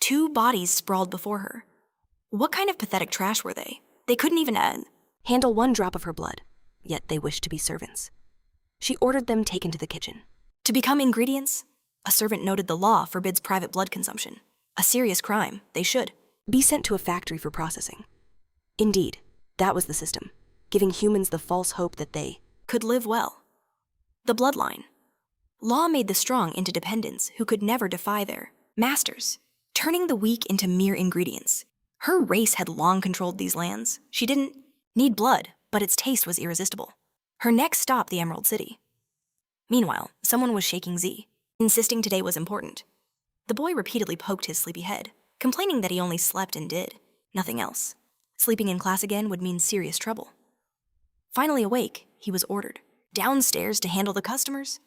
2 bodies sprawled before her. What kind of pathetic trash were they? They couldn't even handle 1 drop of her blood, yet they wished to be servants. She ordered them taken to the kitchen. To become ingredients, a servant noted the law forbids private blood consumption. A serious crime, they should be sent to a factory for processing. Indeed, that was the system, giving humans the false hope that they could live well. The bloodline. Law made the strong into dependents who could never defy their masters, turning the weak into mere ingredients. Her race had long controlled these lands. She didn't need blood, but its taste was irresistible. Her next stop, the Emerald City. Meanwhile, someone was shaking Z, insisting today was important. The boy repeatedly poked his sleepy head, complaining that he only slept and did nothing else. Sleeping in class again would mean serious trouble. Finally awake, he was ordered downstairs to handle the customers.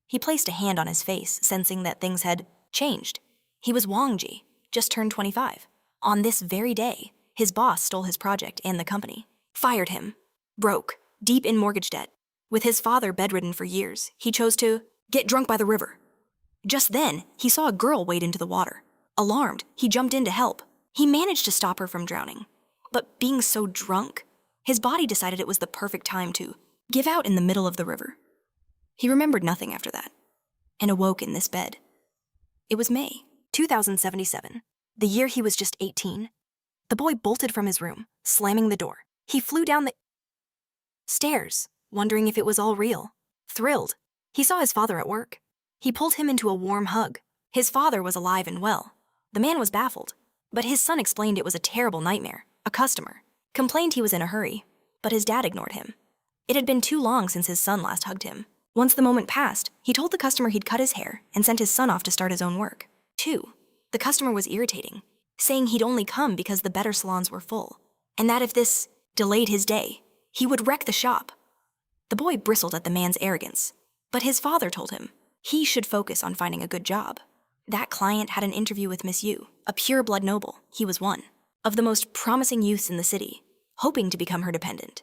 He placed a hand on his face, sensing that things had changed. He was Wongj, just turned 25. On this very day, his boss stole his project and the company, fired him, broke, deep in mortgage debt. With his father bedridden for years, he chose to get drunk by the river. Just then, he saw a girl wade into the water. Alarmed, he jumped in to help. He managed to stop her from drowning. But being so drunk, his body decided it was the perfect time to give out in the middle of the river. He remembered nothing after that, and awoke in this bed. It was May 2077, the year he was just 18. The boy bolted from his room, slamming the door. He flew down the stairs, wondering if it was all real. Thrilled, he saw his father at work. He pulled him into a warm hug. His father was alive and well. The man was baffled, but his son explained it was a terrible nightmare. A customer complained he was in a hurry, but his dad ignored him. It had been too long since his son last hugged him. Once the moment passed, he told the customer he'd cut his hair and sent his son off to start his own work. 2. The customer was irritating, saying he'd only come because the better salons were full, and that if this delayed his day, he would wreck the shop. The boy bristled at the man's arrogance, but his father told him he should focus on finding a good job. That client had an interview with Miss Yu, a pure-blood noble. He was one of the most promising youths in the city, hoping to become her dependent.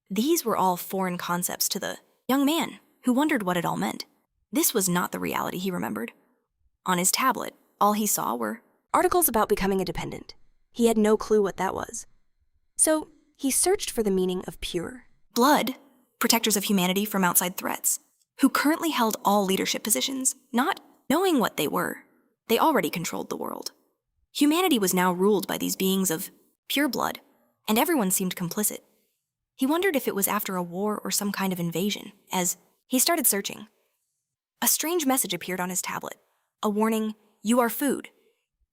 These were all foreign concepts to the young man, who wondered what it all meant. This was not the reality he remembered. On his tablet, all he saw were articles about becoming a dependent. He had no clue what that was. So he searched for the meaning of pure blood, protectors of humanity from outside threats, who currently held all leadership positions, not knowing what they were. They already controlled the world. Humanity was now ruled by these beings of pure blood, and everyone seemed complicit. He wondered if it was after a war or some kind of invasion, as he started searching. A strange message appeared on his tablet, a warning, "You are food."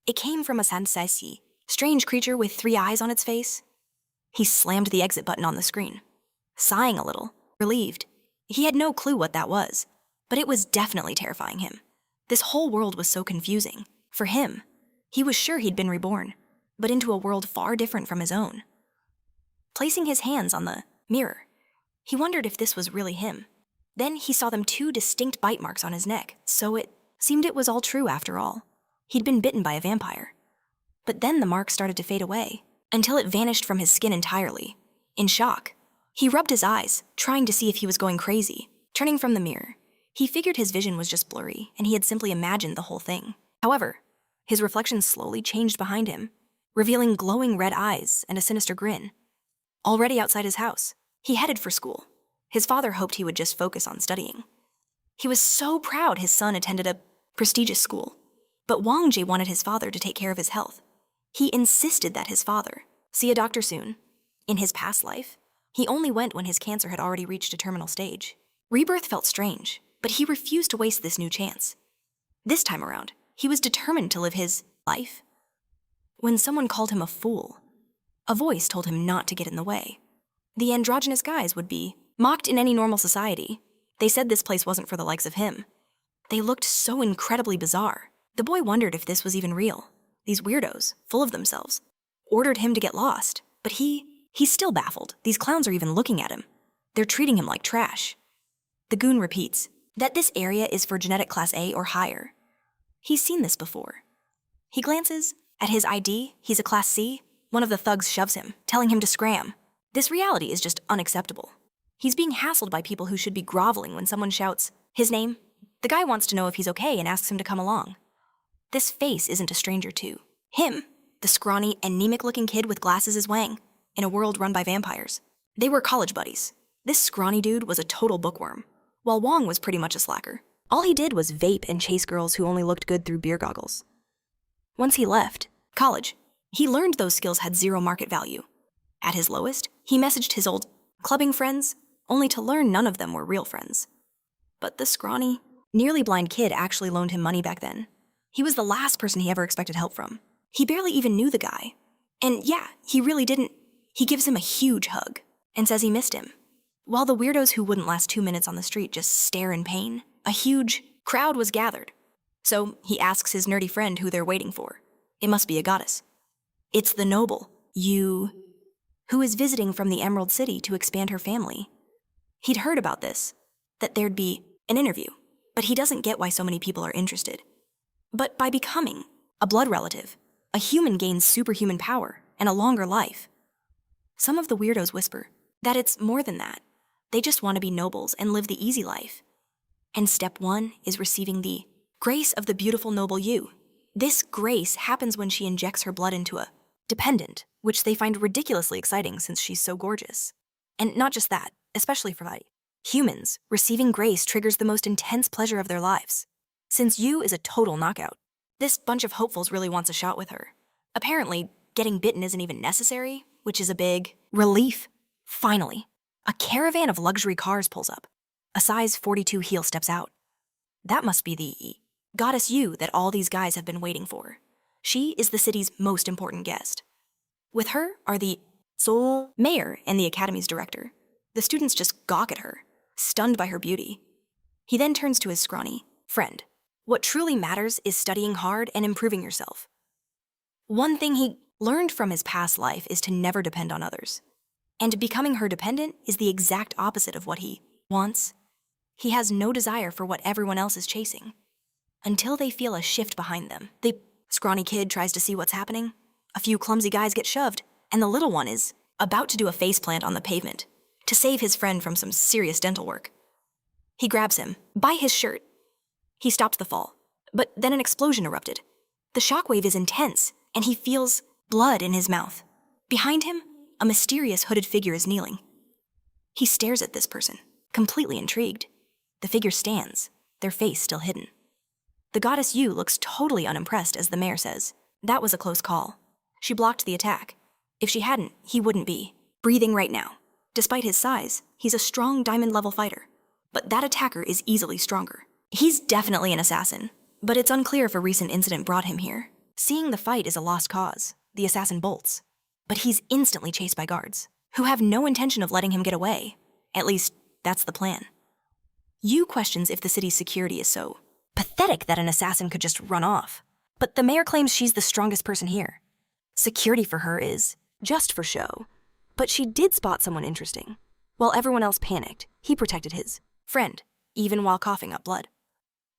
It came from a Sansaisi, strange creature with 3 eyes on its face. He slammed the exit button on the screen, sighing a little, relieved. He had no clue what that was, but it was definitely terrifying him. This whole world was so confusing. For him, he was sure he'd been reborn, but into a world far different from his own. Placing his hands on the mirror, he wondered if this was really him. Then he saw them 2 distinct bite marks on his neck, so it seemed it was all true after all. He'd been bitten by a vampire. But then the mark started to fade away, until it vanished from his skin entirely. In shock, he rubbed his eyes, trying to see if he was going crazy. Turning from the mirror, he figured his vision was just blurry, and he had simply imagined the whole thing. However, his reflection slowly changed behind him, revealing glowing red eyes and a sinister grin. Already outside his house, he headed for school. His father hoped he would just focus on studying. He was so proud his son attended a prestigious school, but Wongj wanted his father to take care of his health. He insisted that his father see a doctor soon. In his past life, he only went when his cancer had already reached a terminal stage. Rebirth felt strange, but he refused to waste this new chance. This time around, he was determined to live his life. When someone called him a fool, a voice told him not to get in the way. The androgynous guys would be mocked in any normal society. They said this place wasn't for the likes of him. They looked so incredibly bizarre. The boy wondered if this was even real. These weirdos, full of themselves, ordered him to get lost, but he's still baffled. These clowns are even looking at him. They're treating him like trash. The goon repeats that this area is for genetic class A or higher. He's seen this before. He glances at his ID. He's a class C. One of the thugs shoves him, telling him to scram. This reality is just unacceptable. He's being hassled by people who should be groveling when someone shouts his name. The guy wants to know if he's okay and asks him to come along. This face isn't a stranger to him. The scrawny, anemic-looking kid with glasses is Wang, in a world run by vampires. They were college buddies. This scrawny dude was a total bookworm, while Wong was pretty much a slacker. All he did was vape and chase girls who only looked good through beer goggles. Once he left college, he learned those skills had zero market value. At his lowest, he messaged his old clubbing friends, only to learn none of them were real friends. But the scrawny, nearly blind kid actually loaned him money back then. He was the last person he ever expected help from. He barely even knew the guy. And yeah, he really didn't. He gives him a huge hug and says he missed him. While the weirdos who wouldn't last 2 minutes on the street just stare in pain, a huge crowd was gathered. So he asks his nerdy friend who they're waiting for. It must be a goddess. It's the noble, Yu, who is visiting from the Emerald City to expand her family. He'd heard about this, that there'd be an interview, but he doesn't get why so many people are interested. But by becoming a blood relative, a human gains superhuman power and a longer life. Some of the weirdos whisper that it's more than that. They just want to be nobles and live the easy life. And step 1 is receiving the grace of the beautiful noble Yu. This grace happens when she injects her blood into a dependent, which they find ridiculously exciting since she's so gorgeous. And not just that, especially for humans, receiving grace triggers the most intense pleasure of their lives. Since Yu is a total knockout, this bunch of hopefuls really wants a shot with her. Apparently, getting bitten isn't even necessary, which is a big relief. Finally, a caravan of luxury cars pulls up. A size 42 heel steps out. That must be the goddess Yu that all these guys have been waiting for. She is the city's most important guest. With her are the Seoul mayor and the academy's director. The students just gawk at her, stunned by her beauty. He then turns to his scrawny friend. What truly matters is studying hard and improving yourself. One thing he learned from his past life is to never depend on others. And becoming her dependent is the exact opposite of what he wants. He has no desire for what everyone else is chasing. Until they feel a shift behind them. The scrawny kid tries to see what's happening. A few clumsy guys get shoved, and the little one is about to do a faceplant on the pavement to save his friend from some serious dental work. He grabs him by his shirt. He stops the fall, but then an explosion erupted. The shockwave is intense, and he feels blood in his mouth. Behind him, a mysterious hooded figure is kneeling. He stares at this person, completely intrigued. The figure stands, their face still hidden. The goddess Yu looks totally unimpressed as the mayor says, "That was a close call. She blocked the attack. If she hadn't, he wouldn't be breathing right now. Despite his size, he's a strong diamond-level fighter. But that attacker is easily stronger. He's definitely an assassin, but it's unclear if a recent incident brought him here. Seeing the fight is a lost cause. The assassin bolts. But he's instantly chased by guards, who have no intention of letting him get away. At least, that's the plan. Yu questions if the city's security is so pathetic that an assassin could just run off. But the mayor claims she's the strongest person here. Security for her is just for show. But she did spot someone interesting. While everyone else panicked, he protected his friend, even while coughing up blood.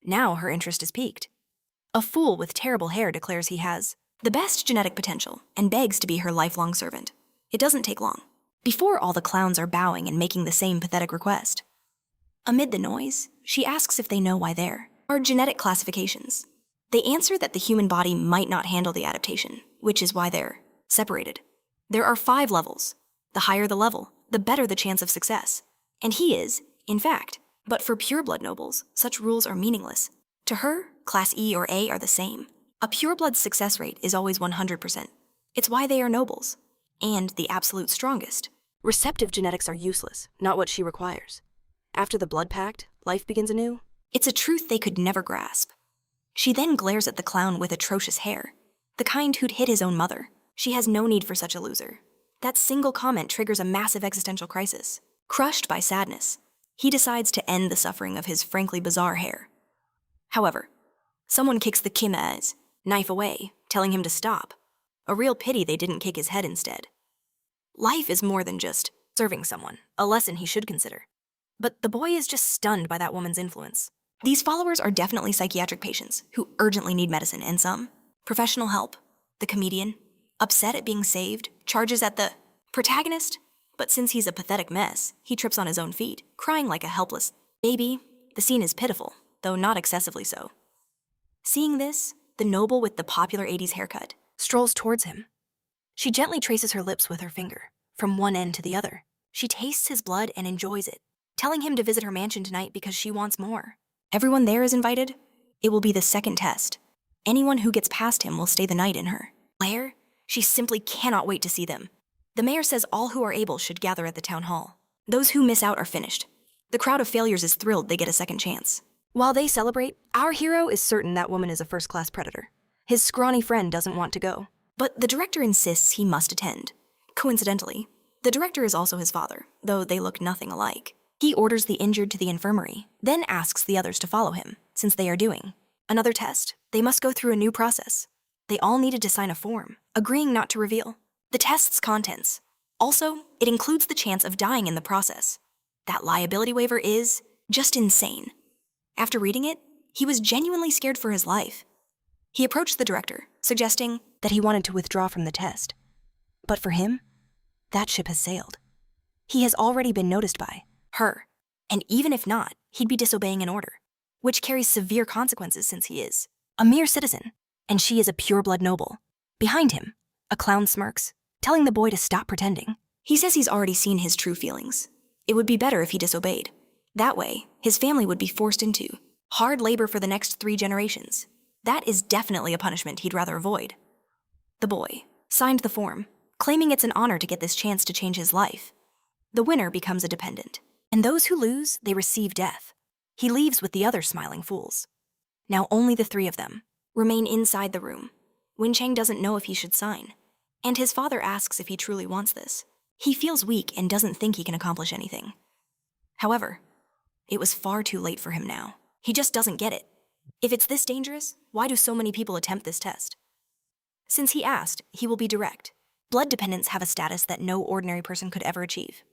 Now her interest is piqued. A fool with terrible hair declares he has the best genetic potential and begs to be her lifelong servant. It doesn't take long. Before all the clowns are bowing and making the same pathetic request. Amid the noise, she asks if they know why there are genetic classifications. They answer that the human body might not handle the adaptation, which is why they're separated. There are 5 levels. The higher the level, the better the chance of success. And he is, in fact. But for pureblood nobles, such rules are meaningless. To her, Class E or A are the same. A pureblood's success rate is always 100%. It's why they are nobles. And the absolute strongest. Receptive genetics are useless, not what she requires. After the blood pact, life begins anew. It's a truth they could never grasp. She then glares at the clown with atrocious hair. The kind who'd hit his own mother. She has no need for such a loser. That single comment triggers a massive existential crisis. Crushed by sadness, he decides to end the suffering of his frankly bizarre hair. However, someone kicks the Kim's knife away, telling him to stop. A real pity they didn't kick his head instead. Life is more than just serving someone, a lesson he should consider. But the boy is just stunned by that woman's influence. These followers are definitely psychiatric patients who urgently need medicine, and some professional help. The comedian, upset at being saved, charges at the protagonist. But since he's a pathetic mess, he trips on his own feet, crying like a helpless baby. The scene is pitiful, though not excessively so. Seeing this, the noble with the popular 80s haircut, strolls towards him. She gently traces her lips with her finger, from one end to the other. She tastes his blood and enjoys it, telling him to visit her mansion tonight because she wants more. Everyone there is invited. It will be the second test. Anyone who gets past him will stay the night in her lair. She simply cannot wait to see them. The mayor says all who are able should gather at the town hall. Those who miss out are finished. The crowd of failures is thrilled they get a second chance. While they celebrate, our hero is certain that woman is a first-class predator. His scrawny friend doesn't want to go, but the director insists he must attend. Coincidentally, the director is also his father, though they look nothing alike. He orders the injured to the infirmary, then asks the others to follow him, since they are doing another test. They must go through a new process. They all needed to sign a form, agreeing not to reveal the test's contents. Also, it includes the chance of dying in the process. That liability waiver is just insane. After reading it, he was genuinely scared for his life. He approached the director, suggesting that he wanted to withdraw from the test. But for him, that ship has sailed. He has already been noticed by her, and even if not, he'd be disobeying an order, which carries severe consequences since he is a mere citizen, and she is a pure-blood noble. Behind him, a clown smirks, telling the boy to stop pretending. He says he's already seen his true feelings. It would be better if he disobeyed. That way, his family would be forced into hard labor for the next 3 generations. That is definitely a punishment he'd rather avoid. The boy signed the form, claiming it's an honor to get this chance to change his life. The winner becomes a dependent, and those who lose, they receive death. He leaves with the other smiling fools. Now only the 3 of them remain inside the room. Winchang doesn't know if he should sign, and his father asks if he truly wants this. He feels weak and doesn't think he can accomplish anything. However, it was far too late for him now. He just doesn't get it. If it's this dangerous, why do so many people attempt this test? Since he asked, he will be direct. Blood dependents have a status that no ordinary person could ever achieve.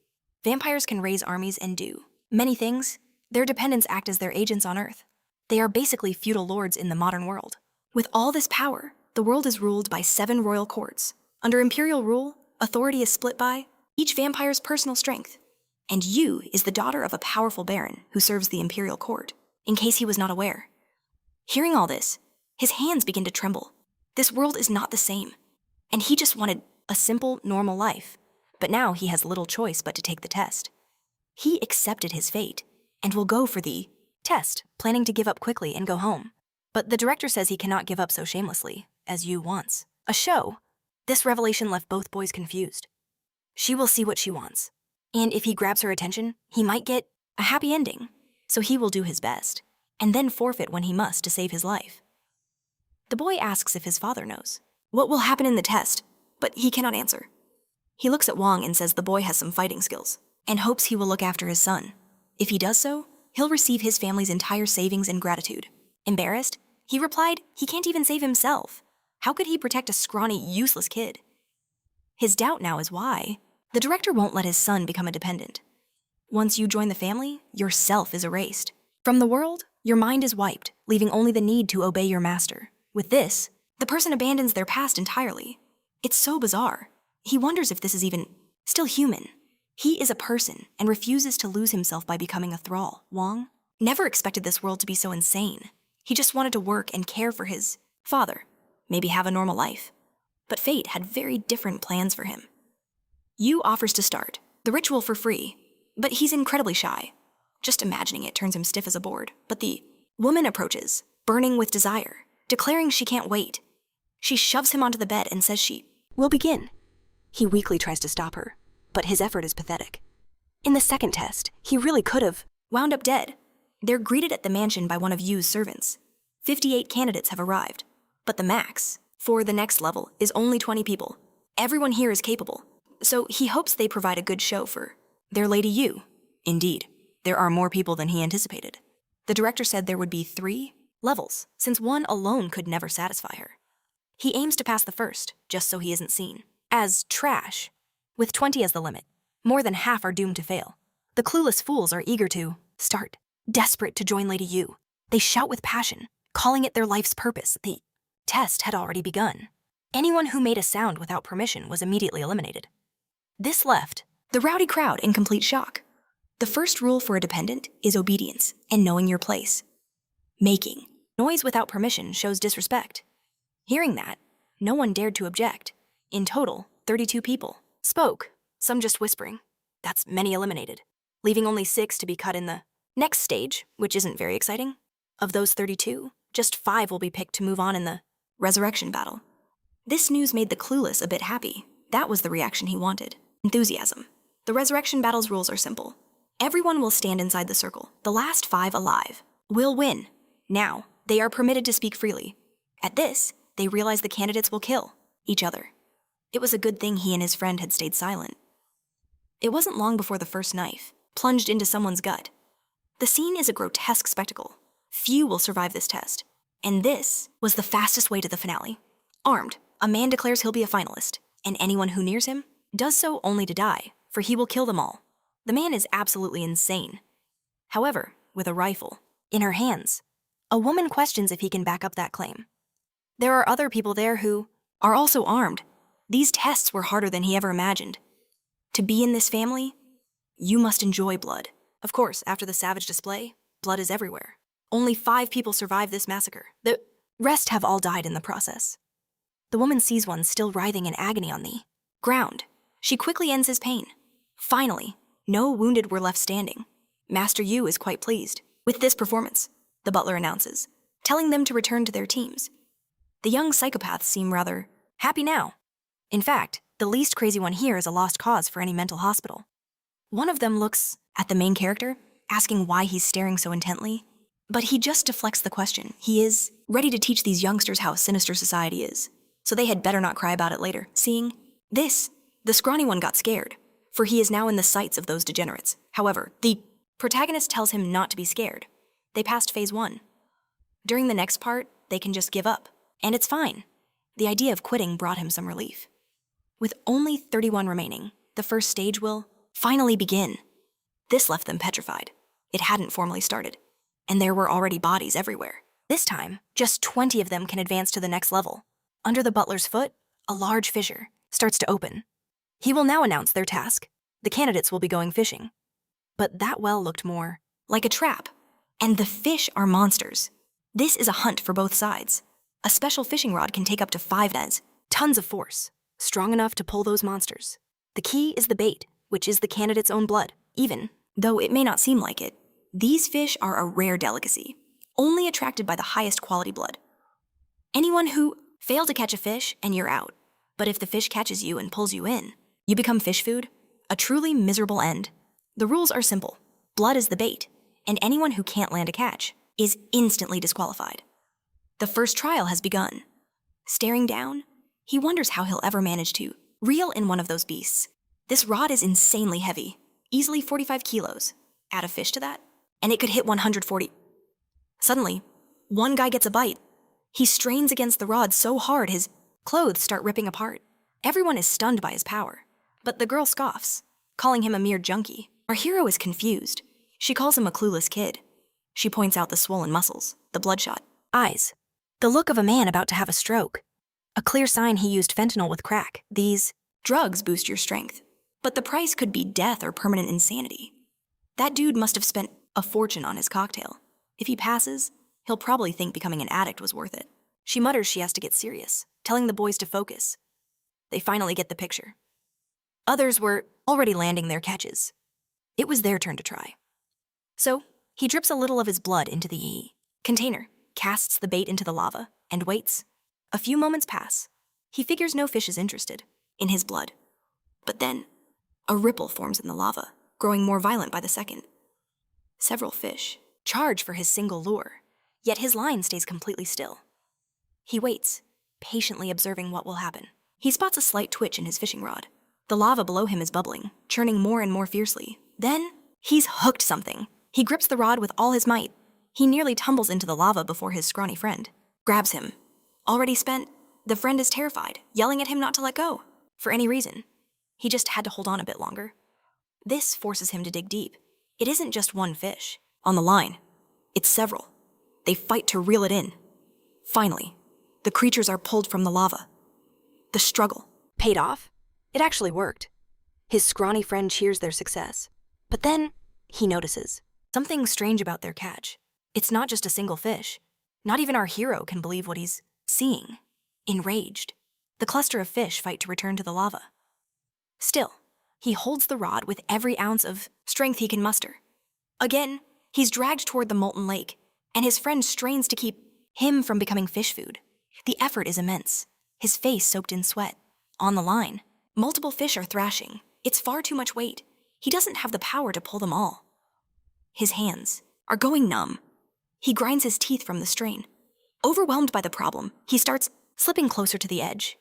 Vampires can raise armies and do many things. Their dependents act as their agents on Earth. They are basically feudal lords in the modern world. With all this power, the world is ruled by 7 royal courts. Under imperial rule, authority is split by each vampire's personal strength. And Yu is the daughter of a powerful baron who serves the imperial court, in case he was not aware. Hearing all this, his hands begin to tremble. This world is not the same, and he just wanted a simple, normal life. But now he has little choice but to take the test. He accepted his fate, and will go for the test, planning to give up quickly and go home. But the director says he cannot give up so shamelessly, as Yu wants a show. This revelation left both boys confused. She will see what she wants, and if he grabs her attention, he might get a happy ending. So he will do his best, and then forfeit when he must to save his life. The boy asks if his father knows what will happen in the test, but he cannot answer. He looks at Wong and says the boy has some fighting skills, and hopes he will look after his son. If he does so, he'll receive his family's entire savings and gratitude. Embarrassed, he replied he can't even save himself. How could he protect a scrawny, useless kid? His doubt now is why the director won't let his son become a dependent. Once you join the family, your self is erased. From the world, your mind is wiped, leaving only the need to obey your master. With this, the person abandons their past entirely. It's so bizarre. He wonders if this is even still human. He is a person and refuses to lose himself by becoming a thrall. Wong never expected this world to be so insane. He just wanted to work and care for his father, maybe have a normal life. But fate had very different plans for him. Yu offers to start the ritual for free, but he's incredibly shy. Just imagining it turns him stiff as a board. But the woman approaches, burning with desire, declaring she can't wait. She shoves him onto the bed and says she will begin. He weakly tries to stop her, but his effort is pathetic. In the second test, he really could have wound up dead. They're greeted at the mansion by one of Yu's servants. 58 candidates have arrived, but the max for the next level is only 20 people. Everyone here is capable, so he hopes they provide a good show for their Lady Yu. Indeed, there are more people than he anticipated. The director said there would be 3 levels, since one alone could never satisfy her. He aims to pass the first, just so he isn't seen as trash. With 20 as the limit, more than half are doomed to fail. The clueless fools are eager to start, desperate to join Lady Yu. They shout with passion, calling it their life's purpose. The test had already begun. Anyone who made a sound without permission was immediately eliminated. This left the rowdy crowd in complete shock. The first rule for a dependent is obedience and knowing your place. Making noise without permission shows disrespect. Hearing that, no one dared to object. In total, 32 people spoke, some just whispering. That's many eliminated, leaving only 6 to be cut in the next stage, which isn't very exciting. Of those 32, just 5 will be picked to move on in the resurrection battle. This news made the clueless a bit happy. That was the reaction he wanted. Enthusiasm. The resurrection battle's rules are simple. Everyone will stand inside the circle. The last 5 alive will win. Now, they are permitted to speak freely. At this, they realize the candidates will kill each other. It was a good thing he and his friend had stayed silent. It wasn't long before the first knife plunged into someone's gut. The scene is a grotesque spectacle. Few will survive this test. And this was the fastest way to the finale. Armed, a man declares he'll be a finalist, and anyone who nears him does so only to die, for he will kill them all. The man is absolutely insane. However, with a rifle in her hands, a woman questions if he can back up that claim. There are other people there who are also armed. These tests were harder than he ever imagined. To be in this family, you must enjoy blood. Of course, after the savage display, blood is everywhere. Only 5 people survive this massacre. The rest have all died in the process. The woman sees one still writhing in agony on the ground. She quickly ends his pain. Finally, no wounded were left standing. Master Yu is quite pleased with this performance, the butler announces, telling them to return to their teams. The young psychopaths seem rather happy now. In fact, the least crazy one here is a lost cause for any mental hospital. One of them looks at the main character, asking why he's staring so intently, but he just deflects the question. He is ready to teach these youngsters how sinister society is, so they had better not cry about it later. Seeing this, the scrawny one got scared, for he is now in the sights of those degenerates. However, the protagonist tells him not to be scared. They passed phase 1. During the next part, they can just give up, and it's fine. The idea of quitting brought him some relief. With only 31 remaining, the first stage will finally begin. This left them petrified. It hadn't formally started, and there were already bodies everywhere. This time, just 20 of them can advance to the next level. Under the butler's foot, a large fissure starts to open. He will now announce their task. The candidates will be going fishing. But that well looked more like a trap, and the fish are monsters. This is a hunt for both sides. A special fishing rod can take up to 5 nets, tons of force, strong enough to pull those monsters. The key is the bait, which is the candidate's own blood. Even though it may not seem like it, these fish are a rare delicacy, only attracted by the highest quality blood. Anyone who fails to catch a fish and you're out. But if the fish catches you and pulls you in, you become fish food, a truly miserable end. The rules are simple. Blood is the bait, and anyone who can't land a catch is instantly disqualified. The first trial has begun. Staring down, he wonders how he'll ever manage to reel in one of those beasts. This rod is insanely heavy, easily 45 kilos. Add a fish to that, and it could hit 140. Suddenly, one guy gets a bite. He strains against the rod so hard his clothes start ripping apart. Everyone is stunned by his power, but the girl scoffs, calling him a mere junkie. Our hero is confused. She calls him a clueless kid. She points out the swollen muscles, the bloodshot eyes, the look of a man about to have a stroke. A clear sign he used fentanyl with crack. These drugs boost your strength, but the price could be death or permanent insanity. That dude must have spent a fortune on his cocktail. If he passes, he'll probably think becoming an addict was worth it. She mutters she has to get serious, telling the boys to focus. They finally get the picture. Others were already landing their catches. It was their turn to try. So, he drips a little of his blood into the container, casts the bait into the lava, and waits. A few moments pass. He figures no fish is interested in his blood. But then, a ripple forms in the lava, growing more violent by the second. Several fish charge for his single lure, yet his line stays completely still. He waits, patiently observing what will happen. He spots a slight twitch in his fishing rod. The lava below him is bubbling, churning more and more fiercely. Then, he's hooked something. He grips the rod with all his might. He nearly tumbles into the lava before his scrawny friend grabs him. Already spent, the friend is terrified, yelling at him not to let go. For any reason. He just had to hold on a bit longer. This forces him to dig deep. It isn't just one fish on the line. It's several. They fight to reel it in. Finally, the creatures are pulled from the lava. The struggle paid off. It actually worked. His scrawny friend cheers their success. But then, he notices something strange about their catch. It's not just a single fish. Not even our hero can believe what he's seeing. Enraged, the cluster of fish fight to return to the lava. Still, he holds the rod with every ounce of strength he can muster. Again, he's dragged toward the molten lake, and his friend strains to keep him from becoming fish food. The effort is immense, his face soaked in sweat. On the line, multiple fish are thrashing. It's far too much weight. He doesn't have the power to pull them all. His hands are going numb. He grinds his teeth from the strain. Overwhelmed by the problem, he starts slipping closer to the edge.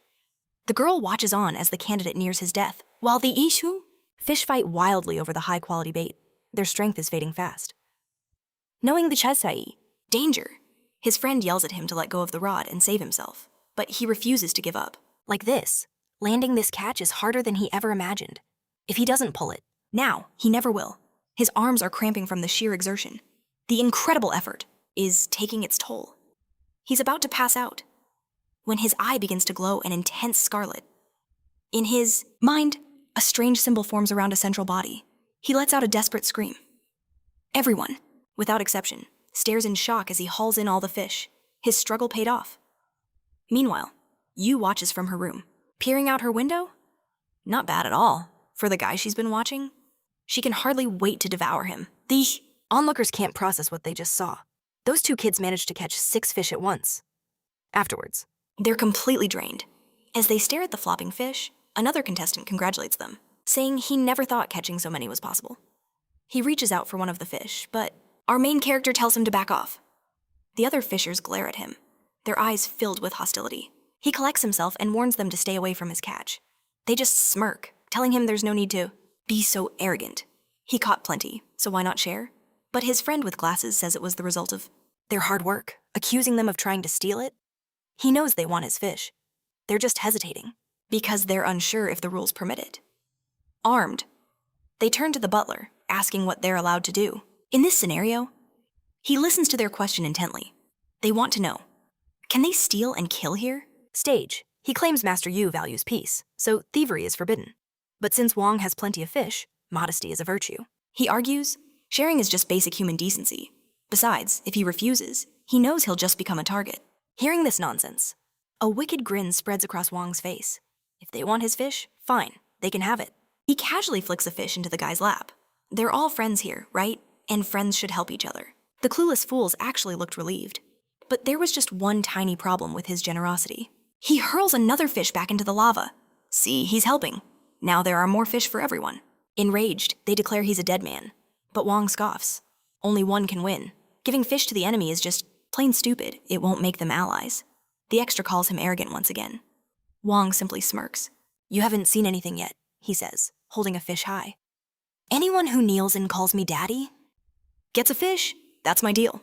The girl watches on as the candidate nears his death, while the Ishu fish fight wildly over the high-quality bait. Their strength is fading fast. Knowing the Chesai danger, his friend yells at him to let go of the rod and save himself, but he refuses to give up. Like this, landing this catch is harder than he ever imagined. If he doesn't pull it, now, he never will. His arms are cramping from the sheer exertion. The incredible effort is taking its toll. He's about to pass out when his eye begins to glow an intense scarlet. In his mind, a strange symbol forms around a central body. He lets out a desperate scream. Everyone, without exception, stares in shock as he hauls in all the fish. His struggle paid off. Meanwhile, Yu watches from her room. Peering out her window? Not bad at all. For the guy she's been watching, she can hardly wait to devour him. The onlookers can't process what they just saw. Those two kids managed to catch 6 fish at once. Afterwards, they're completely drained. As they stare at the flopping fish, another contestant congratulates them, saying he never thought catching so many was possible. He reaches out for one of the fish, but our main character tells him to back off. The other fishers glare at him, their eyes filled with hostility. He collects himself and warns them to stay away from his catch. They just smirk, telling him there's no need to be so arrogant. He caught plenty, so why not share? But his friend with glasses says it was the result of their hard work, accusing them of trying to steal it. He knows they want his fish. They're just hesitating, because they're unsure if the rules permit it. Armed, they turn to the butler, asking what they're allowed to do. In this scenario, he listens to their question intently. They want to know, can they steal and kill here? Stage, he claims Master Yu values peace, so thievery is forbidden. But since Wong has plenty of fish, modesty is a virtue. He argues, sharing is just basic human decency. Besides, if he refuses, he knows he'll just become a target. Hearing this nonsense, a wicked grin spreads across Wong's face. If they want his fish, fine, they can have it. He casually flicks a fish into the guy's lap. They're all friends here, right? And friends should help each other. The clueless fools actually looked relieved. But there was just one tiny problem with his generosity. He hurls another fish back into the lava. See, he's helping. Now there are more fish for everyone. Enraged, they declare he's a dead man. But Wong scoffs. Only one can win. Giving fish to the enemy is just plain stupid. It won't make them allies. The extra calls him arrogant once again. Wong simply smirks. You haven't seen anything yet, he says, holding a fish high. Anyone who kneels and calls me daddy gets a fish. That's my deal.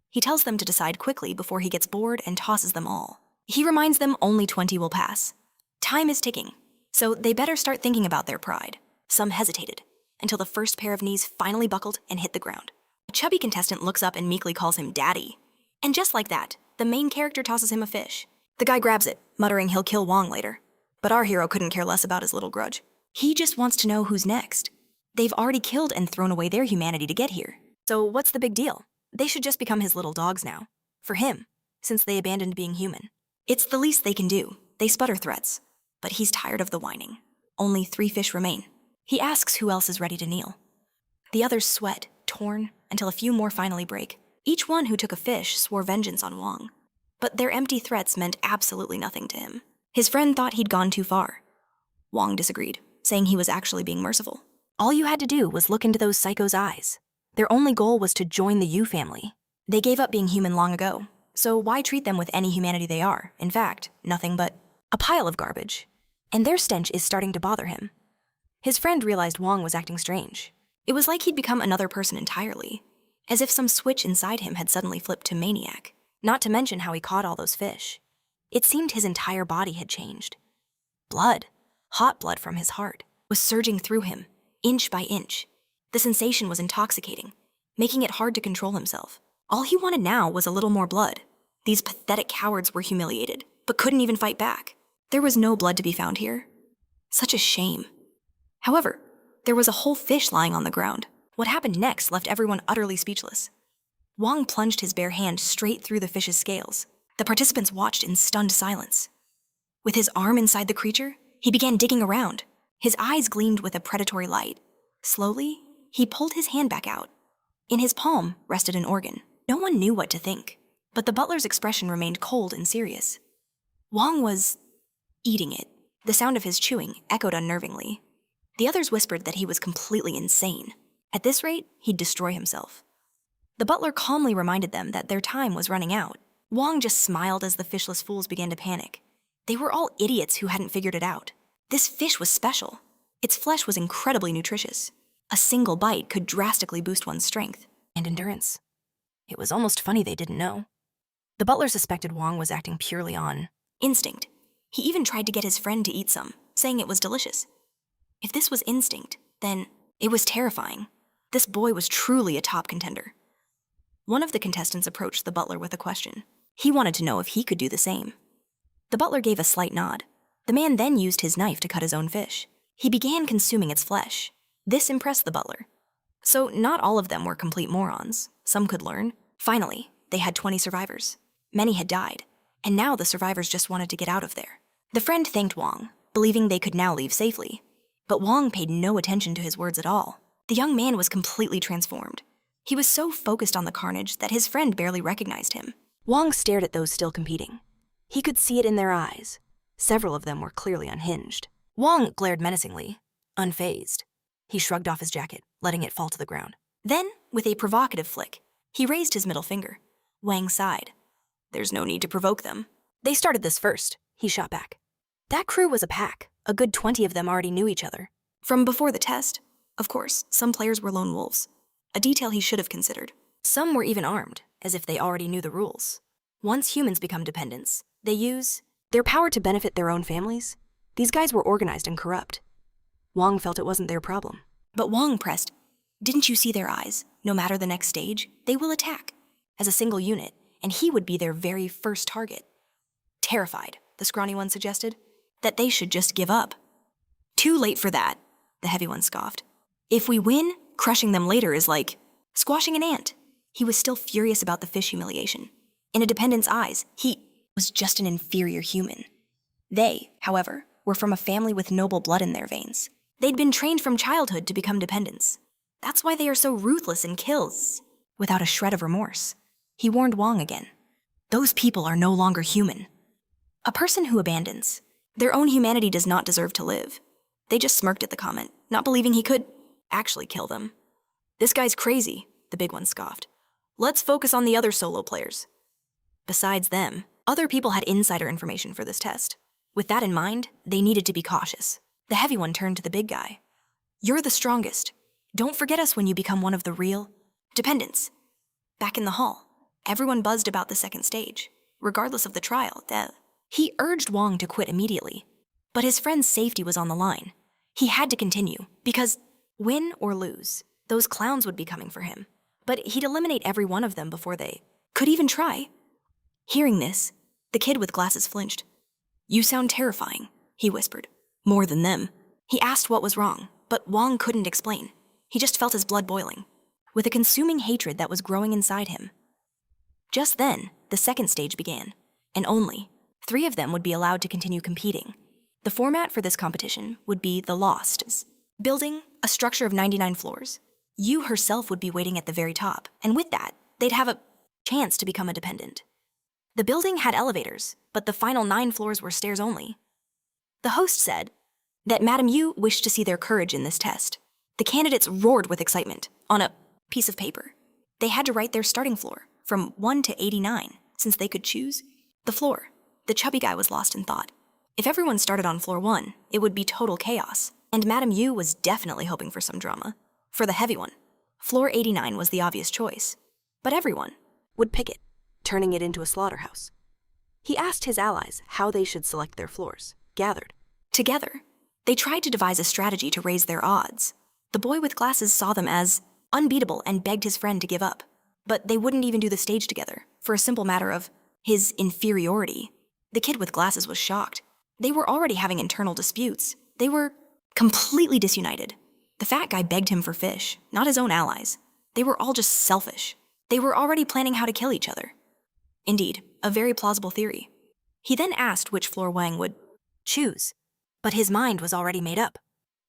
He tells them to decide quickly before he gets bored and tosses them all. He reminds them only 20 will pass. Time is ticking, so they better start thinking about their pride. Some hesitated, until the first pair of knees finally buckled and hit the ground. A chubby contestant looks up and meekly calls him daddy. And just like that, the main character tosses him a fish. The guy grabs it, muttering he'll kill Wong later. But our hero couldn't care less about his little grudge. He just wants to know who's next. They've already killed and thrown away their humanity to get here. So what's the big deal? They should just become his little dogs now. For him, since they abandoned being human. It's the least they can do. They sputter threats. But he's tired of the whining. Only 3 fish remain. He asks who else is ready to kneel. The others sweat, torn, until a few more finally break. Each one who took a fish swore vengeance on Wong. But their empty threats meant absolutely nothing to him. His friend thought he'd gone too far. Wong disagreed, saying he was actually being merciful. All you had to do was look into those psychos' eyes. Their only goal was to join the Yu family. They gave up being human long ago, so why treat them with any humanity they are? In fact, nothing but a pile of garbage. And their stench is starting to bother him. His friend realized Wong was acting strange. It was like he'd become another person entirely, as if some switch inside him had suddenly flipped to maniac. Not to mention how he caught all those fish. It seemed his entire body had changed. Blood, hot blood from his heart, was surging through him, inch by inch. The sensation was intoxicating, making it hard to control himself. All he wanted now was a little more blood. These pathetic cowards were humiliated, but couldn't even fight back. There was no blood to be found here. Such a shame. However, there was a whole fish lying on the ground. What happened next left everyone utterly speechless. Wong plunged his bare hand straight through the fish's scales. The participants watched in stunned silence. With his arm inside the creature, he began digging around. His eyes gleamed with a predatory light. Slowly, he pulled his hand back out. In his palm rested an organ. No one knew what to think, but the butler's expression remained cold and serious. Wong was eating it. The sound of his chewing echoed unnervingly. The others whispered that he was completely insane. At this rate, he'd destroy himself. The butler calmly reminded them that their time was running out. Wong just smiled as the fishless fools began to panic. They were all idiots who hadn't figured it out. This fish was special. Its flesh was incredibly nutritious. A single bite could drastically boost one's strength and endurance. It was almost funny they didn't know. The butler suspected Wong was acting purely on instinct. He even tried to get his friend to eat some, saying it was delicious. If this was instinct, then it was terrifying. This boy was truly a top contender. One of the contestants approached the butler with a question. He wanted to know if he could do the same. The butler gave a slight nod. The man then used his knife to cut his own fish. He began consuming its flesh. This impressed the butler. So not all of them were complete morons. Some could learn. Finally, they had 20 survivors. Many had died, and now the survivors just wanted to get out of there. The friend thanked Wong, believing they could now leave safely. But Wong paid no attention to his words at all. The young man was completely transformed. He was so focused on the carnage that his friend barely recognized him. Wong stared at those still competing. He could see it in their eyes. Several of them were clearly unhinged. Wong glared menacingly, unfazed. He shrugged off his jacket, letting it fall to the ground. Then, with a provocative flick, he raised his middle finger. Wang sighed. There's no need to provoke them. They started this first, he shot back. That crew was a pack. A good 20 of them already knew each other. From before the test, of course, some players were lone wolves. A detail he should have considered. Some were even armed, as if they already knew the rules. Once humans become dependents, they use their power to benefit their own families. These guys were organized and corrupt. Wong felt it wasn't their problem. But Wong pressed, didn't you see their eyes? No matter the next stage, they will attack. As a single unit, and he would be their very first target. Terrified, the scrawny one suggested, that they should just give up. Too late for that, the heavy one scoffed. If we win, crushing them later is like squashing an ant. He was still furious about the fish humiliation. In a dependent's eyes, he was just an inferior human. They, however, were from a family with noble blood in their veins. They'd been trained from childhood to become dependents. That's why they are so ruthless and kills, without a shred of remorse. He warned Wong again. Those people are no longer human. A person who abandons their own humanity does not deserve to live. They just smirked at the comment, not believing he could actually kill them. This guy's crazy, the big one scoffed. Let's focus on the other solo players. Besides them, other people had insider information for this test. With that in mind, they needed to be cautious. The heavy one turned to the big guy. You're the strongest. Don't forget us when you become one of the real dependents. Back in the hall, everyone buzzed about the second stage. Regardless of the trial, he urged Wong to quit immediately. But his friend's safety was on the line. He had to continue, because win or lose, those clowns would be coming for him. But he'd eliminate every one of them before they could even try. Hearing this, the kid with glasses flinched. You sound terrifying, he whispered. More than them. He asked what was wrong, but Wong couldn't explain. He just felt his blood boiling, with a consuming hatred that was growing inside him. Just then, the second stage began, and only 3 of them would be allowed to continue competing. The format for this competition would be the Lost, building a structure of 99 floors. You herself would be waiting at the very top, and with that, they'd have a chance to become a dependent. The building had elevators, but the final 9 floors were stairs only. The host said that Madame Yu wished to see their courage in this test. The candidates roared with excitement on a piece of paper. They had to write their starting floor, from 1 to 89, since they could choose the floor. The chubby guy was lost in thought. If everyone started on floor 1, it would be total chaos, and Madame Yu was definitely hoping for some drama. For the heavy one, floor 89 was the obvious choice, but everyone would pick it, turning it into a slaughterhouse. He asked his allies how they should select their floors, gathered. Together, they tried to devise a strategy to raise their odds. The boy with glasses saw them as unbeatable and begged his friend to give up. But they wouldn't even do the stage together, for a simple matter of his inferiority. The kid with glasses was shocked. They were already having internal disputes. They were completely disunited. The fat guy begged him for fish, not his own allies. They were all just selfish. They were already planning how to kill each other. Indeed, a very plausible theory. He then asked which floor Wang would choose. But his mind was already made up.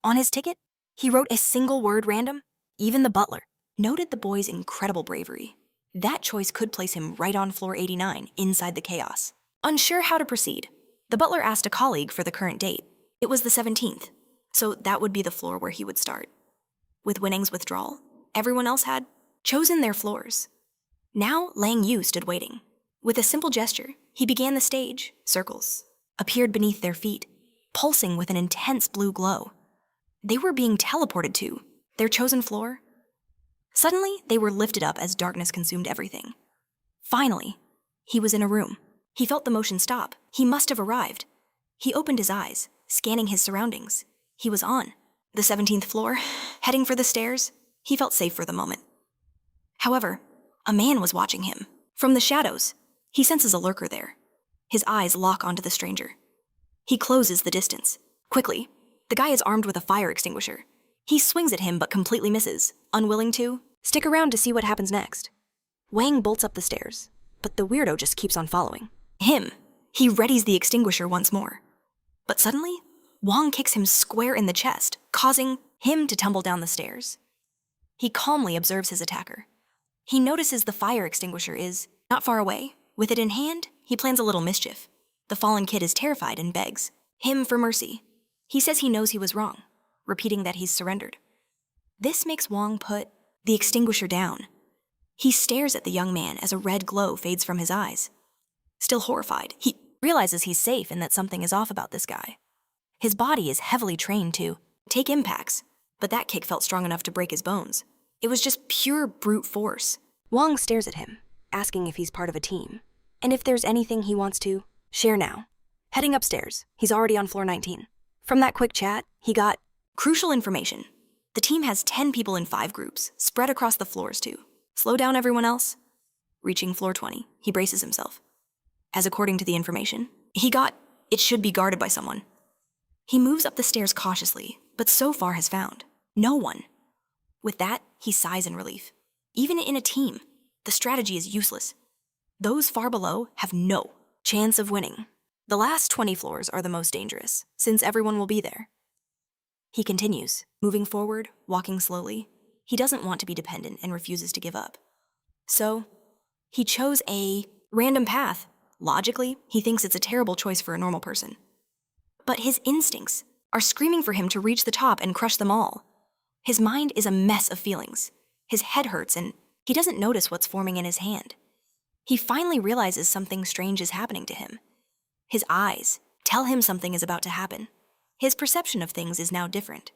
On his ticket, he wrote a single word random. Even the butler noted the boy's incredible bravery. That choice could place him right on floor 89, inside the chaos. Unsure how to proceed, the butler asked a colleague for the current date. It was the 17th, so that would be the floor where he would start. With Winning's withdrawal, everyone else had chosen their floors. Now Lang Yu stood waiting. With a simple gesture, he began the stage. Circles appeared beneath their feet, pulsing with an intense blue glow. They were being teleported to their chosen floor. Suddenly, they were lifted up as darkness consumed everything. Finally, he was in a room. He felt the motion stop. He must have arrived. He opened his eyes, scanning his surroundings. He was on the 17th floor, heading for the stairs. He felt safe for the moment. However, a man was watching him. From the shadows, he senses a lurker there. His eyes lock onto the stranger. He closes the distance. Quickly, the guy is armed with a fire extinguisher. He swings at him but completely misses, unwilling to stick around to see what happens next. Wang bolts up the stairs, but the weirdo just keeps on following him. He readies the extinguisher once more. But suddenly, Wong kicks him square in the chest, causing him to tumble down the stairs. He calmly observes his attacker. He notices the fire extinguisher is not far away. With it in hand, he plans a little mischief. The fallen kid is terrified and begs him for mercy. He says he knows he was wrong, repeating that he's surrendered. This makes Wong put the extinguisher down. He stares at the young man as a red glow fades from his eyes. Still horrified, he realizes he's safe and that something is off about this guy. His body is heavily trained to take impacts, but that kick felt strong enough to break his bones. It was just pure brute force. Wong stares at him, asking if he's part of a team, and if there's anything he wants to share now. Heading upstairs, he's already on floor 19. From that quick chat, he got crucial information. The team has 10 people in 5 groups, spread across the floors to slow down everyone else. Reaching floor 20, he braces himself. As according to the information he got, it should be guarded by someone. He moves up the stairs cautiously, but so far has found no one. With that, he sighs in relief. Even in a team, the strategy is useless. Those far below have no chance of winning. The last 20 floors are the most dangerous, since everyone will be there. He continues, moving forward, walking slowly. He doesn't want to be dependent and refuses to give up. So, he chose a random path. Logically, he thinks it's a terrible choice for a normal person. But his instincts are screaming for him to reach the top and crush them all. His mind is a mess of feelings. His head hurts and he doesn't notice what's forming in his hand. He finally realizes something strange is happening to him. His eyes tell him something is about to happen. His perception of things is now different.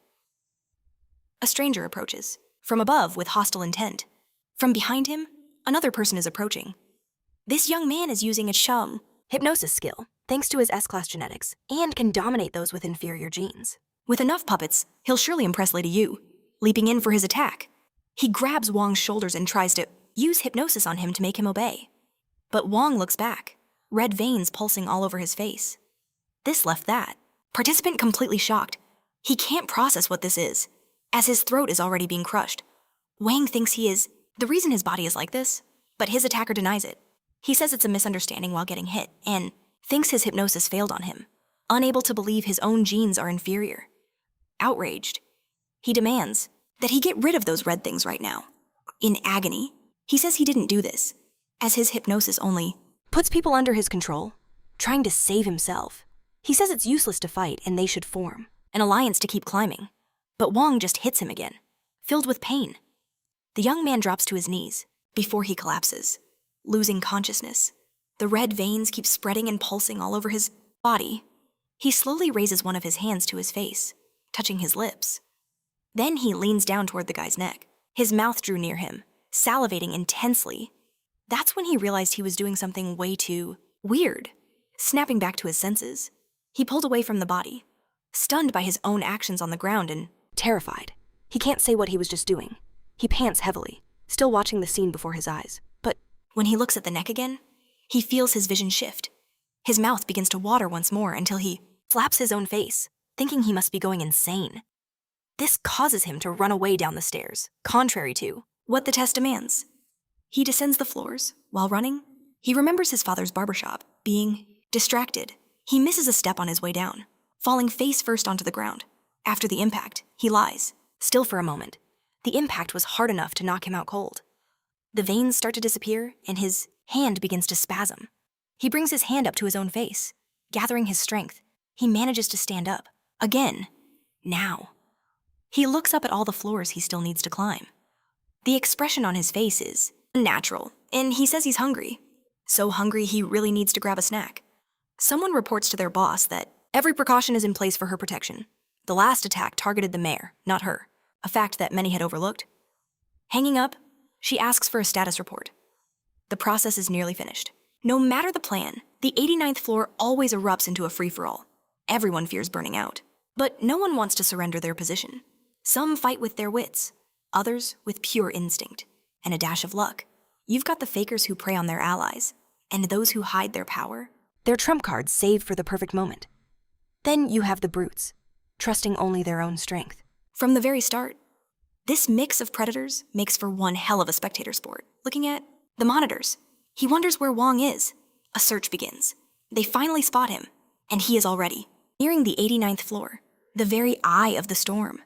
A stranger approaches, from above with hostile intent. From behind him, another person is approaching. This young man is using a shum hypnosis skill, thanks to his S-class genetics, and can dominate those with inferior genes. With enough puppets, he'll surely impress Lady Yu, leaping in for his attack. He grabs Wong's shoulders and tries to use hypnosis on him to make him obey. But Wong looks back, red veins pulsing all over his face. This left that participant completely shocked. He can't process what this is, as his throat is already being crushed. Wang thinks he is the reason his body is like this, but his attacker denies it. He says it's a misunderstanding while getting hit, and thinks his hypnosis failed on him, unable to believe his own genes are inferior. Outraged, he demands that he get rid of those red things right now. In agony, he says he didn't do this, as his hypnosis only puts people under his control, trying to save himself. He says it's useless to fight and they should form an alliance to keep climbing. But Wong just hits him again, filled with pain. The young man drops to his knees before he collapses, losing consciousness. The red veins keep spreading and pulsing all over his body. He slowly raises one of his hands to his face, touching his lips. Then he leans down toward the guy's neck. His mouth drew near him, salivating intensely. That's when he realized he was doing something way too weird. Snapping back to his senses, he pulled away from the body, stunned by his own actions on the ground and terrified. He can't say what he was just doing. He pants heavily, still watching the scene before his eyes. But when he looks at the neck again, he feels his vision shift. His mouth begins to water once more until he slaps his own face, thinking he must be going insane. This causes him to run away down the stairs, contrary to what the test demands. He descends the floors. While running, he remembers his father's barbershop, being distracted. He misses a step on his way down, falling face first onto the ground. After the impact, he lies, still for a moment. The impact was hard enough to knock him out cold. The veins start to disappear, and his hand begins to spasm. He brings his hand up to his own face. Gathering his strength, he manages to stand up. Again. Now. He looks up at all the floors he still needs to climb. The expression on his face is unnatural, and he says he's hungry. So hungry he really needs to grab a snack. Someone reports to their boss that every precaution is in place for her protection. The last attack targeted the mayor, not her, a fact that many had overlooked. Hanging up, she asks for a status report. The process is nearly finished. No matter the plan, the 89th floor always erupts into a free-for-all. Everyone fears burning out. But no one wants to surrender their position. Some fight with their wits, others with pure instinct, and a dash of luck. You've got the fakers who prey on their allies, and those who hide their power. Their trump cards saved for the perfect moment. Then you have the brutes, trusting only their own strength. From the very start, this mix of predators makes for one hell of a spectator sport. Looking at the monitors, he wonders where Wong is. A search begins. They finally spot him, and he is already nearing the 89th floor, the very eye of the storm.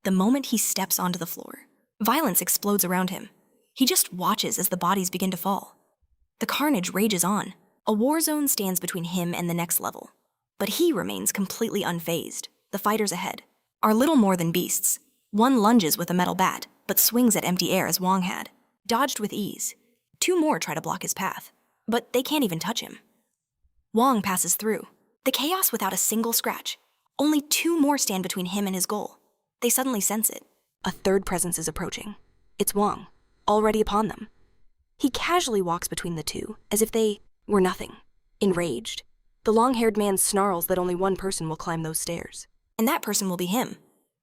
The moment he steps onto the floor, violence explodes around him. He just watches as the bodies begin to fall. The carnage rages on. A war zone stands between him and the next level. But he remains completely unfazed. The fighters ahead are little more than beasts. One lunges with a metal bat, but swings at empty air as Wong had. Dodged with ease. Two more try to block his path, but they can't even touch him. Wong passes through. The chaos without a single scratch. Only two more stand between him and his goal. They suddenly sense it. A third presence is approaching. It's Wong, already upon them. He casually walks between the two, as if they were nothing. Enraged, the long-haired man snarls that only one person will climb those stairs. And that person will be him.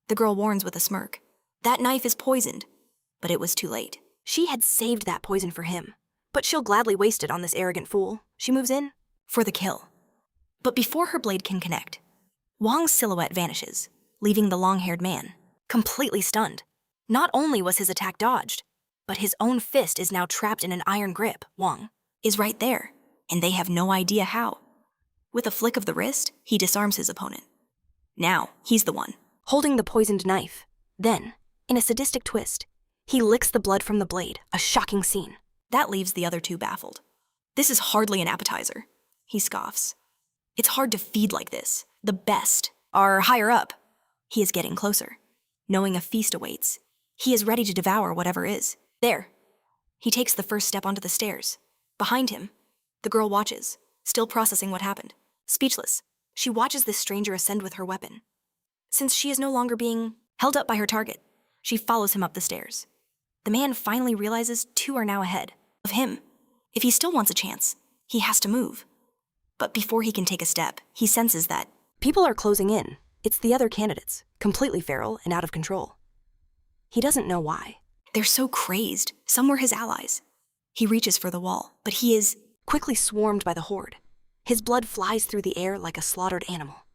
The girl warns with a smirk. That knife is poisoned. But it was too late. She had saved that poison for him. But she'll gladly waste it on this arrogant fool. She moves in for the kill. But before her blade can connect, Wong's silhouette vanishes, leaving the long-haired man completely stunned. Not only was his attack dodged, but his own fist is now trapped in an iron grip. Wong is right there, and they have no idea how. With a flick of the wrist, he disarms his opponent. Now, he's the one holding the poisoned knife. Then, in a sadistic twist, he licks the blood from the blade, a shocking scene. That leaves the other two baffled. This is hardly an appetizer, he scoffs. It's hard to feed like this. The best are higher up. He is getting closer. Knowing a feast awaits, he is ready to devour whatever is. There. He takes the first step onto the stairs. Behind him, the girl watches, still processing what happened. Speechless, she watches this stranger ascend with her weapon. Since she is no longer being held up by her target, she follows him up the stairs. The man finally realizes two are now ahead of him. If he still wants a chance, he has to move. But before he can take a step, he senses that people are closing in. It's the other candidates, completely feral and out of control. He doesn't know why. They're so crazed. Some were his allies. He reaches for the wall, but he is quickly swarmed by the horde. His blood flies through the air like a slaughtered animal.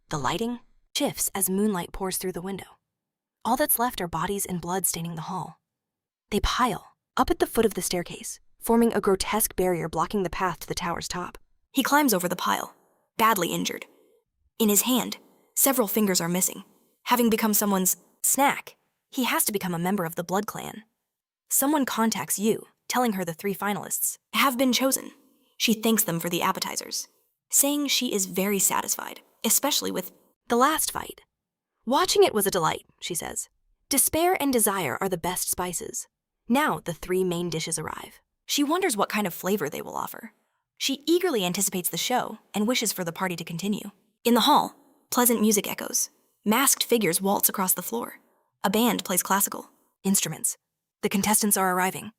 The lighting shifts as moonlight pours through the window. All that's left are bodies and blood staining the hall. They pile up at the foot of the staircase, forming a grotesque barrier blocking the path to the tower's top. He climbs over the pile, badly injured. In his hand, several fingers are missing. Having become someone's snack, he has to become a member of the Blood Clan. Someone contacts Yu, telling her the three finalists have been chosen. She thanks them for the appetizers, saying she is very satisfied, especially with the last fight. Watching it was a delight, she says. Despair and desire are the best spices. Now the three main dishes arrive. She wonders what kind of flavor they will offer. She eagerly anticipates the show and wishes for the party to continue. In the hall, pleasant music echoes. Masked figures waltz across the floor. A band plays classical instruments. The contestants are arriving.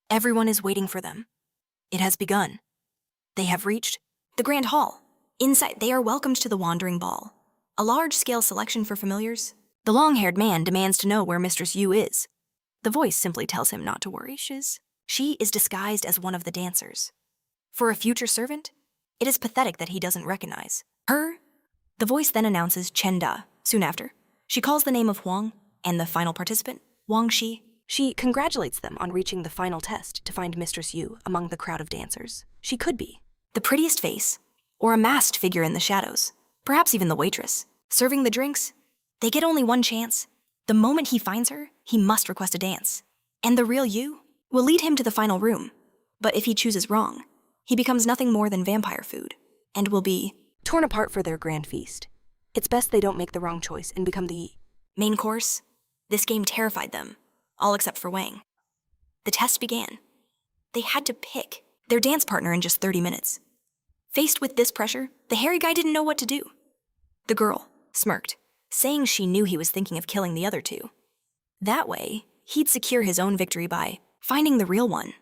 Everyone is waiting for them. It has begun. They have reached the grand hall. Inside, they are welcomed to the wandering ball. A large-scale selection for familiars. The long-haired man demands to know where Mistress Yu is. The voice simply tells him not to worry. She is disguised as one of the dancers. For a future servant, it is pathetic that he doesn't recognize her. The voice then announces Chen Da. Soon after, she calls the name of Huang and the final participant, Wang Shi. She congratulates them on reaching the final test to find Mistress Yu among the crowd of dancers. She could be the prettiest face, or a masked figure in the shadows, perhaps even the waitress. Serving the drinks, they get only one chance. The moment he finds her, he must request a dance. And the real you will lead him to the final room. But if he chooses wrong, he becomes nothing more than vampire food, and will be torn apart for their grand feast. It's best they don't make the wrong choice and become the main course. This game terrified them, all except for Wang. The test began. They had to pick their dance partner in just 30 minutes. Faced with this pressure, the hairy guy didn't know what to do. The girl smirked, saying she knew he was thinking of killing the other two. That way, he'd secure his own victory by finding the real one.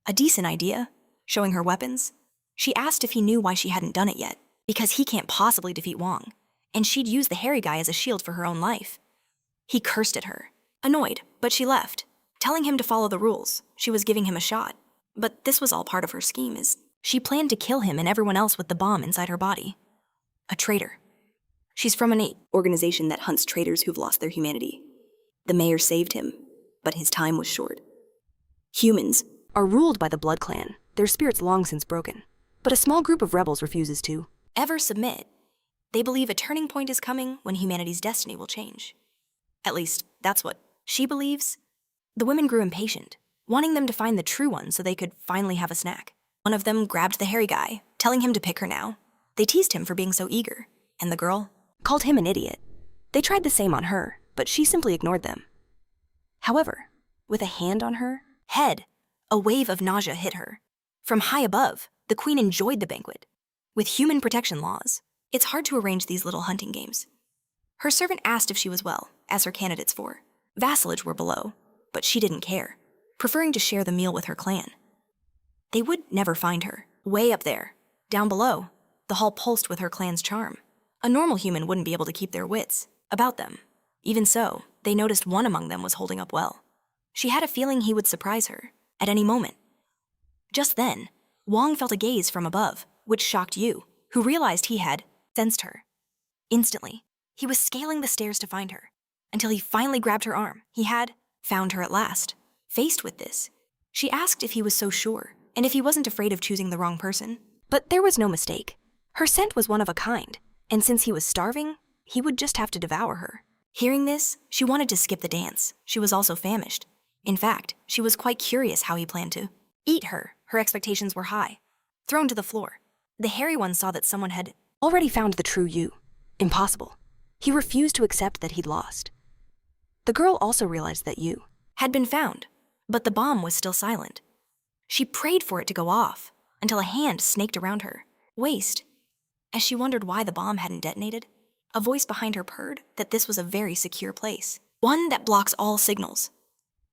A decent idea, showing her weapons. She asked if he knew why she hadn't done it yet, because he can't possibly defeat Wong, and she'd use the hairy guy as a shield for her own life. He cursed at her, annoyed, but she left, telling him to follow the rules. She was giving him a shot. But this was all part of her scheme, as she planned to kill him and everyone else with the bomb inside her body. A traitor. She's from an organization that hunts traitors who've lost their humanity. The mayor saved him, but his time was short. Humans are ruled by the Blood Clan, their spirits long since broken. But a small group of rebels refuses to ever submit. They believe a turning point is coming when humanity's destiny will change. At least, that's what she believes. The women grew impatient, wanting them to find the true one so they could finally have a snack. One of them grabbed the hairy guy, telling him to pick her now. They teased him for being so eager, and the girl called him an idiot. They tried the same on her, but she simply ignored them. However, with a hand on her head, a wave of nausea hit her. From high above, the queen enjoyed the banquet. With human protection laws, it's hard to arrange these little hunting games. Her servant asked if she was well, as her candidates for vassalage were below, but she didn't care, preferring to share the meal with her clan. They would never find her. Way up there, down below, the hall pulsed with her clan's charm. A normal human wouldn't be able to keep their wits about them. Even so, they noticed one among them was holding up well. She had a feeling he would surprise her at any moment. Just then, Wong felt a gaze from above, which shocked Yu, who realized he had sensed her. Instantly, he was scaling the stairs to find her, until he finally grabbed her arm. He had found her at last. Faced with this, she asked if he was so sure, and if he wasn't afraid of choosing the wrong person. But there was no mistake. Her scent was one of a kind, and since he was starving, he would just have to devour her. Hearing this, she wanted to skip the dance. She was also famished. In fact, she was quite curious how he planned to eat her. Her expectations were high. Thrown to the floor, the hairy one saw that someone had already found the true Yu. Impossible. He refused to accept that he'd lost. The girl also realized that Yu had been found, but the bomb was still silent. She prayed for it to go off, until a hand snaked around her waist. As she wondered why the bomb hadn't detonated, a voice behind her purred that this was a very secure place, one that blocks all signals.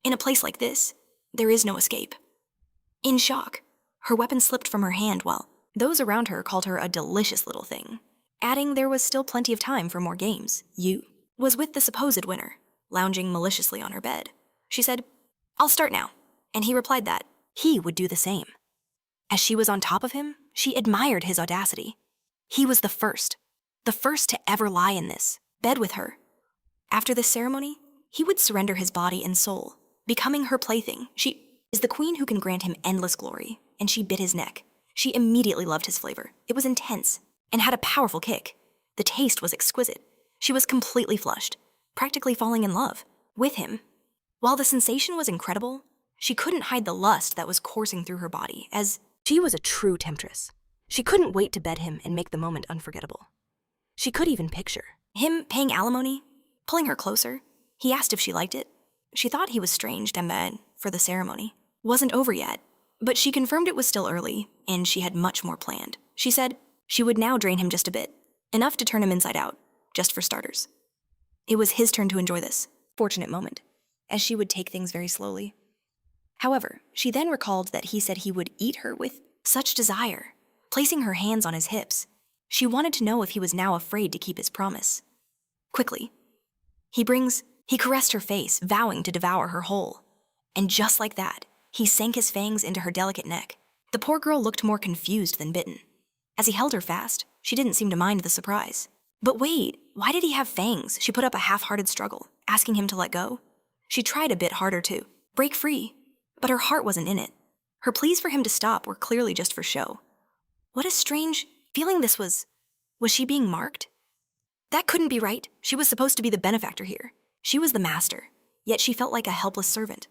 In a place like this, there is no escape. In shock, her weapon slipped from her hand while those around her called her a delicious little thing, adding there was still plenty of time for more games. Yu was with the supposed winner, lounging maliciously on her bed. She said, "I'll start now," and he replied that he would do the same. As she was on top of him, she admired his audacity. He was the first to ever lie in this bed with her. After this ceremony, he would surrender his body and soul, becoming her plaything. She is the queen who can grant him endless glory, and she bit his neck. She immediately loved his flavor. It was intense and had a powerful kick. The taste was exquisite. She was completely flushed, practically falling in love with him. While the sensation was incredible, she couldn't hide the lust that was coursing through her body, as she was a true temptress. She couldn't wait to bed him and make the moment unforgettable. She could even picture him paying alimony, pulling her closer. He asked if she liked it. She thought he was strange and bad for the ceremony. Wasn't over yet, but she confirmed it was still early, and she had much more planned. She said she would now drain him just a bit, enough to turn him inside out, just for starters. It was his turn to enjoy this fortunate moment, as she would take things very slowly. However, she then recalled that he said he would eat her with such desire, placing her hands on his hips. She wanted to know if he was now afraid to keep his promise. Quickly, he caressed her face, vowing to devour her whole. And just like that, he sank his fangs into her delicate neck. The poor girl looked more confused than bitten. As he held her fast, she didn't seem to mind the surprise. But wait, why did he have fangs? She put up a half-hearted struggle, asking him to let go. She tried a bit harder to break free, but her heart wasn't in it. Her pleas for him to stop were clearly just for show. What a strange feeling this was she being marked? That couldn't be right. She was supposed to be the benefactor here. She was the master, yet she felt like a helpless servant.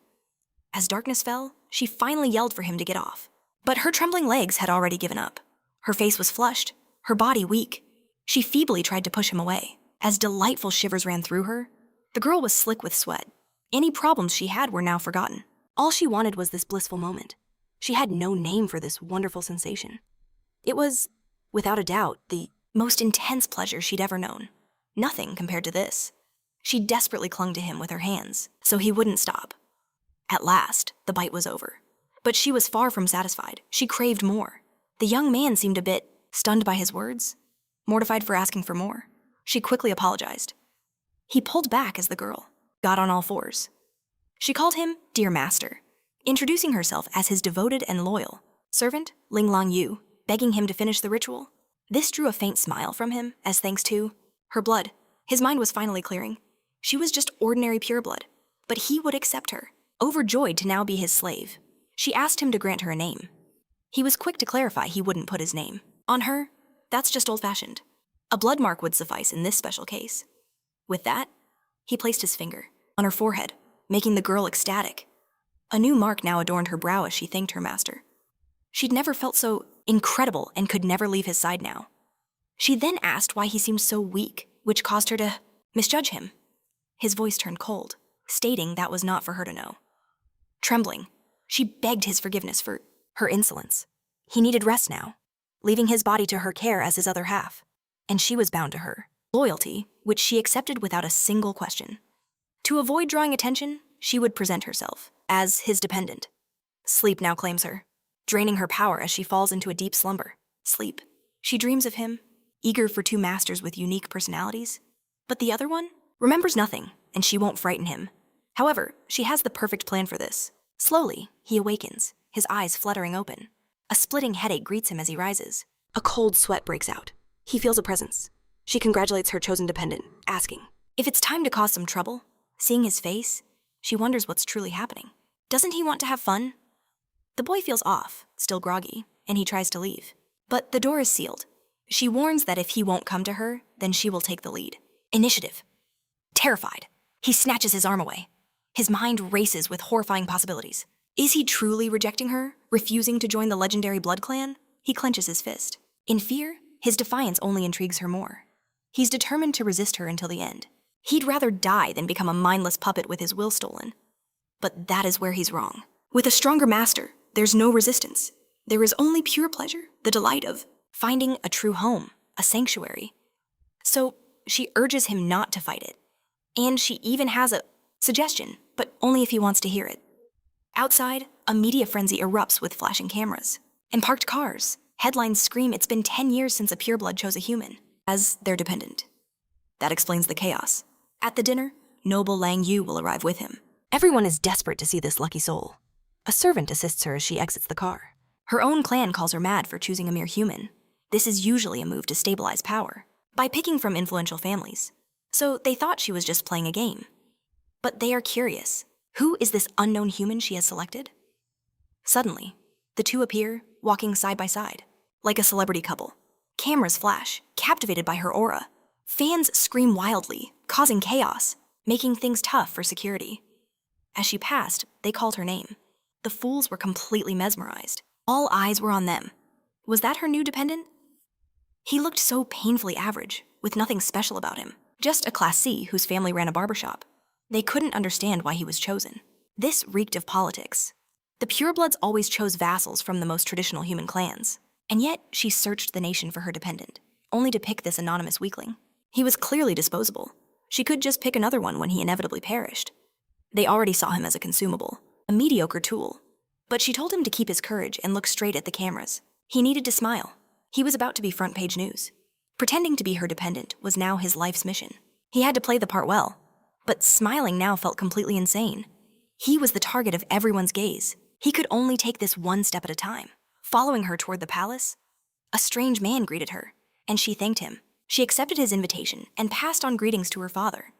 As darkness fell, she finally yelled for him to get off. But her trembling legs had already given up. Her face was flushed, her body weak. She feebly tried to push him away. As delightful shivers ran through her, the girl was slick with sweat. Any problems she had were now forgotten. All she wanted was this blissful moment. She had no name for this wonderful sensation. It was, without a doubt, the most intense pleasure she'd ever known. Nothing compared to this. She desperately clung to him with her hands, so he wouldn't stop. At last, the bite was over. But she was far from satisfied. She craved more. The young man seemed a bit stunned by his words, mortified for asking for more. She quickly apologized. He pulled back as the girl got on all fours. She called him Dear Master, introducing herself as his devoted and loyal servant, Ling Long Yu, begging him to finish the ritual. This drew a faint smile from him, as thanks to her blood, his mind was finally clearing. She was just ordinary pureblood, but he would accept her, overjoyed to now be his slave. She asked him to grant her a name. He was quick to clarify he wouldn't put his name on her. That's just old-fashioned. A blood mark would suffice in this special case. With that, he placed his finger on her forehead, making the girl ecstatic. A new mark now adorned her brow as she thanked her master. She'd never felt so incredible and could never leave his side now. She then asked why he seemed so weak, which caused her to misjudge him. His voice turned cold, stating that was not for her to know. Trembling, she begged his forgiveness for her insolence. He needed rest now, leaving his body to her care as his other half, and she was bound to her loyalty, which she accepted without a single question. To avoid drawing attention, she would present herself as his dependent. Sleep now claims her, draining her power as she falls into a deep slumber. Sleep. She dreams of him, eager for two masters with unique personalities. But the other one remembers nothing, and she won't frighten him. However, she has the perfect plan for this. Slowly, he awakens, his eyes fluttering open. A splitting headache greets him as he rises. A cold sweat breaks out. He feels a presence. She congratulates her chosen dependent, asking if it's time to cause some trouble. Seeing his face, she wonders what's truly happening. Doesn't he want to have fun? The boy feels off, still groggy, and he tries to leave. But the door is sealed. She warns that if he won't come to her, then she will take the lead. Initiative. Terrified, he snatches his arm away. His mind races with horrifying possibilities. Is he truly rejecting her, refusing to join the legendary blood clan? He clenches his fist. In fear, his defiance only intrigues her more. He's determined to resist her until the end. He'd rather die than become a mindless puppet with his will stolen. But that is where he's wrong. With a stronger master, there's no resistance. There is only pure pleasure, the delight of finding a true home, a sanctuary. So she urges him not to fight it. And she even has a suggestion, but only if he wants to hear it. Outside, a media frenzy erupts with flashing cameras and parked cars. Headlines scream it's been 10 years since a pureblood chose a human as their dependent. That explains the chaos. At the dinner, noble Lang Yu will arrive with him. Everyone is desperate to see this lucky soul. A servant assists her as she exits the car. Her own clan calls her mad for choosing a mere human. This is usually a move to stabilize power, by picking from influential families. So they thought she was just playing a game. But they are curious. Who is this unknown human she has selected? Suddenly, the two appear, walking side by side, like a celebrity couple. Cameras flash, captivated by her aura. Fans scream wildly, causing chaos, making things tough for security. As she passed, they called her name. The fools were completely mesmerized. All eyes were on them. Was that her new dependent? He looked so painfully average, with nothing special about him. Just a Class C whose family ran a barbershop. They couldn't understand why he was chosen. This reeked of politics. The purebloods always chose vassals from the most traditional human clans. And yet, she searched the nation for her dependent, only to pick this anonymous weakling. He was clearly disposable. She could just pick another one when he inevitably perished. They already saw him as a consumable, a mediocre tool. But she told him to keep his courage and look straight at the cameras. He needed to smile. He was about to be front-page news. Pretending to be her dependent was now his life's mission. He had to play the part well. But smiling now felt completely insane. He was the target of everyone's gaze. He could only take this one step at a time. Following her toward the palace, a strange man greeted her, and she thanked him. She accepted his invitation and passed on greetings to her father.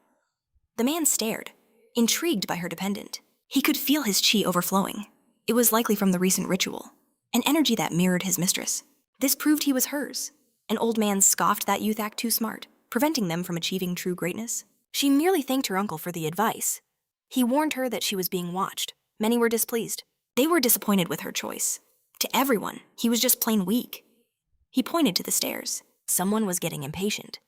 The man stared, intrigued by her dependent. He could feel his chi overflowing. It was likely from the recent ritual, an energy that mirrored his mistress. This proved he was hers. An old man scoffed that youth act too smart, preventing them from achieving true greatness. She merely thanked her uncle for the advice. He warned her that she was being watched. Many were displeased. They were disappointed with her choice. To everyone, he was just plain weak. He pointed to the stairs. Someone was getting impatient.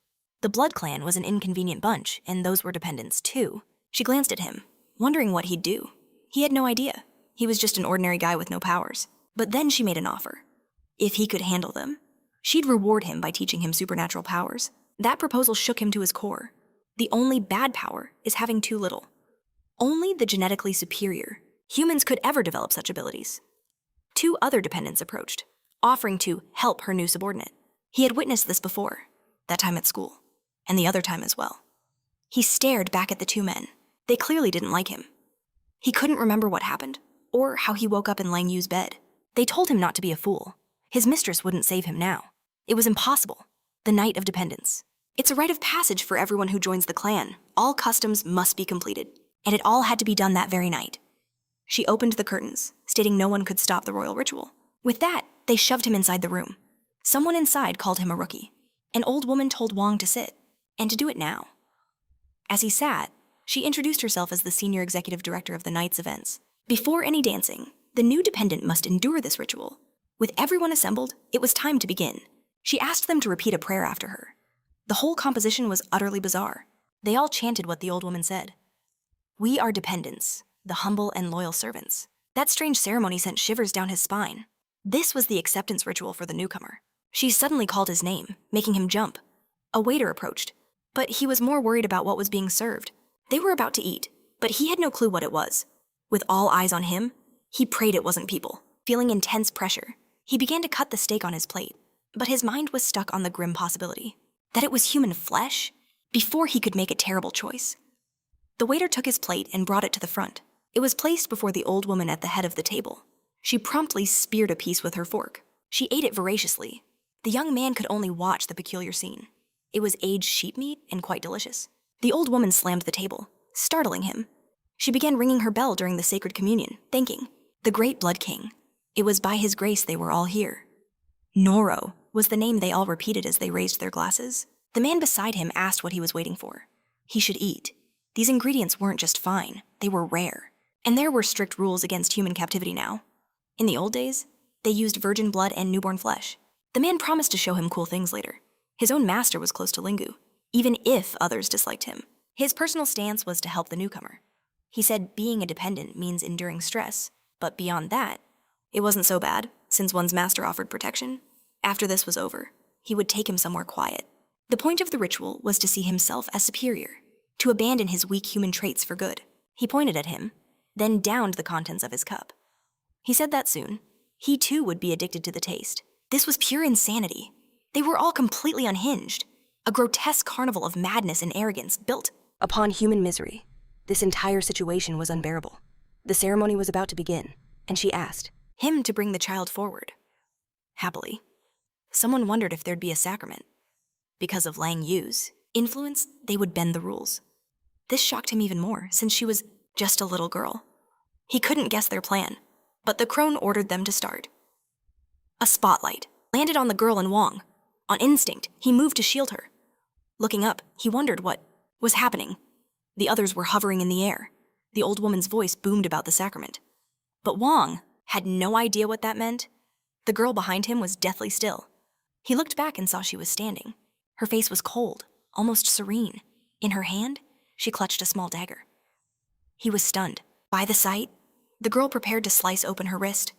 The Blood Clan was an inconvenient bunch, and those were dependents too. She glanced at him, wondering what he'd do. He had no idea. He was just an ordinary guy with no powers. But then she made an offer. If he could handle them, she'd reward him by teaching him supernatural powers. That proposal shook him to his core. The only bad power is having too little. Only the genetically superior humans could ever develop such abilities. 2 other dependents approached, offering to help her new subordinate. He had witnessed this before, that time at school, and the other time as well. He stared back at the 2 men. They clearly didn't like him. He couldn't remember what happened, or how he woke up in Lang Yu's bed. They told him not to be a fool. His mistress wouldn't save him now. It was impossible. The night of dependence. It's a rite of passage for everyone who joins the clan. All customs must be completed, and it all had to be done that very night. She opened the curtains, stating no one could stop the royal ritual. With that, they shoved him inside the room. Someone inside called him a rookie. An old woman told Wong to sit, and to do it now. As he sat, she introduced herself as the senior executive director of the night's events. Before any dancing, the new dependent must endure this ritual. With everyone assembled, it was time to begin. She asked them to repeat a prayer after her. The whole composition was utterly bizarre. They all chanted what the old woman said. "We are dependents, the humble and loyal servants." That strange ceremony sent shivers down his spine. This was the acceptance ritual for the newcomer. She suddenly called his name, making him jump. A waiter approached, but he was more worried about what was being served. They were about to eat, but he had no clue what it was. With all eyes on him, he prayed it wasn't people. Feeling intense pressure, he began to cut the steak on his plate, but his mind was stuck on the grim possibility that it was human flesh before he could make a terrible choice. The waiter took his plate and brought it to the front. It was placed before the old woman at the head of the table. She promptly speared a piece with her fork. She ate it voraciously. The young man could only watch the peculiar scene. It was aged sheep meat and quite delicious. The old woman slammed the table, startling him. She began ringing her bell during the sacred communion, thanking the great Blood King. It was by his grace they were all here. Noro was the name they all repeated as they raised their glasses. The man beside him asked what he was waiting for. He should eat. These ingredients weren't just fine, they were rare. And there were strict rules against human captivity now. In the old days, they used virgin blood and newborn flesh. The man promised to show him cool things later. His own master was close to Lingu, even if others disliked him. His personal stance was to help the newcomer. He said being a dependent means enduring stress, but beyond that, it wasn't so bad, since one's master offered protection. After this was over, he would take him somewhere quiet. The point of the ritual was to see himself as superior, to abandon his weak human traits for good. He pointed at him, then downed the contents of his cup. He said that soon, he too would be addicted to the taste. This was pure insanity. They were all completely unhinged, a grotesque carnival of madness and arrogance built upon human misery. This entire situation was unbearable. The ceremony was about to begin, and she asked him to bring the child forward. Happily, someone wondered if there'd be a sacrament. Because of Lang Yu's influence, they would bend the rules. This shocked him even more, since she was just a little girl. He couldn't guess their plan, but the crone ordered them to start. A spotlight landed on the girl and Wong. On instinct, he moved to shield her. Looking up, he wondered what was happening. The others were hovering in the air. The old woman's voice boomed about the sacrament. But Wong had no idea what that meant. The girl behind him was deathly still. He looked back and saw she was standing. Her face was cold, almost serene. In her hand, she clutched a small dagger. He was stunned. By the sight, the girl prepared to slice open her wrist.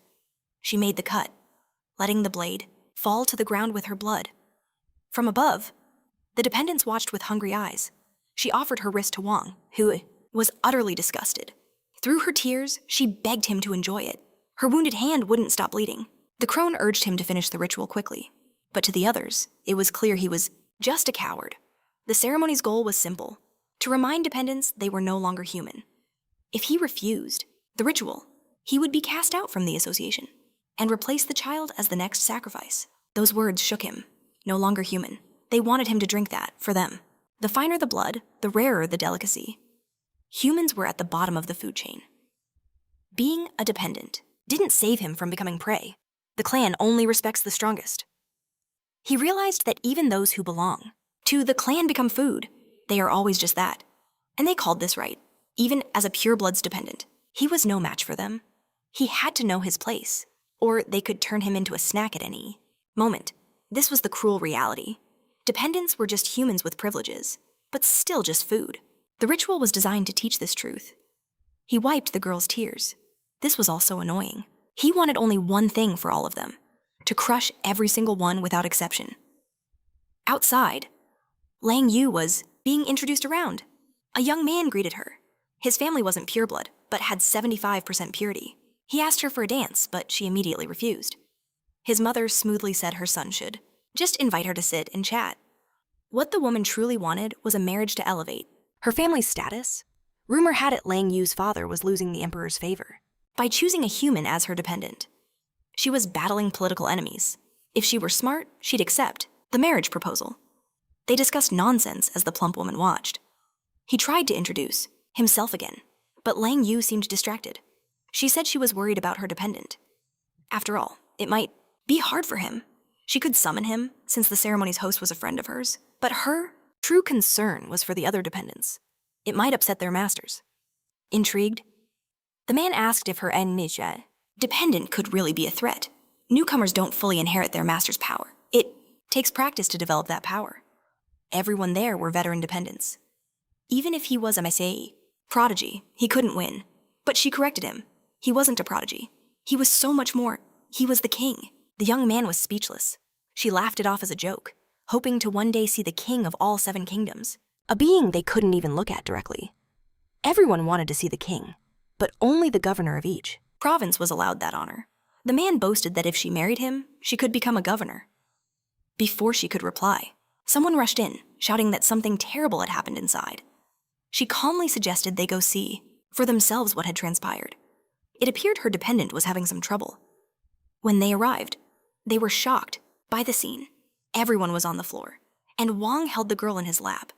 She made the cut, letting the blade fall to the ground with her blood. From above, the dependents watched with hungry eyes. She offered her wrist to Wong, who was utterly disgusted. Through her tears, she begged him to enjoy it. Her wounded hand wouldn't stop bleeding. The crone urged him to finish the ritual quickly. But to the others, it was clear he was just a coward. The ceremony's goal was simple: to remind dependents they were no longer human. If he refused the ritual, he would be cast out from the association and replace the child as the next sacrifice. Those words shook him. No longer human. They wanted him to drink that, for them. The finer the blood, the rarer the delicacy. Humans were at the bottom of the food chain. Being a dependent didn't save him from becoming prey. The clan only respects the strongest. He realized that even those who belong to the clan become food. They are always just that. And they called this right. Even as a purebloods dependent, he was no match for them. He had to know his place, or they could turn him into a snack at any moment. This was the cruel reality. Dependents were just humans with privileges, but still just food. The ritual was designed to teach this truth. He wiped the girl's tears. This was also annoying. He wanted only one thing for all of them, to crush every single one without exception. Outside, Lang Yu was being introduced around. A young man greeted her. His family wasn't pureblood, but had 75% purity. He asked her for a dance, but she immediately refused. His mother smoothly said her son should just invite her to sit and chat. What the woman truly wanted was a marriage to elevate her family's status. Rumor had it Lang Yu's father was losing the emperor's favor by choosing a human as her dependent. She was battling political enemies. If she were smart, she'd accept the marriage proposal. They discussed nonsense as the plump woman watched. He tried to introduce himself again, but Lang Yu seemed distracted. She said she was worried about her dependent. After all, it might be hard for him. She could summon him, since the ceremony's host was a friend of hers, but her true concern was for the other dependents. It might upset their masters. Intrigued, the man asked if her Nisha dependent could really be a threat. Newcomers don't fully inherit their master's power. It takes practice to develop that power. Everyone there were veteran dependents. Even if he was a Mesei prodigy, he couldn't win. But she corrected him. He wasn't a prodigy. He was so much more. He was the king. The young man was speechless. She laughed it off as a joke, hoping to one day see the king of all 7 kingdoms, a being they couldn't even look at directly. Everyone wanted to see the king, but only the governor of each province was allowed that honor. The man boasted that if she married him, she could become a governor. Before she could reply, someone rushed in, shouting that something terrible had happened inside. She calmly suggested they go see for themselves what had transpired. It appeared her dependent was having some trouble. When they arrived, they were shocked by the scene. Everyone was on the floor, and Wong held the girl in his lap.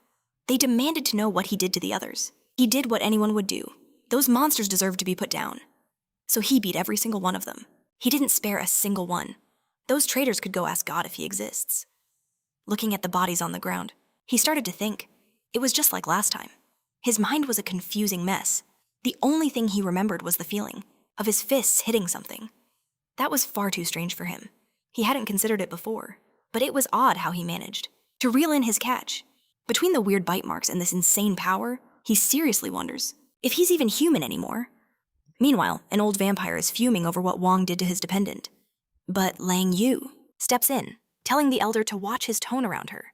They demanded to know what he did to the others. He did what anyone would do. Those monsters deserved to be put down. So he beat every single one of them. He didn't spare a single one. Those traitors could go ask God if he exists. Looking at the bodies on the ground, he started to think. It was just like last time. His mind was a confusing mess. The only thing he remembered was the feeling of his fists hitting something. That was far too strange for him. He hadn't considered it before, but it was odd how he managed to reel in his catch. Between the weird bite marks and this insane power, he seriously wonders if he's even human anymore. Meanwhile, an old vampire is fuming over what Wong did to his dependent. But Lang Yu steps in, telling the elder to watch his tone around her.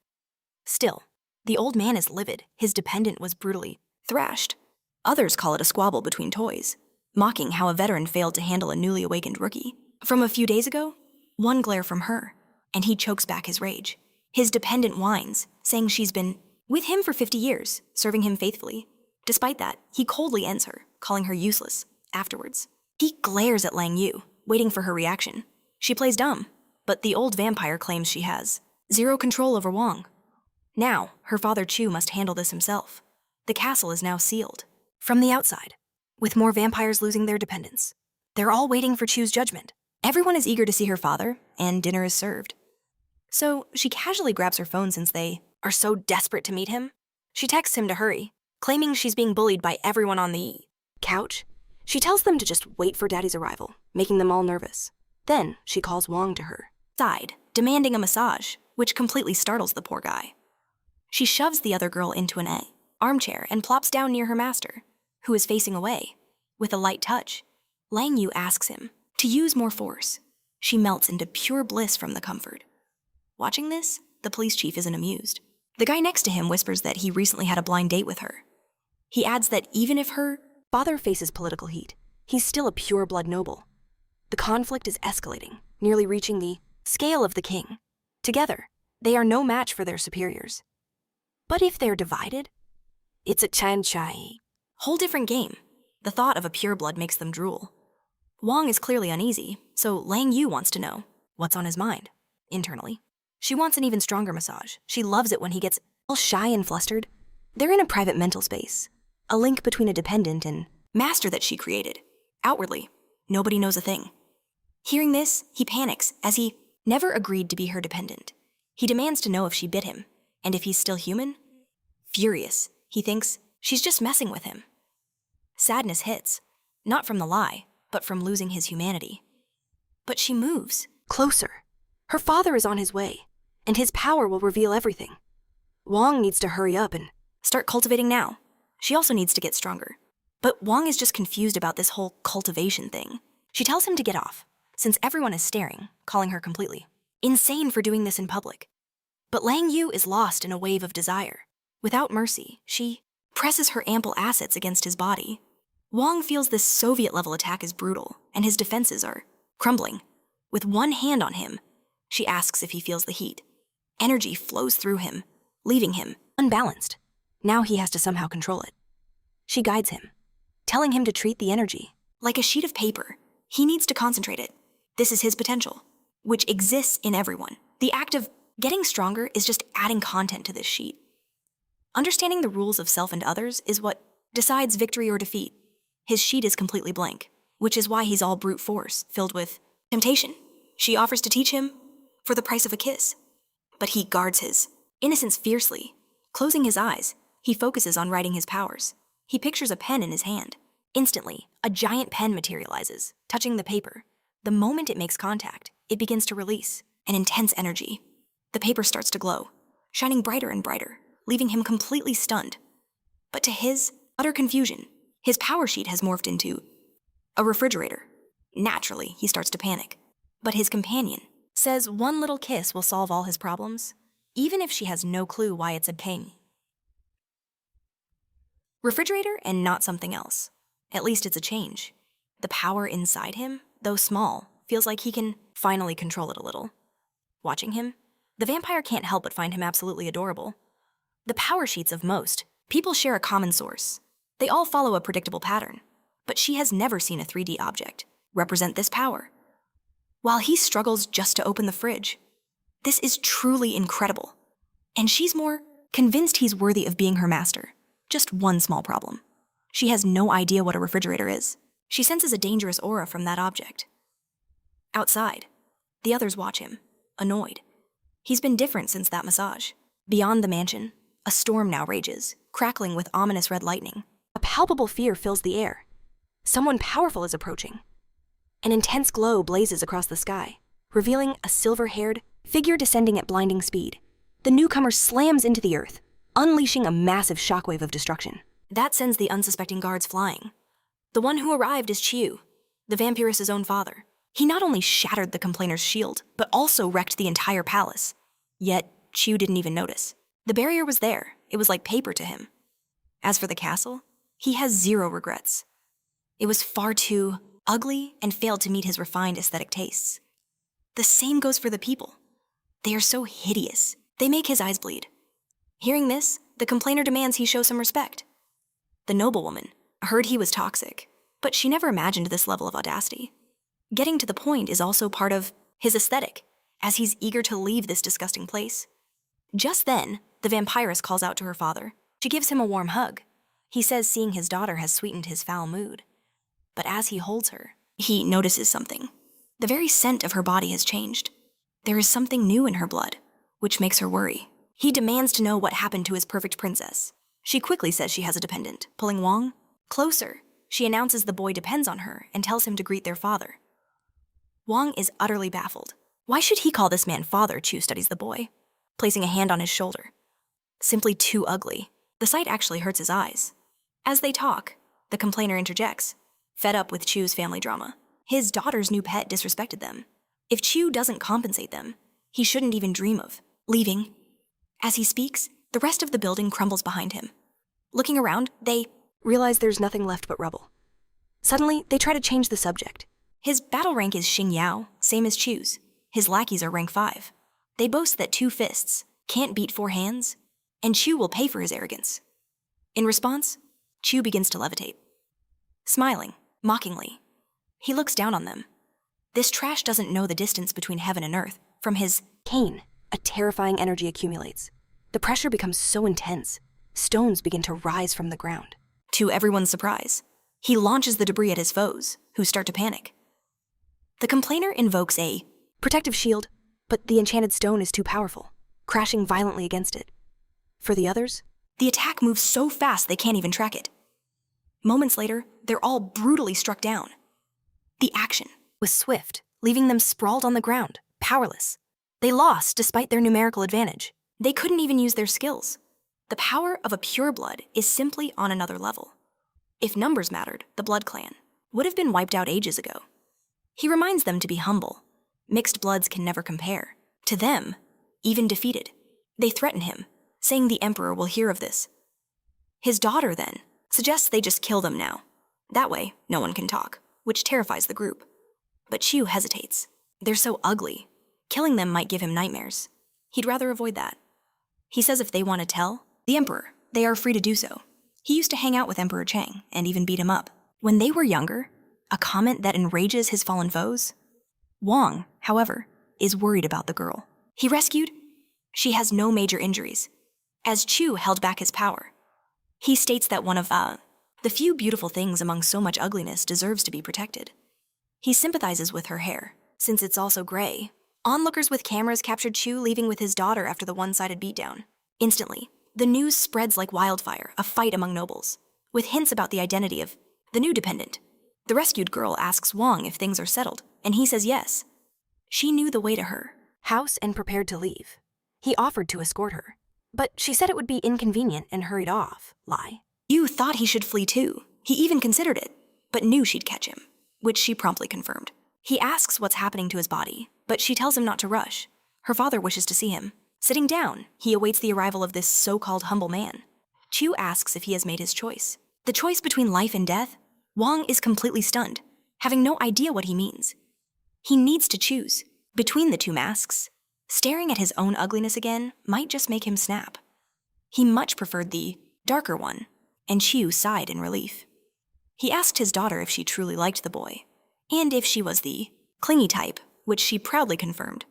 Still, the old man is livid. His dependent was brutally thrashed. Others call it a squabble between toys, mocking how a veteran failed to handle a newly awakened rookie. From a few days ago, one glare from her, and he chokes back his rage. His dependent whines, saying she's been with him for 50 years, serving him faithfully. Despite that, he coldly ends her, calling her useless afterwards. He glares at Lang Yu, waiting for her reaction. She plays dumb, but the old vampire claims she has zero control over Wong. Now, her father Chu must handle this himself. The castle is now sealed from the outside, with more vampires losing their dependents. They're all waiting for Chu's judgment. Everyone is eager to see her father, and dinner is served. So she casually grabs her phone since they are so desperate to meet him. She texts him to hurry, claiming she's being bullied by everyone on the couch. She tells them to just wait for Daddy's arrival, making them all nervous. Then she calls Wong to her side, demanding a massage, which completely startles the poor guy. She shoves the other girl into an armchair and plops down near her master, who is facing away. With a light touch, Lang Yu asks him to use more force. She melts into pure bliss from the comfort. Watching this, the police chief isn't amused. The guy next to him whispers that he recently had a blind date with her. He adds that even if her father faces political heat, he's still a pure-blood noble. The conflict is escalating, nearly reaching the scale of the king. Together, they are no match for their superiors. But if they're divided, it's a chan-chai. Whole different game. The thought of a pureblood makes them drool. Wong is clearly uneasy, so Lang Yu wants to know what's on his mind, internally. She wants an even stronger massage. She loves it when he gets all shy and flustered. They're in a private mental space, a link between a dependent and master that she created. Outwardly, nobody knows a thing. Hearing this, he panics, as he never agreed to be her dependent. He demands to know if she bit him, and if he's still human. Furious, he thinks she's just messing with him. Sadness hits, not from the lie, but from losing his humanity. But she moves. Closer. Her father is on his way, and his power will reveal everything. Wong needs to hurry up and start cultivating now. She also needs to get stronger. But Wong is just confused about this whole cultivation thing. She tells him to get off, since everyone is staring, calling her completely insane for doing this in public. But Lang Yu is lost in a wave of desire. Without mercy, she presses her ample assets against his body. Wong feels this Soviet-level attack is brutal, and his defenses are crumbling. With one hand on him, she asks if he feels the heat. Energy flows through him, leaving him unbalanced. Now he has to somehow control it. She guides him, telling him to treat the energy like a sheet of paper. He needs to concentrate it. This is his potential, which exists in everyone. The act of getting stronger is just adding content to this sheet. Understanding the rules of self and others is what decides victory or defeat. His sheet is completely blank, which is why he's all brute force, filled with temptation. She offers to teach him for the price of a kiss. But he guards his innocence fiercely. Closing his eyes, he focuses on writing his powers. He pictures a pen in his hand. Instantly, a giant pen materializes, touching the paper. The moment it makes contact, it begins to release an intense energy. The paper starts to glow, shining brighter and brighter, leaving him completely stunned. But to his utter confusion, his power sheet has morphed into a refrigerator. Naturally, he starts to panic. But his companion says one little kiss will solve all his problems, even if she has no clue why it's a pain. Refrigerator and not something else. At least it's a change. The power inside him, though small, feels like he can finally control it a little. Watching him, the vampire can't help but find him absolutely adorable. The power sheets of most people share a common source. They all follow a predictable pattern, but she has never seen a 3D object represent this power. While he struggles just to open the fridge, this is truly incredible. And she's more convinced he's worthy of being her master. Just one small problem. She has no idea what a refrigerator is. She senses a dangerous aura from that object. Outside, the others watch him, annoyed. He's been different since that massage. Beyond the mansion, a storm now rages, crackling with ominous red lightning. A palpable fear fills the air. Someone powerful is approaching. An intense glow blazes across the sky, revealing a silver-haired figure descending at blinding speed. The newcomer slams into the earth, unleashing a massive shockwave of destruction. That sends the unsuspecting guards flying. The one who arrived is Chiu, the vampiress's own father. He not only shattered the complainer's shield, but also wrecked the entire palace. Yet, Chiu didn't even notice. The barrier was there. It was like paper to him. As for the castle, he has zero regrets. It was far too ugly and failed to meet his refined aesthetic tastes. The same goes for the people. They are so hideous. They make his eyes bleed. Hearing this, the complainer demands he show some respect. The noblewoman heard he was toxic, but she never imagined this level of audacity. Getting to the point is also part of his aesthetic, as he's eager to leave this disgusting place. Just then, the vampiress calls out to her father. She gives him a warm hug. He says seeing his daughter has sweetened his foul mood. But as he holds her, he notices something. The very scent of her body has changed. There is something new in her blood, which makes her worry. He demands to know what happened to his perfect princess. She quickly says she has a dependent, pulling Wong closer. She announces the boy depends on her and tells him to greet their father. Wong is utterly baffled. Why should he call this man father? Chu studies the boy, placing a hand on his shoulder. Simply too ugly. The sight actually hurts his eyes. As they talk, the complainer interjects, fed up with Chu's family drama. His daughter's new pet disrespected them. If Chu doesn't compensate them, he shouldn't even dream of leaving. As he speaks, the rest of the building crumbles behind him. Looking around, they realize there's nothing left but rubble. Suddenly, they try to change the subject. His battle rank is Xing Yao, same as Chu's. His lackeys are rank 5. They boast that 2 fists can't beat 4 hands, and Chu will pay for his arrogance. In response, Chu begins to levitate. Smiling, mockingly, he looks down on them. This trash doesn't know the distance between heaven and earth. From his cane, a terrifying energy accumulates. The pressure becomes so intense, stones begin to rise from the ground. To everyone's surprise, he launches the debris at his foes, who start to panic. The complainer invokes a protective shield, but the enchanted stone is too powerful. crashing violently against it. For the others, the attack moves so fast they can't even track it. Moments later, they're all brutally struck down. The action was swift, leaving them sprawled on the ground, powerless. They lost despite their numerical advantage. They couldn't even use their skills. The power of a pureblood is simply on another level. If numbers mattered, the Blood Clan would have been wiped out ages ago. He reminds them to be humble. Mixed bloods can never compare. To them, even defeated, they threaten him, saying the Emperor will hear of this. His daughter, then, suggests they just kill them now. That way, no one can talk, which terrifies the group. But Chu hesitates. They're so ugly. Killing them might give him nightmares. He'd rather avoid that. He says if they want to tell the Emperor, they are free to do so. He used to hang out with Emperor Chang and even beat him up. When they were younger, a comment that enrages his fallen foes. Wong, however, is worried about the girl he rescued. She has no major injuries, as Chu held back his power. He states that one of the few beautiful things among so much ugliness deserves to be protected. He sympathizes with her hair, since it's also gray. Onlookers with cameras captured Chu leaving with his daughter after the one-sided beatdown. Instantly, the news spreads like wildfire, a fight among nobles, with hints about the identity of the new dependent. The rescued girl asks Wong if things are settled, and he says yes. She knew the way to her house and prepared to leave. He offered to escort her, but she said it would be inconvenient and hurried off. Lie. Yu thought he should flee too. He even considered it, but knew she'd catch him, which she promptly confirmed. He asks what's happening to his body, but she tells him not to rush. Her father wishes to see him. Sitting down, he awaits the arrival of this so-called humble man. Chu asks if he has made his choice. The choice between life and death? Wong is completely stunned, having no idea what he means. He needs to choose between the two masks. Staring at his own ugliness again might just make him snap. He much preferred the darker one, and Chu sighed in relief. He asked his daughter if she truly liked the boy, and if she was the clingy type, which she proudly confirmed.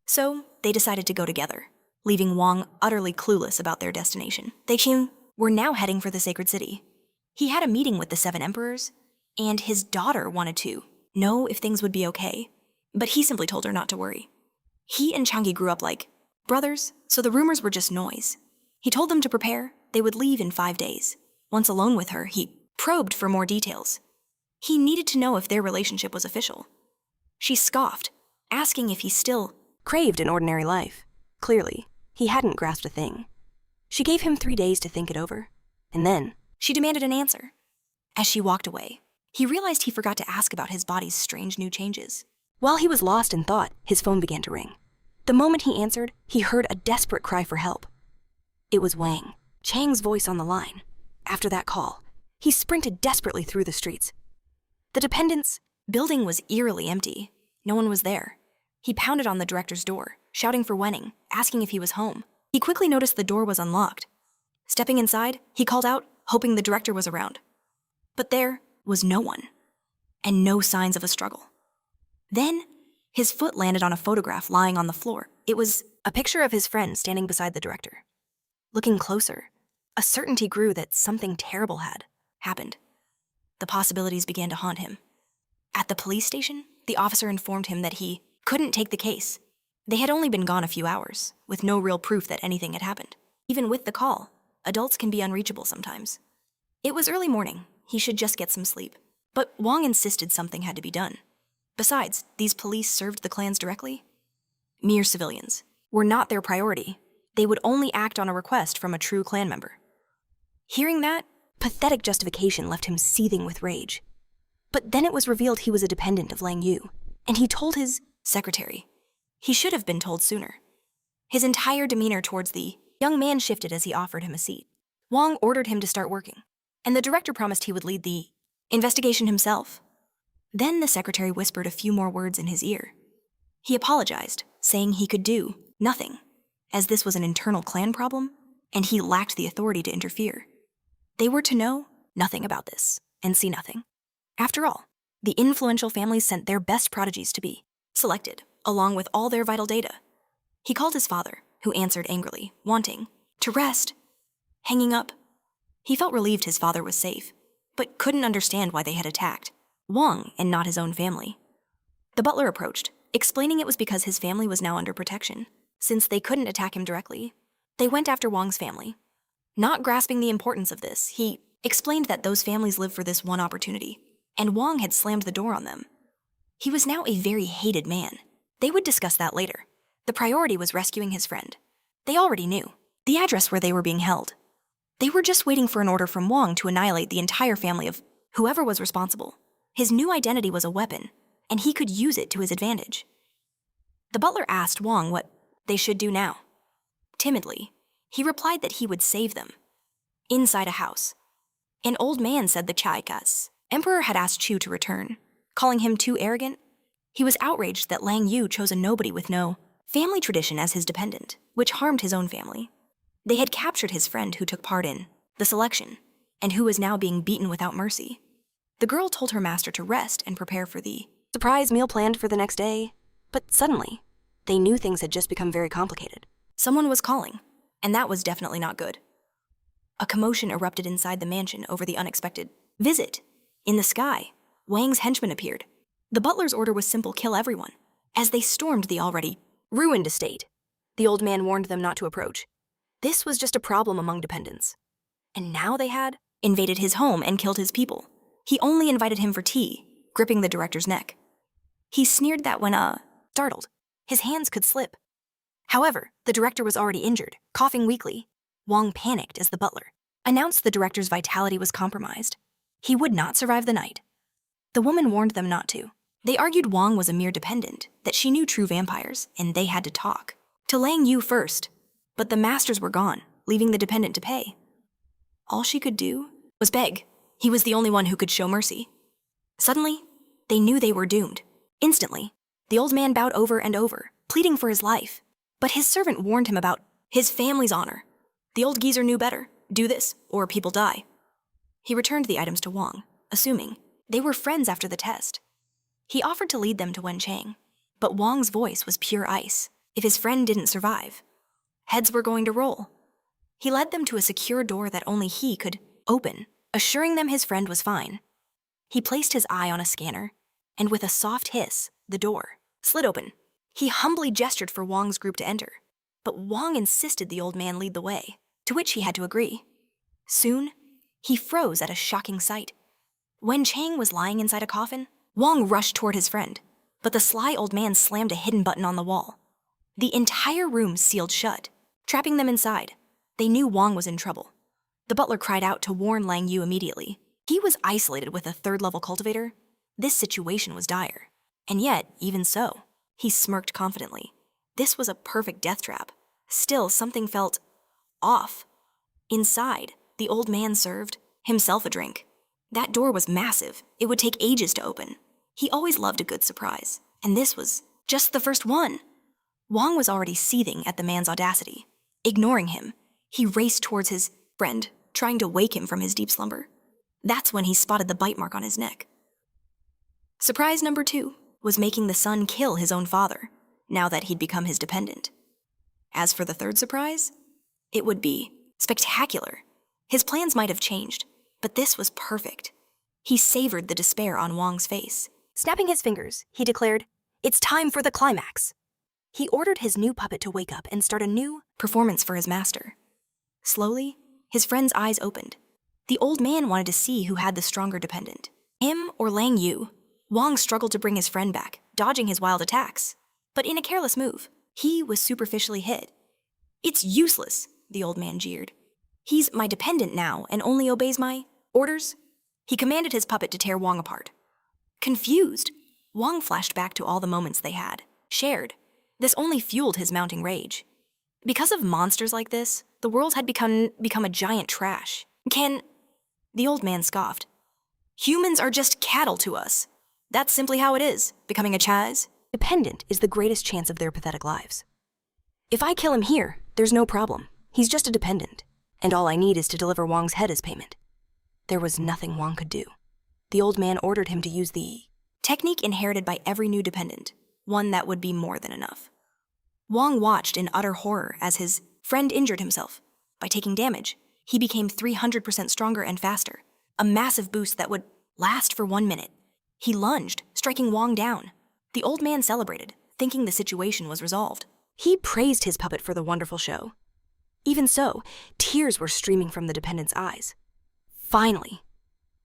So they decided to go together, leaving Wong utterly clueless about their destination. They were now heading for the sacred city. He had a meeting with the 7 emperors, and his daughter wanted to know if things would be okay, but he simply told her not to worry. He and Changi grew up like brothers, so the rumors were just noise. He told them to prepare. They would leave in 5 days. Once alone with her, he probed for more details. He needed to know if their relationship was official. She scoffed, asking if he still craved an ordinary life. Clearly, he hadn't grasped a thing. She gave him 3 days to think it over, and then she demanded an answer. As she walked away, he realized he forgot to ask about his body's strange new changes. While he was lost in thought, his phone began to ring. The moment he answered, he heard a desperate cry for help. It was Wang, Chang's voice on the line. After that call, he sprinted desperately through the streets. The dependent's building was eerily empty. No one was there. He pounded on the director's door, shouting for Wenning, asking if he was home. He quickly noticed the door was unlocked. Stepping inside, he called out, hoping the director was around. But there was no one, and no signs of a struggle. Then, his foot landed on a photograph lying on the floor. It was a picture of his friend standing beside the director. Looking closer, a certainty grew that something terrible had happened. The possibilities began to haunt him. At the police station, the officer informed him that he couldn't take the case. They had only been gone a few hours, with no real proof that anything had happened. Even with the call, adults can be unreachable sometimes. It was early morning. He should just get some sleep. But Wong insisted something had to be done. Besides, these police served the clans directly. Mere civilians were not their priority. They would only act on a request from a true clan member. Hearing that, pathetic justification left him seething with rage. But then it was revealed he was a dependent of Lang Yu, and he told his secretary. He should have been told sooner. His entire demeanor towards the young man shifted as he offered him a seat. Wong ordered him to start working, and the director promised he would lead the investigation himself. Then the secretary whispered a few more words in his ear. He apologized, saying he could do nothing, as this was an internal clan problem, and he lacked the authority to interfere. They were to know nothing about this, and see nothing. After all, the influential families sent their best prodigies to be selected, along with all their vital data. He called his father, who answered angrily, wanting to rest. Hanging up, he felt relieved his father was safe, but couldn't understand why they had attacked Wong and not his own family. The butler approached, explaining it was because his family was now under protection. Since they couldn't attack him directly, they went after Wong's family. Not grasping the importance of this, he explained that those families live for this one opportunity, and Wong had slammed the door on them. He was now a very hated man. They would discuss that later. The priority was rescuing his friend. They already knew the address where they were being held. They were just waiting for an order from Wong to annihilate the entire family of whoever was responsible. His new identity was a weapon, and he could use it to his advantage. The butler asked Wong what they should do now. Timidly, he replied that he would save them. Inside a house, an old man said the Chaikas emperor had asked Chu to return, calling him too arrogant. He was outraged that Lang Yu chose a nobody with no family tradition as his dependent, which harmed his own family. They had captured his friend who took part in the selection, and who was now being beaten without mercy. The girl told her master to rest and prepare for the surprise meal planned for the next day. But suddenly, they knew things had just become very complicated. Someone was calling, and that was definitely not good. A commotion erupted inside the mansion over the unexpected visit. In the sky, Wang's henchman appeared. The butler's order was simple: kill everyone. As they stormed the already ruined estate, the old man warned them not to approach. This was just a problem among dependents. And now they had invaded his home and killed his people. He only invited him for tea, gripping the director's neck. He sneered that when, startled, his hands could slip. However, the director was already injured, coughing weakly. Wong panicked as the butler announced the director's vitality was compromised. He would not survive the night. The woman warned them not to. They argued Wong was a mere dependent, that she knew true vampires, and they had to talk to Lang Yu first. But the masters were gone, leaving the dependent to pay. All she could do was beg. He was the only one who could show mercy. Suddenly, they knew they were doomed. Instantly, the old man bowed over and over, pleading for his life. But his servant warned him about his family's honor. The old geezer knew better. Do this, or people die. He returned the items to Wong, assuming they were friends after the test. He offered to lead them to Wen Chang, but Wong's voice was pure ice. If his friend didn't survive, heads were going to roll. He led them to a secure door that only he could open, assuring them his friend was fine. He placed his eye on a scanner, and with a soft hiss, the door slid open. He humbly gestured for Wong's group to enter, but Wong insisted the old man lead the way, to which he had to agree. Soon, he froze at a shocking sight. When Chang was lying inside a coffin, Wong rushed toward his friend, but the sly old man slammed a hidden button on the wall. The entire room sealed shut, trapping them inside. They knew Wong was in trouble. The butler cried out to warn Lang Yu immediately. He was isolated with a third-level cultivator. This situation was dire. And yet, even so, he smirked confidently. This was a perfect death trap. Still, something felt off. Inside, the old man served himself a drink. That door was massive. It would take ages to open. He always loved a good surprise, and this was just the first one. Wong was already seething at the man's audacity. Ignoring him, he raced towards his friend, trying to wake him from his deep slumber. That's when he spotted the bite mark on his neck. Surprise number 2 was making the son kill his own father, now that he'd become his dependent. As for the third surprise, it would be spectacular. His plans might have changed, but this was perfect. He savored the despair on Wong's face. Snapping his fingers, he declared, "It's time for the climax." He ordered his new puppet to wake up and start a new performance for his master. Slowly, his friend's eyes opened. The old man wanted to see who had the stronger dependent, him or Lang Yu. Wong struggled to bring his friend back, dodging his wild attacks. But in a careless move, he was superficially hit. "It's useless," the old man jeered. "He's my dependent now and only obeys my orders." He commanded his puppet to tear Wong apart. Confused, Wong flashed back to all the moments they had shared. This only fueled his mounting rage. Because of monsters like this, the world had become a giant trash. The old man scoffed. "Humans are just cattle to us. That's simply how it is, becoming a chaz." Dependent is the greatest chance of their pathetic lives. "If I kill him here, there's no problem. He's just a dependent, and all I need is to deliver Wong's head as payment." There was nothing Wong could do. The old man ordered him to use the technique inherited by every new dependent, one that would be more than enough. Wong watched in utter horror as his friend injured himself. By taking damage, he became 300% stronger and faster, a massive boost that would last for 1 minute. He lunged, striking Wong down. The old man celebrated, thinking the situation was resolved. He praised his puppet for the wonderful show. Even so, tears were streaming from the dependent's eyes. Finally,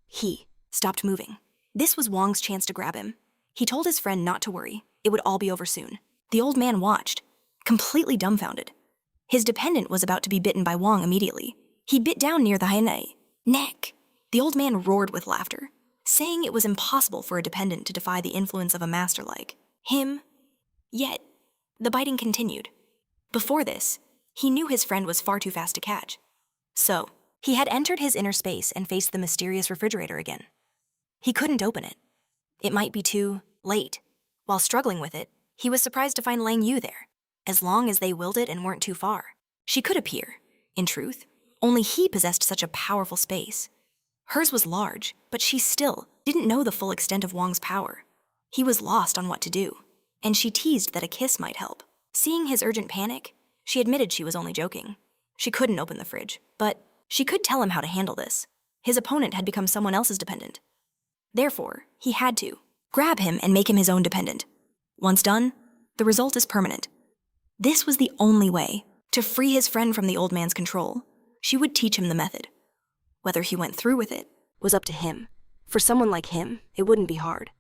he stopped moving. This was Wong's chance to grab him. He told his friend not to worry, it would all be over soon. The old man watched, completely dumbfounded. His dependent was about to be bitten by Wong immediately. He bit down near the hyena neck. The old man roared with laughter, saying it was impossible for a dependent to defy the influence of a master like him. Yet, the biting continued. Before this, he knew his friend was far too fast to catch. So, he had entered his inner space and faced the mysterious refrigerator again. He couldn't open it. It might be too late. While struggling with it, he was surprised to find Lang Yu there. As long as they willed it and weren't too far, she could appear. In truth, only he possessed such a powerful space. Hers was large, but she still didn't know the full extent of Wong's power. He was lost on what to do, and she teased that a kiss might help. Seeing his urgent panic, she admitted she was only joking. She couldn't open the fridge, but she could tell him how to handle this. His opponent had become someone else's dependent. Therefore, he had to grab him and make him his own dependent. Once done, the result is permanent. This was the only way to free his friend from the old man's control. She would teach him the method. Whether he went through with it was up to him. For someone like him, it wouldn't be hard.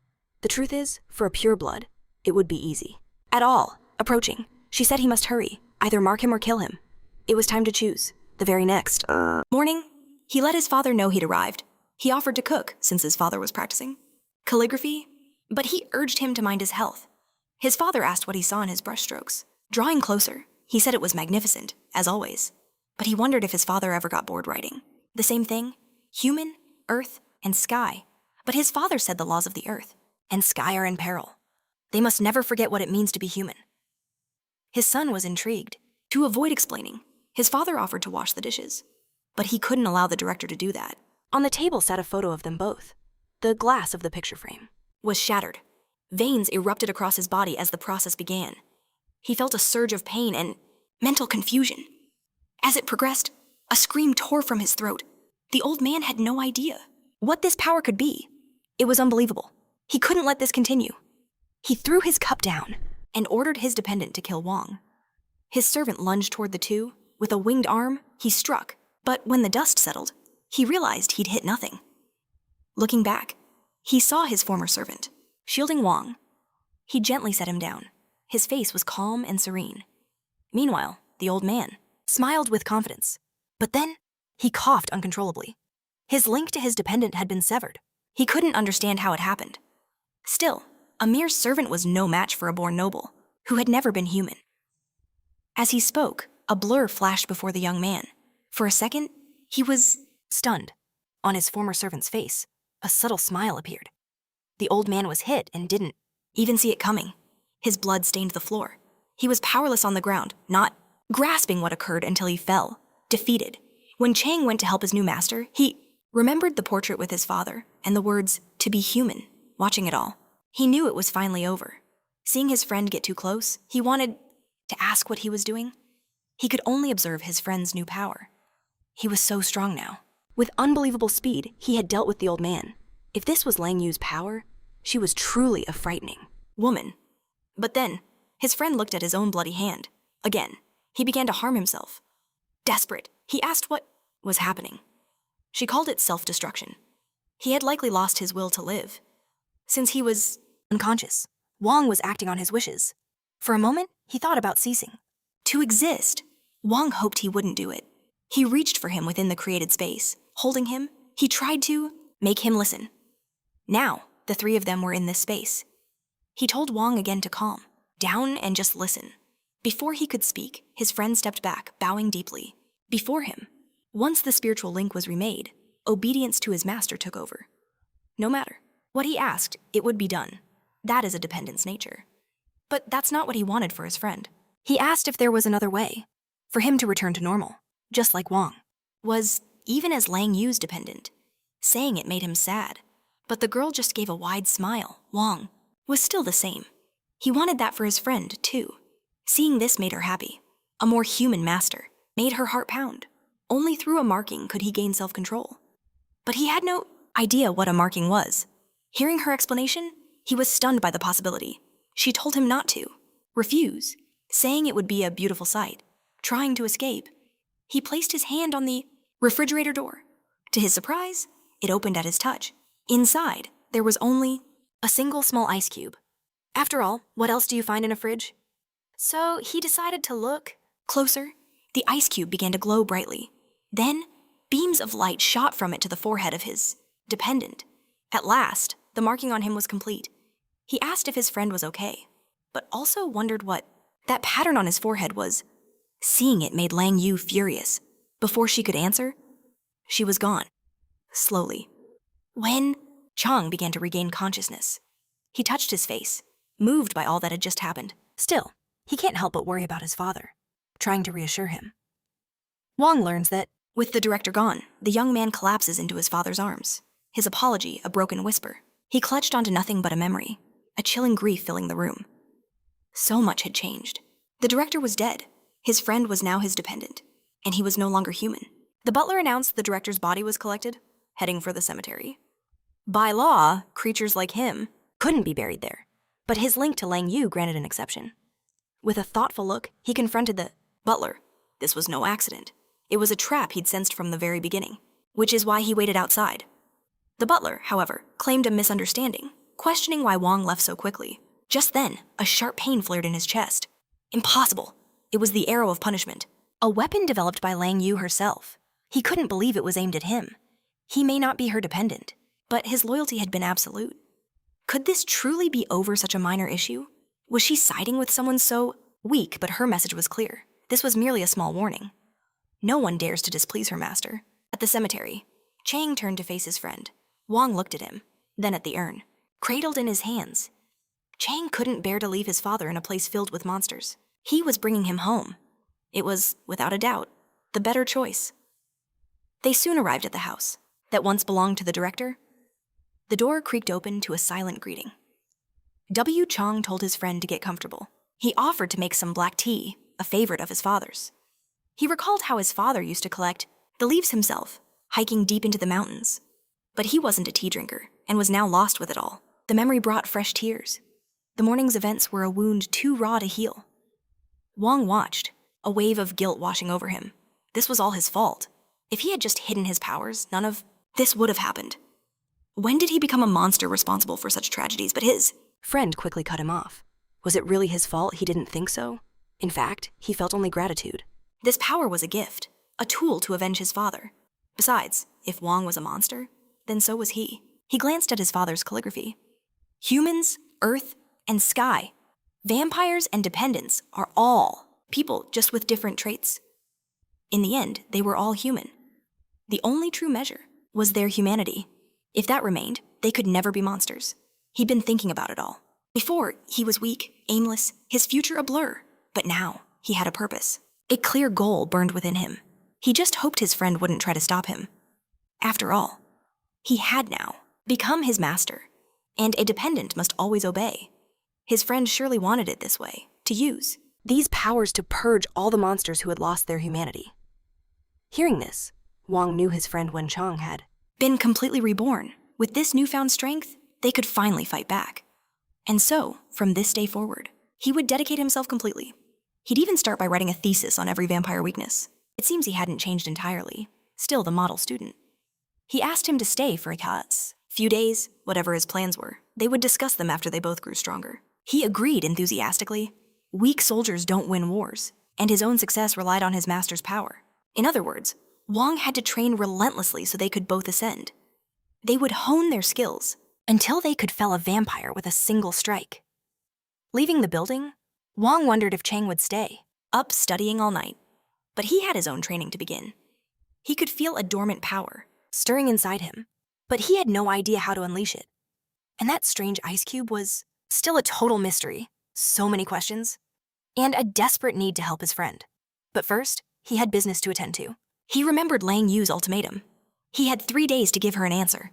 The truth is, for a pureblood, it would be easy. At all, approaching, she said he must hurry, either mark him or kill him. It was time to choose. The very next morning, he let his father know he'd arrived. He offered to cook, since his father was practicing calligraphy, but he urged him to mind his health. His father asked what he saw in his brushstrokes. Drawing closer, he said it was magnificent, as always. But he wondered if his father ever got bored writing. The same thing, human, earth, and sky. But his father said the laws of the earth and sky are in peril. They must never forget what it means to be human. His son was intrigued. To avoid explaining, his father offered to wash the dishes. But he couldn't allow the director to do that. On the table sat a photo of them both. The glass of the picture frame was shattered. Veins erupted across his body as the process began. He felt a surge of pain and mental confusion. As it progressed, a scream tore from his throat. The old man had no idea what this power could be. It was unbelievable. He couldn't let this continue. He threw his cup down and ordered his dependent to kill Wong. His servant lunged toward the two. With a winged arm, he struck. But when the dust settled, he realized he'd hit nothing. Looking back, he saw his former servant, shielding Wong. He gently set him down. His face was calm and serene. Meanwhile, the old man smiled with confidence. But then, he coughed uncontrollably. His link to his dependent had been severed. He couldn't understand how it happened. Still, a mere servant was no match for a born noble, who had never been human. As he spoke, a blur flashed before the young man. For a second, he was stunned. On his former servant's face, a subtle smile appeared. The old man was hit and didn't even see it coming. His blood stained the floor. He was powerless on the ground, not grasping what occurred until he fell, defeated. When Chang went to help his new master, he remembered the portrait with his father and the words, "to be human," watching it all. He knew it was finally over. Seeing his friend get too close, he wanted to ask what he was doing. He could only observe his friend's new power. He was so strong now. With unbelievable speed, he had dealt with the old man. If this was Lang Yu's power, she was truly a frightening woman. But then, his friend looked at his own bloody hand. Again, he began to harm himself. Desperate, he asked what was happening. She called it self-destruction. He had likely lost his will to live. Since he was unconscious, Wong was acting on his wishes. For a moment, he thought about ceasing. To exist, Wong hoped he wouldn't do it. He reached for him within the created space. Holding him, he tried to make him listen. Now, the three of them were in this space. He told Wong again to calm down and just listen. Before he could speak, his friend stepped back, bowing deeply. Before him, once the spiritual link was remade, obedience to his master took over. No matter what he asked, it would be done. That is a dependent's nature. But that's not what he wanted for his friend. He asked if there was another way, for him to return to normal, just like Wong was, even as Lang Yu's dependent. Saying it made him sad, but the girl just gave a wide smile. Wong was still the same. He wanted that for his friend, too. Seeing this made her happy. A more human master made her heart pound. Only through a marking could he gain self-control. But he had no idea what a marking was. Hearing her explanation, he was stunned by the possibility. She told him not to refuse, saying it would be a beautiful sight. Trying to escape, he placed his hand on the refrigerator door. To his surprise, it opened at his touch. Inside, there was only a single small ice cube. After all, what else do you find in a fridge? So he decided to look closer. The ice cube began to glow brightly. Then, beams of light shot from it to the forehead of his dependent. At last, the marking on him was complete. He asked if his friend was okay, but also wondered what that pattern on his forehead was. Seeing it made Lang Yu furious. Before she could answer, she was gone. Slowly. When Chang began to regain consciousness, he touched his face, moved by all that had just happened. Still, he can't help but worry about his father, trying to reassure him. Wong learns that, with the director gone, the young man collapses into his father's arms, his apology a broken whisper. He clutched onto nothing but a memory, a chilling grief filling the room. So much had changed. The director was dead. His friend was now his dependent, and he was no longer human. The butler announced the director's body was collected, heading for the cemetery. By law, creatures like him couldn't be buried there, but his link to Lang Yu granted an exception. With a thoughtful look, he confronted the butler. This was no accident. It was a trap he'd sensed from the very beginning, which is why he waited outside. The butler, however, claimed a misunderstanding, questioning why Wong left so quickly. Just then, a sharp pain flared in his chest. Impossible. It was the arrow of punishment, a weapon developed by Lang Yu herself. He couldn't believe it was aimed at him. He may not be her dependent, but his loyalty had been absolute. Could this truly be over such a minor issue? Was she siding with someone so weak, but her message was clear? This was merely a small warning. No one dares to displease her master. At the cemetery, Chang turned to face his friend. Wong looked at him, then at the urn. Cradled in his hands, Chang couldn't bear to leave his father in a place filled with monsters. He was bringing him home. It was, without a doubt, the better choice. They soon arrived at the house that once belonged to the director. The door creaked open to a silent greeting. W. Chang told his friend to get comfortable. He offered to make some black tea, a favorite of his father's. He recalled how his father used to collect the leaves himself, hiking deep into the mountains. But he wasn't a tea drinker, and was now lost with it all. The memory brought fresh tears. The morning's events were a wound too raw to heal. Wong watched, a wave of guilt washing over him. This was all his fault. If he had just hidden his powers, none of this would have happened. When did he become a monster responsible for such tragedies but his? Friend quickly cut him off. Was it really his fault he didn't think so? In fact, he felt only gratitude. This power was a gift, a tool to avenge his father. Besides, if Wong was a monster, then so was he. He glanced at his father's calligraphy. Humans, earth, and sky. Vampires and dependents are all people, just with different traits. In the end, they were all human. The only true measure was their humanity. If that remained, they could never be monsters. He'd been thinking about it all. Before, he was weak, aimless, his future a blur. But now, he had a purpose. A clear goal burned within him. He just hoped his friend wouldn't try to stop him. After all, he had now become his master, and a dependent must always obey. His friend surely wanted it this way, to use these powers to purge all the monsters who had lost their humanity. Hearing this, Wong knew his friend Wen Chang had been completely reborn. With this newfound strength, they could finally fight back. And so, from this day forward, he would dedicate himself completely. He'd even start by writing a thesis on every vampire weakness. It seems he hadn't changed entirely, still the model student. He asked him to stay for a few days, whatever his plans were. They would discuss them after they both grew stronger. He agreed enthusiastically. Weak soldiers don't win wars, and his own success relied on his master's power. In other words, Wong had to train relentlessly so they could both ascend. They would hone their skills until they could fell a vampire with a single strike. Leaving the building, Wong wondered if Chang would stay, up studying all night. But he had his own training to begin. He could feel a dormant power stirring inside him, but he had no idea how to unleash it. And that strange ice cube was still a total mystery, so many questions, and a desperate need to help his friend. But first, he had business to attend to. He remembered Lang Yu's ultimatum. He had 3 days to give her an answer.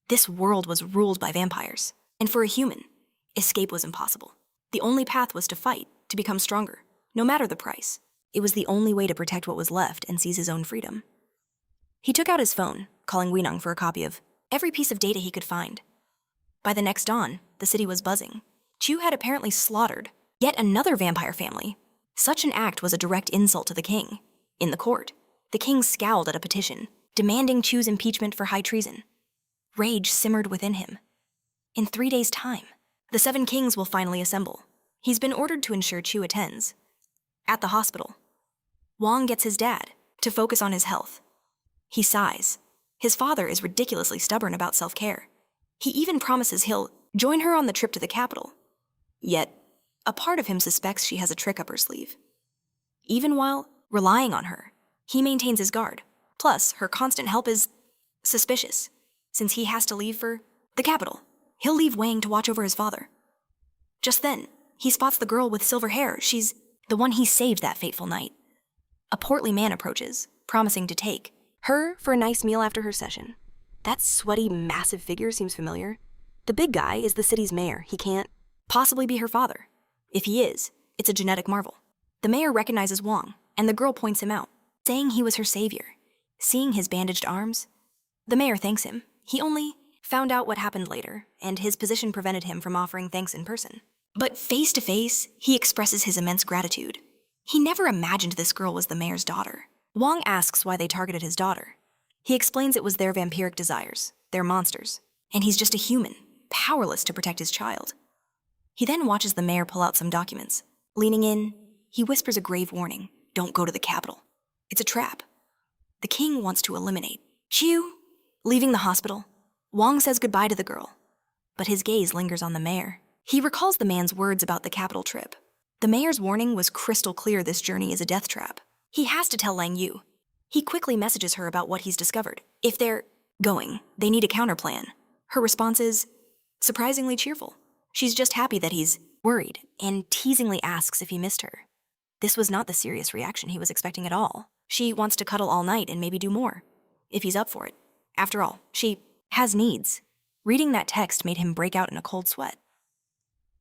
This world was ruled by vampires, and for a human, escape was impossible. The only path was to fight, to become stronger, no matter the price. It was the only way to protect what was left and seize his own freedom. He took out his phone, calling Weinung for a copy of every piece of data he could find. By the next dawn, the city was buzzing. Chu had apparently slaughtered yet another vampire family. Such an act was a direct insult to the king. In the court, the king scowled at a petition, demanding Chu's impeachment for high treason. Rage simmered within him. In 3 days' time, the 7 kings will finally assemble. He's been ordered to ensure Chu attends. At the hospital, Wong gets his dad to focus on his health. He sighs. His father is ridiculously stubborn about self-care. He even promises he'll join her on the trip to the capital. Yet, a part of him suspects she has a trick up her sleeve. Even while relying on her, he maintains his guard. Plus, her constant help is suspicious, since he has to leave for the capital. He'll leave Wang to watch over his father. Just then, he spots the girl with silver hair. She's the one he saved that fateful night. A portly man approaches, promising to take her for a nice meal after her session. That sweaty, massive figure seems familiar. The big guy is the city's mayor. He can't possibly be her father. If he is, it's a genetic marvel. The mayor recognizes Wong, and the girl points him out, saying he was her savior. Seeing his bandaged arms, the mayor thanks him. He only found out what happened later, and his position prevented him from offering thanks in person. But face to face, he expresses his immense gratitude. He never imagined this girl was the mayor's daughter. Wong asks why they targeted his daughter. He explains it was their vampiric desires, their monsters, and he's just a human, powerless to protect his child. He then watches the mayor pull out some documents. Leaning in, he whispers a grave warning. Don't go to the capital. It's a trap. The king wants to eliminate Chu. Leaving the hospital, Wong says goodbye to the girl, but his gaze lingers on the mayor. He recalls the man's words about the capital trip. The mayor's warning was crystal clear: this journey is a death trap. He has to tell Lang Yu. He quickly messages her about what he's discovered. If they're going, they need a counterplan. Her response is surprisingly cheerful. She's just happy that he's worried and teasingly asks if he missed her. This was not the serious reaction he was expecting at all. She wants to cuddle all night and maybe do more, if he's up for it. After all, she has needs. Reading that text made him break out in a cold sweat.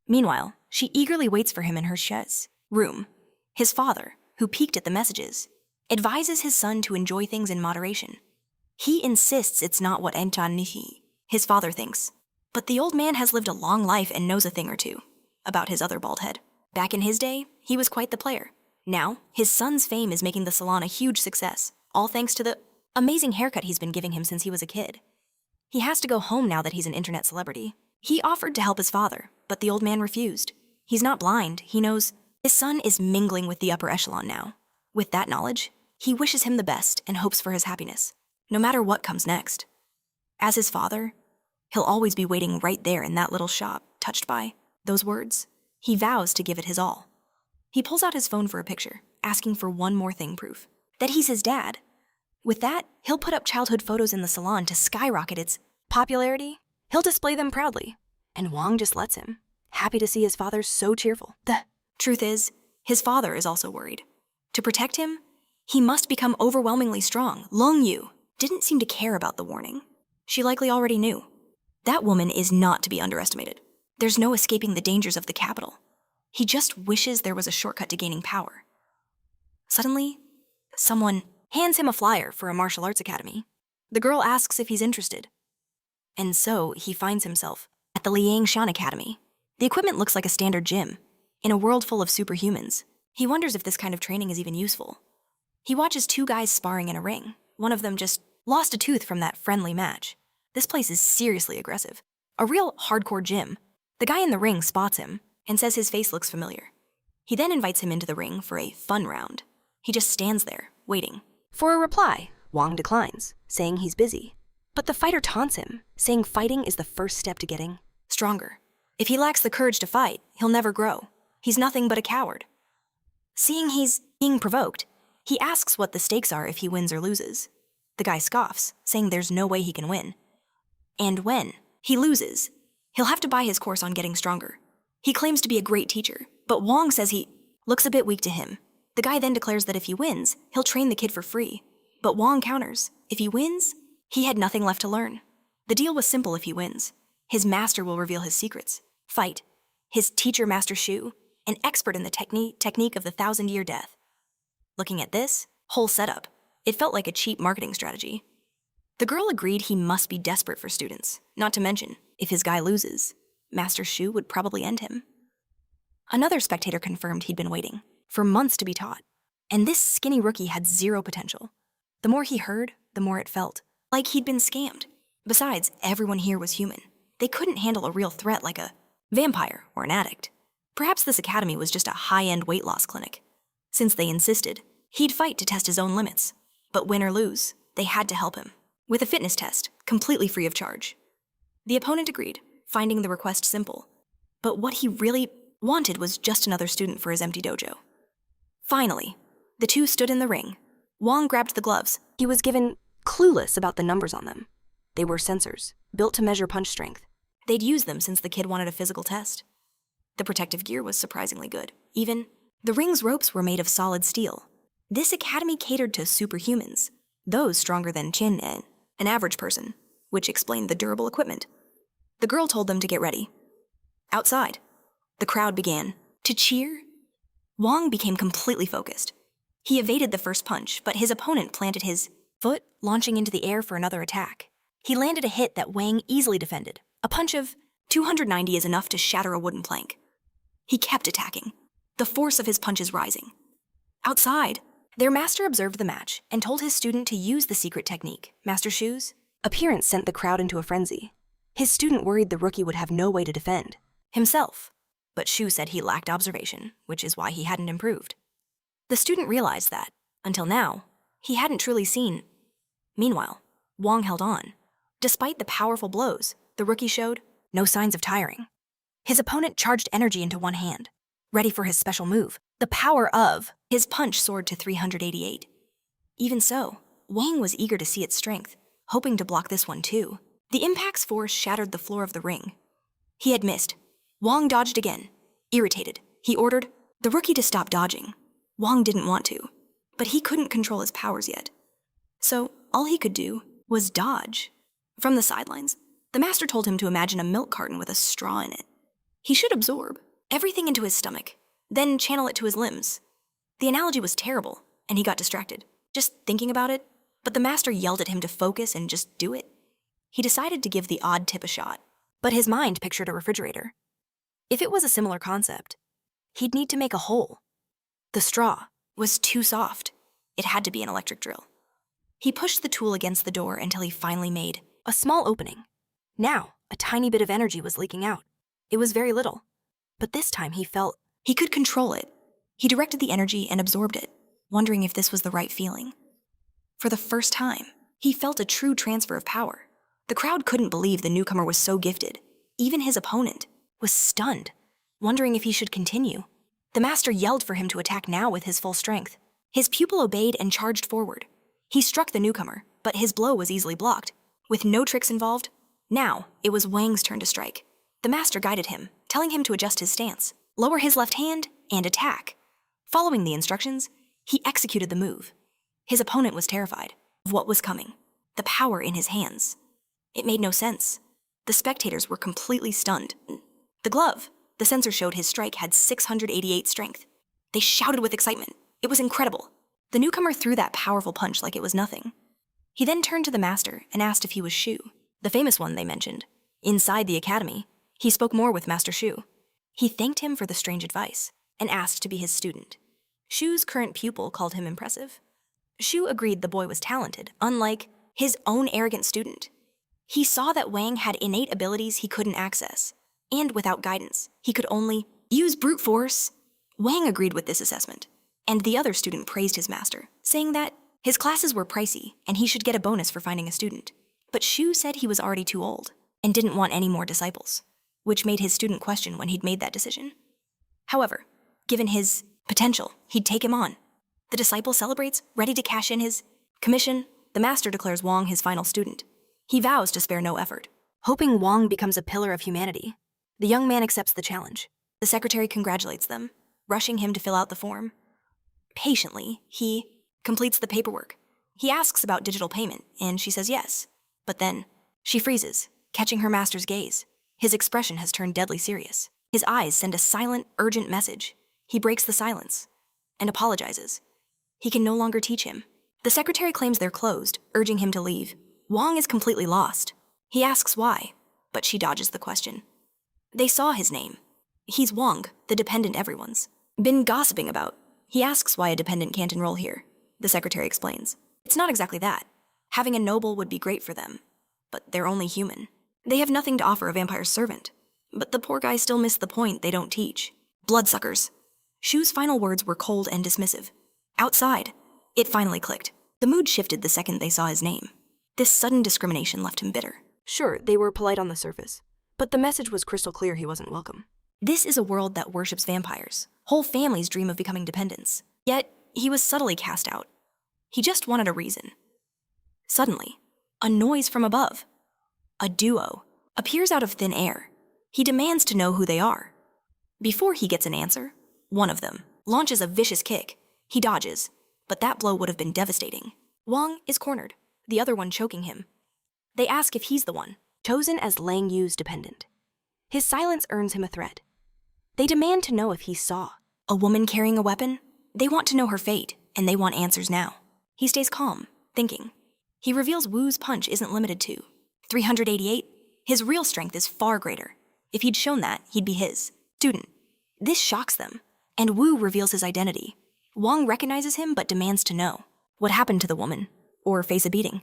Meanwhile, she eagerly waits for him in her chaise room. His father, who peeked at the messages, advises his son to enjoy things in moderation. He insists it's not what Enchanihi, his father, thinks. But the old man has lived a long life and knows a thing or two about his other bald head. Back in his day, he was quite the player. Now, his son's fame is making the salon a huge success, all thanks to the amazing haircut he's been giving him since he was a kid. He has to go home now that he's an internet celebrity. He offered to help his father, but the old man refused. He's not blind. He knows his son is mingling with the upper echelon now. With that knowledge, he wishes him the best and hopes for his happiness, no matter what comes next. As his father, he'll always be waiting right there in that little shop, touched by those words. He vows to give it his all. He pulls out his phone for a picture, asking for one more thing: proof that he's his dad. With that, he'll put up childhood photos in the salon to skyrocket its popularity. He'll display them proudly. And Wong just lets him, happy to see his father so cheerful. The truth is, his father is also worried. To protect him, he must become overwhelmingly strong. Long Yu didn't seem to care about the warning. She likely already knew. That woman is not to be underestimated. There's no escaping the dangers of the capital. He just wishes there was a shortcut to gaining power. Suddenly, someone hands him a flyer for a martial arts academy. The girl asks if he's interested. And so he finds himself at the Liangshan Academy. The equipment looks like a standard gym. In a world full of superhumans, he wonders if this kind of training is even useful. He watches 2 guys sparring in a ring. One of them just lost a tooth from that friendly match. This place is seriously aggressive. A real hardcore gym. The guy in the ring spots him and says his face looks familiar. He then invites him into the ring for a fun round. He just stands there, waiting. For a reply, Wong declines, saying he's busy. But the fighter taunts him, saying fighting is the first step to getting stronger. If he lacks the courage to fight, he'll never grow. He's nothing but a coward. Seeing he's being provoked, he asks what the stakes are if he wins or loses. The guy scoffs, saying there's no way he can win. And when he loses, he'll have to buy his course on getting stronger. He claims to be a great teacher, but Wong says he looks a bit weak to him. The guy then declares that if he wins, he'll train the kid for free. But Wong counters, if he wins, he had nothing left to learn. The deal was simple: if he wins, his master will reveal his secrets. Fight. His teacher, Master Shu, an expert in the technique of the 1,000-year death. Looking at this whole setup, it felt like a cheap marketing strategy. The girl agreed he must be desperate for students, not to mention, if his guy loses, Master Shu would probably end him. Another spectator confirmed he'd been waiting for months to be taught. And this skinny rookie had zero potential. The more he heard, the more it felt like he'd been scammed. Besides, everyone here was human. They couldn't handle a real threat like a vampire or an addict. Perhaps this academy was just a high-end weight loss clinic. Since they insisted, he'd fight to test his own limits. But win or lose, they had to help him, with a fitness test, completely free of charge. The opponent agreed, finding the request simple. But what he really wanted was just another student for his empty dojo. Finally, the two stood in the ring. Wong grabbed the gloves. He was given clueless about the numbers on them. They were sensors, built to measure punch strength. They'd used them since the kid wanted a physical test. The protective gear was surprisingly good. Even the ring's ropes were made of solid steel. This academy catered to superhumans, those stronger than Chin and an average person, which explained the durable equipment. The girl told them to get ready. Outside, the crowd began to cheer. Wong became completely focused. He evaded the first punch, but his opponent planted his foot, launching into the air for another attack. He landed a hit that Wang easily defended. A punch of 290 is enough to shatter a wooden plank. He kept attacking, the force of his punches rising. Outside, their master observed the match and told his student to use the secret technique. Master Shu's appearance sent the crowd into a frenzy. His student worried the rookie would have no way to defend himself, but Shu said he lacked observation, which is why he hadn't improved. The student realized that, until now, he hadn't truly seen. Meanwhile, Wong held on. Despite the powerful blows, the rookie showed no signs of tiring. His opponent charged energy into one hand, ready for his special move. The power of his punch soared to 388. Even so, Wang was eager to see its strength, hoping to block this one too. The impact's force shattered the floor of the ring. He had missed. Wong dodged again. Irritated, he ordered the rookie to stop dodging. Wong didn't want to, but he couldn't control his powers yet. So all he could do was dodge. From the sidelines, the master told him to imagine a milk carton with a straw in it. He should absorb everything into his stomach, then channel it to his limbs. The analogy was terrible, and he got distracted, just thinking about it, but the master yelled at him to focus and just do it. He decided to give the odd tip a shot, but his mind pictured a refrigerator. If it was a similar concept, he'd need to make a hole. The straw was too soft. It had to be an electric drill. He pushed the tool against the door until he finally made a small opening. Now, a tiny bit of energy was leaking out. It was very little, but this time he felt he could control it. He directed the energy and absorbed it, wondering if this was the right feeling. For the first time, he felt a true transfer of power. The crowd couldn't believe the newcomer was so gifted. Even his opponent was stunned, wondering if he should continue. The master yelled for him to attack now with his full strength. His pupil obeyed and charged forward. He struck the newcomer, but his blow was easily blocked. With no tricks involved, now it was Wang's turn to strike. The master guided him, telling him to adjust his stance, lower his left hand, and attack. Following the instructions, he executed the move. His opponent was terrified of what was coming, the power in his hands. It made no sense. The spectators were completely stunned. The glove, the sensor showed his strike had 688 strength. They shouted with excitement. It was incredible. The newcomer threw that powerful punch like it was nothing. He then turned to the master and asked if he was Shu, the famous one they mentioned. Inside the academy, he spoke more with Master Shu. He thanked him for the strange advice and asked to be his student. Shu's current pupil called him impressive. Shu agreed the boy was talented, unlike his own arrogant student. He saw that Wang had innate abilities he couldn't access, and without guidance, he could only use brute force. Wang agreed with this assessment, and the other student praised his master, saying that his classes were pricey and he should get a bonus for finding a student. But Shu said he was already too old and didn't want any more disciples, which made his student question when he'd made that decision. However, given his potential, he'd take him on. The disciple celebrates, ready to cash in his commission. The master declares Wang his final student. He vows to spare no effort, hoping Wang becomes a pillar of humanity. The young man accepts the challenge. The secretary congratulates them, rushing him to fill out the form. Patiently, he completes the paperwork. He asks about digital payment, and she says yes. But then, she freezes, catching her master's gaze. His expression has turned deadly serious. His eyes send a silent, urgent message. He breaks the silence and apologizes. He can no longer teach him. The secretary claims they're closed, urging him to leave. Wang is completely lost. He asks why, but she dodges the question. They saw his name. He's Wong, the dependent everyone's been gossiping about. He asks why a dependent can't enroll here. The secretary explains. It's not exactly that. Having a noble would be great for them, but they're only human. They have nothing to offer a vampire's servant. But the poor guy still missed the point they don't teach. Bloodsuckers. Shu's final words were cold and dismissive. Outside, it finally clicked. The mood shifted the second they saw his name. This sudden discrimination left him bitter. Sure, they were polite on the surface, but the message was crystal clear he wasn't welcome. This is a world that worships vampires. Whole families dream of becoming dependents. Yet, he was subtly cast out. He just wanted a reason. Suddenly, a noise from above. A duo appears out of thin air. He demands to know who they are. Before he gets an answer, one of them launches a vicious kick. He dodges, but that blow would have been devastating. Wong is cornered, the other one choking him. They ask if he's the one, Chosen as Lang Yu's dependent. His silence earns him a threat. They demand to know if he saw. A woman carrying a weapon? They want to know her fate, and they want answers now. He stays calm, thinking. He reveals Wu's punch isn't limited to 388. His real strength is far greater. If he'd shown that, he'd be his student. This shocks them, and Wu reveals his identity. Wong recognizes him but demands to know what happened to the woman, or face a beating.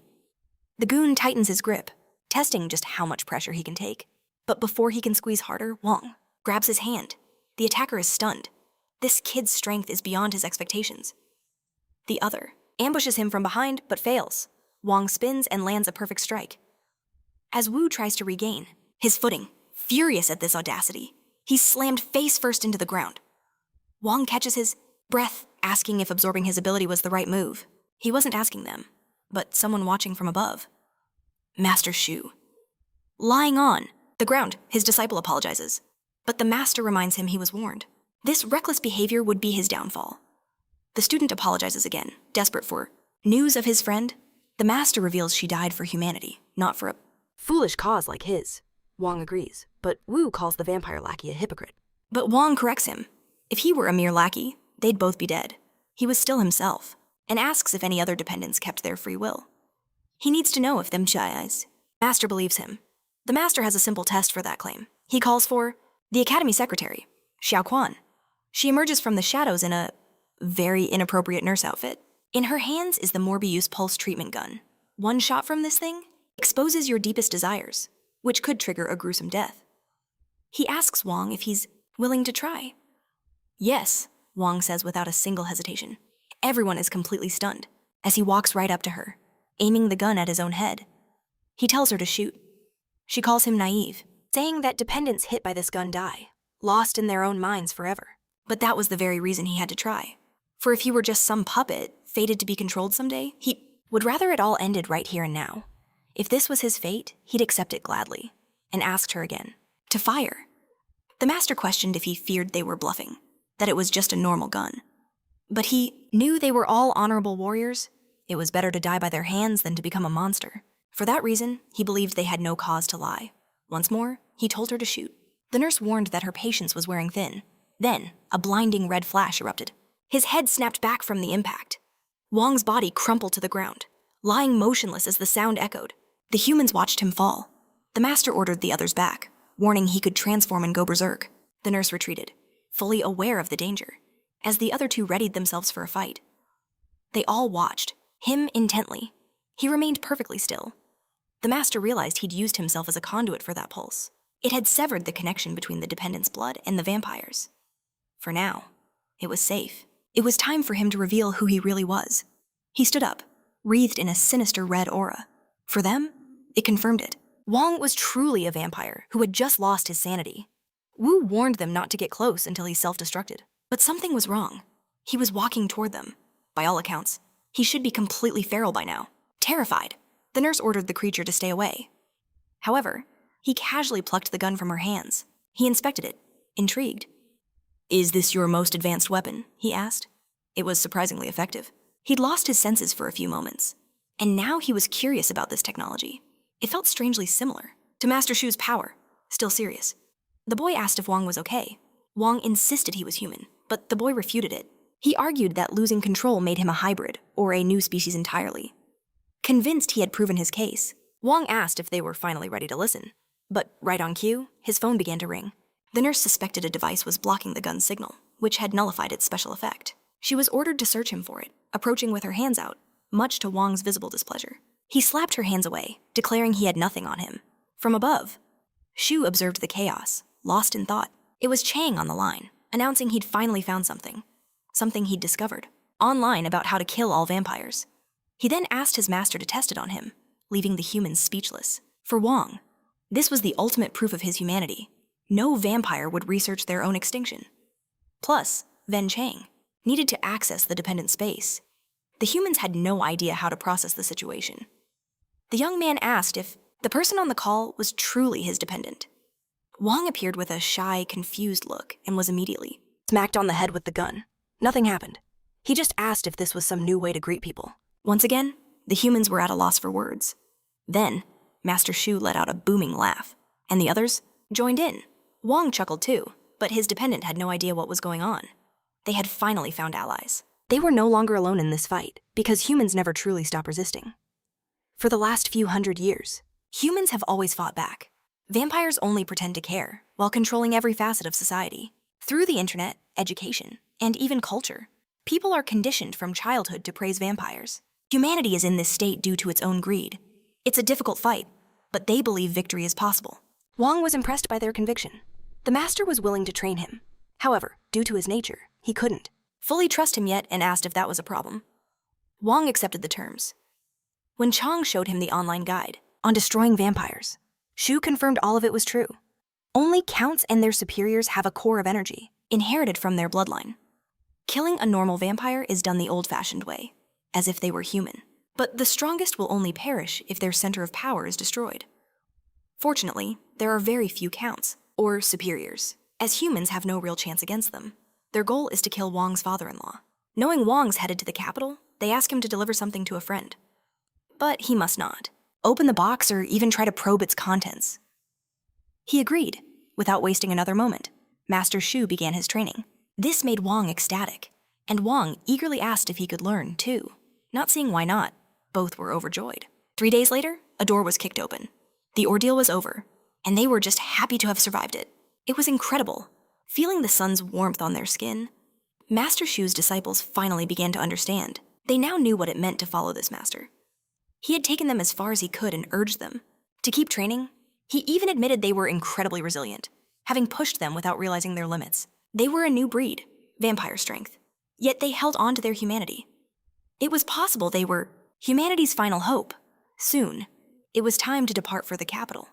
The goon tightens his grip, testing just how much pressure he can take. But before he can squeeze harder, Wong grabs his hand. The attacker is stunned. This kid's strength is beyond his expectations. The other ambushes him from behind but fails. Wong spins and lands a perfect strike. As Wu tries to regain his footing, furious at this audacity, he's slammed face first into the ground. Wong catches his breath, asking if absorbing his ability was the right move. He wasn't asking them, but someone watching from above. Master Shu. Lying on the ground, his disciple apologizes, but the master reminds him he was warned. This reckless behavior would be his downfall. The student apologizes again, desperate for news of his friend. The master reveals she died for humanity, not for a foolish cause like his. Wong agrees, but Wu calls the vampire lackey a hypocrite. But Wong corrects him. If he were a mere lackey, they'd both be dead. He was still himself, and asks if any other dependents kept their free will. He needs to know if them chies. Master believes him. The master has a simple test for that claim. He calls for the academy secretary, Xiao Quan. She emerges from the shadows in a very inappropriate nurse outfit. In her hands is the Morbius pulse treatment gun. One shot from this thing exposes your deepest desires, which could trigger a gruesome death. He asks Wong if he's willing to try. Yes, Wong says without a single hesitation. Everyone is completely stunned as he walks right up to her, aiming the gun at his own head. He tells her to shoot. She calls him naive, saying that dependents hit by this gun die, lost in their own minds forever. But that was the very reason he had to try. For if he were just some puppet, fated to be controlled someday, he would rather it all ended right here and now. If this was his fate, he'd accept it gladly, and asked her again to fire. The master questioned if he feared they were bluffing, that it was just a normal gun. But he knew they were all honorable warriors. It was better to die by their hands than to become a monster. For that reason, he believed they had no cause to lie. Once more, he told her to shoot. The nurse warned that her patience was wearing thin. Then, a blinding red flash erupted. His head snapped back from the impact. Wong's body crumpled to the ground, lying motionless as the sound echoed. The humans watched him fall. The master ordered the others back, warning he could transform and go berserk. The nurse retreated, fully aware of the danger, as the other two readied themselves for a fight. They all watched, him intently. He remained perfectly still. The master realized he'd used himself as a conduit for that pulse. It had severed the connection between the dependent's blood and the vampires. For now, it was safe. It was time for him to reveal who he really was. He stood up, wreathed in a sinister red aura. For them, it confirmed it. Wong was truly a vampire who had just lost his sanity. Wu warned them not to get close until he self-destructed. But something was wrong. He was walking toward them. By all accounts, he should be completely feral by now. Terrified, the nurse ordered the creature to stay away. However, he casually plucked the gun from her hands. He inspected it, intrigued. "Is this your most advanced weapon?" he asked. It was surprisingly effective. He'd lost his senses for a few moments, and now he was curious about this technology. It felt strangely similar to Master Shu's power, still serious. The boy asked if Wong was okay. Wong insisted he was human, but the boy refuted it. He argued that losing control made him a hybrid, or a new species entirely. Convinced he had proven his case, Wong asked if they were finally ready to listen. But right on cue, his phone began to ring. The nurse suspected a device was blocking the gun's signal, which had nullified its special effect. She was ordered to search him for it, approaching with her hands out, much to Wong's visible displeasure. He slapped her hands away, declaring he had nothing on him. From above, Shu observed the chaos, lost in thought. It was Chang on the line, announcing he'd finally found something he'd discovered, online about how to kill all vampires. He then asked his master to test it on him, leaving the humans speechless. For Wong, this was the ultimate proof of his humanity. No vampire would research their own extinction. Plus, Ven Chang needed to access the dependent space. The humans had no idea how to process the situation. The young man asked if the person on the call was truly his dependent. Wong appeared with a shy, confused look and was immediately Smacked on the head with the gun. Nothing happened. He just asked if this was some new way to greet people. Once again, the humans were at a loss for words. Then, Master Shu let out a booming laugh, and the others joined in. Wong chuckled too, but his dependent had no idea what was going on. They had finally found allies. They were no longer alone in this fight, because humans never truly stop resisting. For the last few hundred years, Humans have always fought back. Vampires only pretend to care, while controlling every facet of society. Through the internet, education, and even culture, people are conditioned from childhood to praise vampires. Humanity is in this state due to its own greed. It's a difficult fight, but they believe victory is possible. Wong was impressed by their conviction. The master was willing to train him. However, due to his nature, he couldn't Fully trust him yet and asked if that was a problem. Wong accepted the terms. When Chang showed him the online guide on destroying vampires. Shu confirmed all of it was true. Only counts and their superiors have a core of energy. inherited from their bloodline. Killing a normal vampire is done the old-fashioned way, as if they were human. But the strongest will only perish if their center of power is destroyed. Fortunately, there are very few counts, or superiors, as humans have no real chance against them. Their goal is to kill Wong's father-in-law. Knowing Wong's headed to the capital, they ask him to deliver something to a friend. But he must not open the box or even try to probe its contents. He agreed. Without wasting another moment, Master Shu began his training. This made Wong ecstatic, and Wong eagerly asked if he could learn, too. Not seeing why not, both were overjoyed. 3 days later, a door was kicked open. The ordeal was over, and they were just happy to have survived it. It was incredible. Feeling the sun's warmth on their skin, Master Shu's disciples finally began to understand. They now knew what it meant to follow this master. He had taken them as far as he could and urged them to keep training. He even admitted they were incredibly resilient, having pushed them without realizing their limits. They were a new breed, vampire strength, yet they held on to their humanity. It was possible they were humanity's final hope. Soon, it was time to depart for the capital.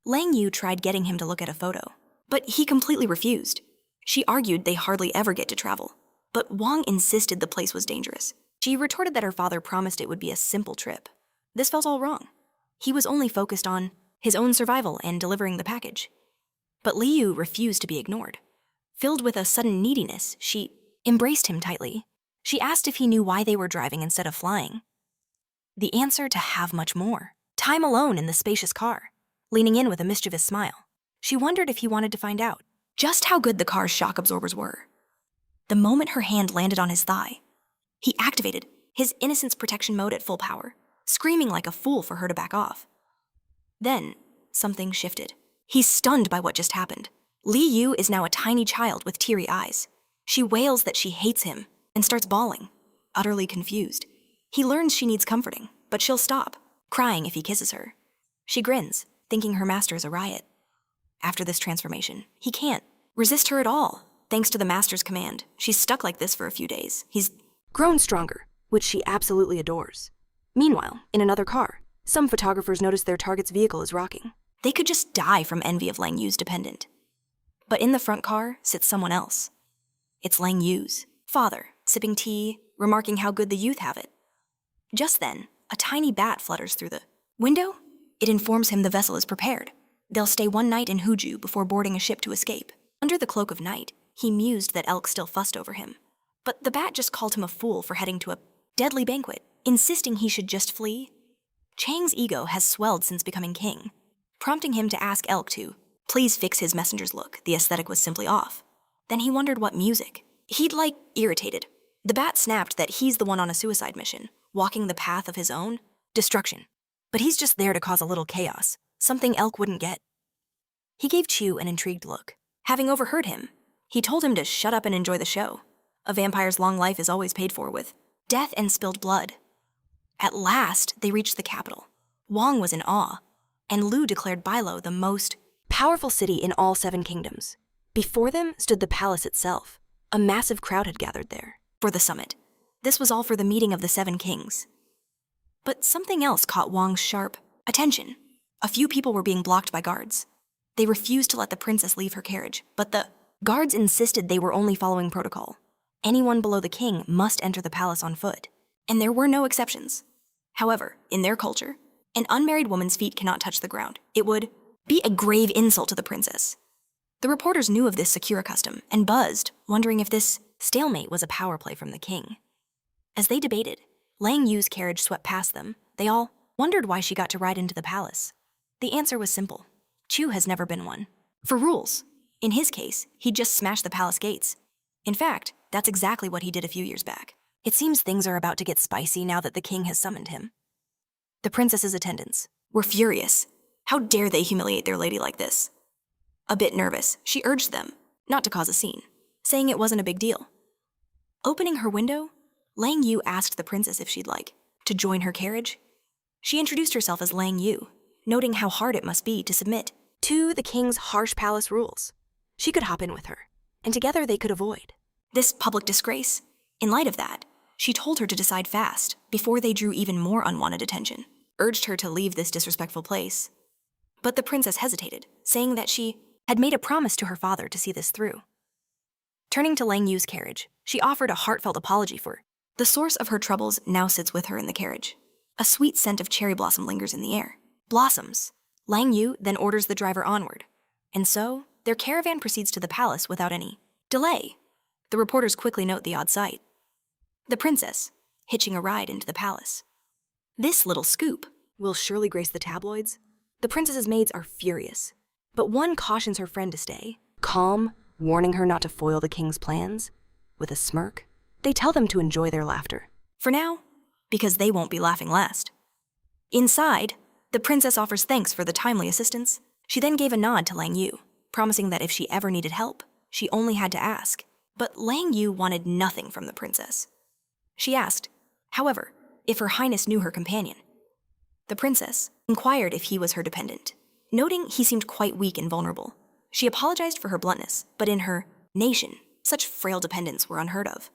Lang Yu tried getting him to look at a photo, but he completely refused. She argued they hardly ever get to travel, but Wong insisted the place was dangerous. She retorted that her father promised it would be a simple trip. This felt all wrong. He was only focused on his own survival and delivering the package. But Liu refused to be ignored. Filled with a sudden neediness, she embraced him tightly. She asked if he knew why they were driving instead of flying. The answer to have much more. Time alone in the spacious car. Leaning in with a mischievous smile, she wondered if he wanted to find out just how good the car's shock absorbers were. The moment her hand landed on his thigh, he activated his innocence protection mode at full power, screaming like a fool for her to back off. Then, something shifted. He's stunned by what just happened. Li Yu is now a tiny child with teary eyes. She wails that she hates him and starts bawling, utterly confused. He learns she needs comforting, but she'll stop, crying if he kisses her. She grins, thinking her master is a riot. After this transformation, he can't resist her at all. Thanks to the master's command, she's stuck like this for a few days. He's grown stronger, which she absolutely adores. Meanwhile, in another car, some photographers notice their target's vehicle is rocking. They could just die from envy of Lang Yu's dependent. But in the front car sits someone else. It's Lang Yu's father, sipping tea, remarking how good the youth have it. Just then, a tiny bat flutters through the window. It informs him the vessel is prepared. They'll stay one night in Huju before boarding a ship to escape. Under the cloak of night, he mused that Elk still fussed over him. But the bat just called him a fool for heading to a deadly banquet, insisting he should just flee. Chang's ego has swelled since becoming king, prompting him to ask Elk to please fix his messenger's look. The aesthetic was simply off. Then he wondered what music. He'd irritated. The bat snapped that he's the one on a suicide mission, walking the path of his own destruction. But he's just there to cause a little chaos, something Elk wouldn't get. He gave Chu an intrigued look. Having overheard him, he told him to shut up and enjoy the show. A vampire's long life is always paid for with death and spilled blood. At last, they reached the capital. Wong was in awe, and Lu declared Bailo the most Powerful city in all 7 kingdoms. Before them stood the palace itself. A massive crowd had gathered there. for the summit. This was all for the meeting of the 7 kings. But something else caught Wong's sharp attention. A few people were being blocked by guards. They refused to let the princess leave her carriage, but the guards insisted they were only following protocol. Anyone below the king must enter the palace on foot, and there were no exceptions. However, in their culture, an unmarried woman's feet cannot touch the ground. It would be a grave insult to the princess. The reporters knew of this secure custom and buzzed, wondering if this stalemate was a power play from the king. As they debated, Lang Yu's carriage swept past them. They all wondered why she got to ride into the palace. The answer was simple. Chu has never been one. For rules. In his case, he'd just smashed the palace gates. In fact, that's exactly what he did a few years back. It seems things are about to get spicy now that the king has summoned him. The princess's attendants were furious. How dare they humiliate their lady like this? A bit nervous, she urged them not to cause a scene, saying it wasn't a big deal. Opening her window, Lang Yu asked the princess if she'd like to join her carriage. She introduced herself as Lang Yu, noting how hard it must be to submit to the king's harsh palace rules. She could hop in with her, and together they could avoid this public disgrace. In light of that, she told her to decide fast before they drew even more unwanted attention, urged her to leave this disrespectful place. But the princess hesitated, saying that she had made a promise to her father to see this through. Turning to Lang Yu's carriage, she offered a heartfelt apology for the source of her troubles now sits with her in the carriage. A sweet scent of cherry blossom lingers in the air. Blossoms. Lang Yu then orders the driver onward. And so, their caravan proceeds to the palace without any delay. The reporters quickly note the odd sight. The princess, hitching a ride into the palace. This little scoop will surely grace the tabloids. The princess's maids are furious, but one cautions her friend to stay, calm, warning her not to foil the king's plans. With a smirk, they tell them to enjoy their laughter. For now, because they won't be laughing last. Inside, the princess offers thanks for the timely assistance. She then gave a nod to Lang Yu, promising that if she ever needed help, she only had to ask. But Lang Yu wanted nothing from the princess. She asked, however, if Her Highness knew her companion. The princess inquired if he was her dependent, noting he seemed quite weak and vulnerable. She apologized for her bluntness, but in her nation, such frail dependents were unheard of.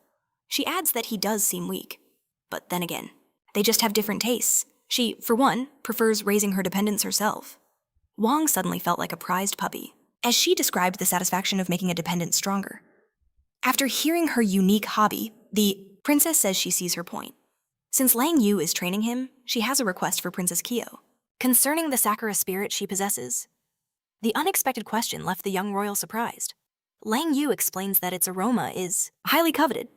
She adds that he does seem weak. But then again, they just have different tastes. She, for one, prefers raising her dependents herself. Wong suddenly felt like a prized puppy, as she described the satisfaction of making a dependent stronger. After hearing her unique hobby, the princess says she sees her point. Since Lang Yu is training him, she has a request for Princess Kyo concerning the Sakura spirit she possesses. The unexpected question left the young royal surprised. Lang Yu explains that its aroma is highly coveted.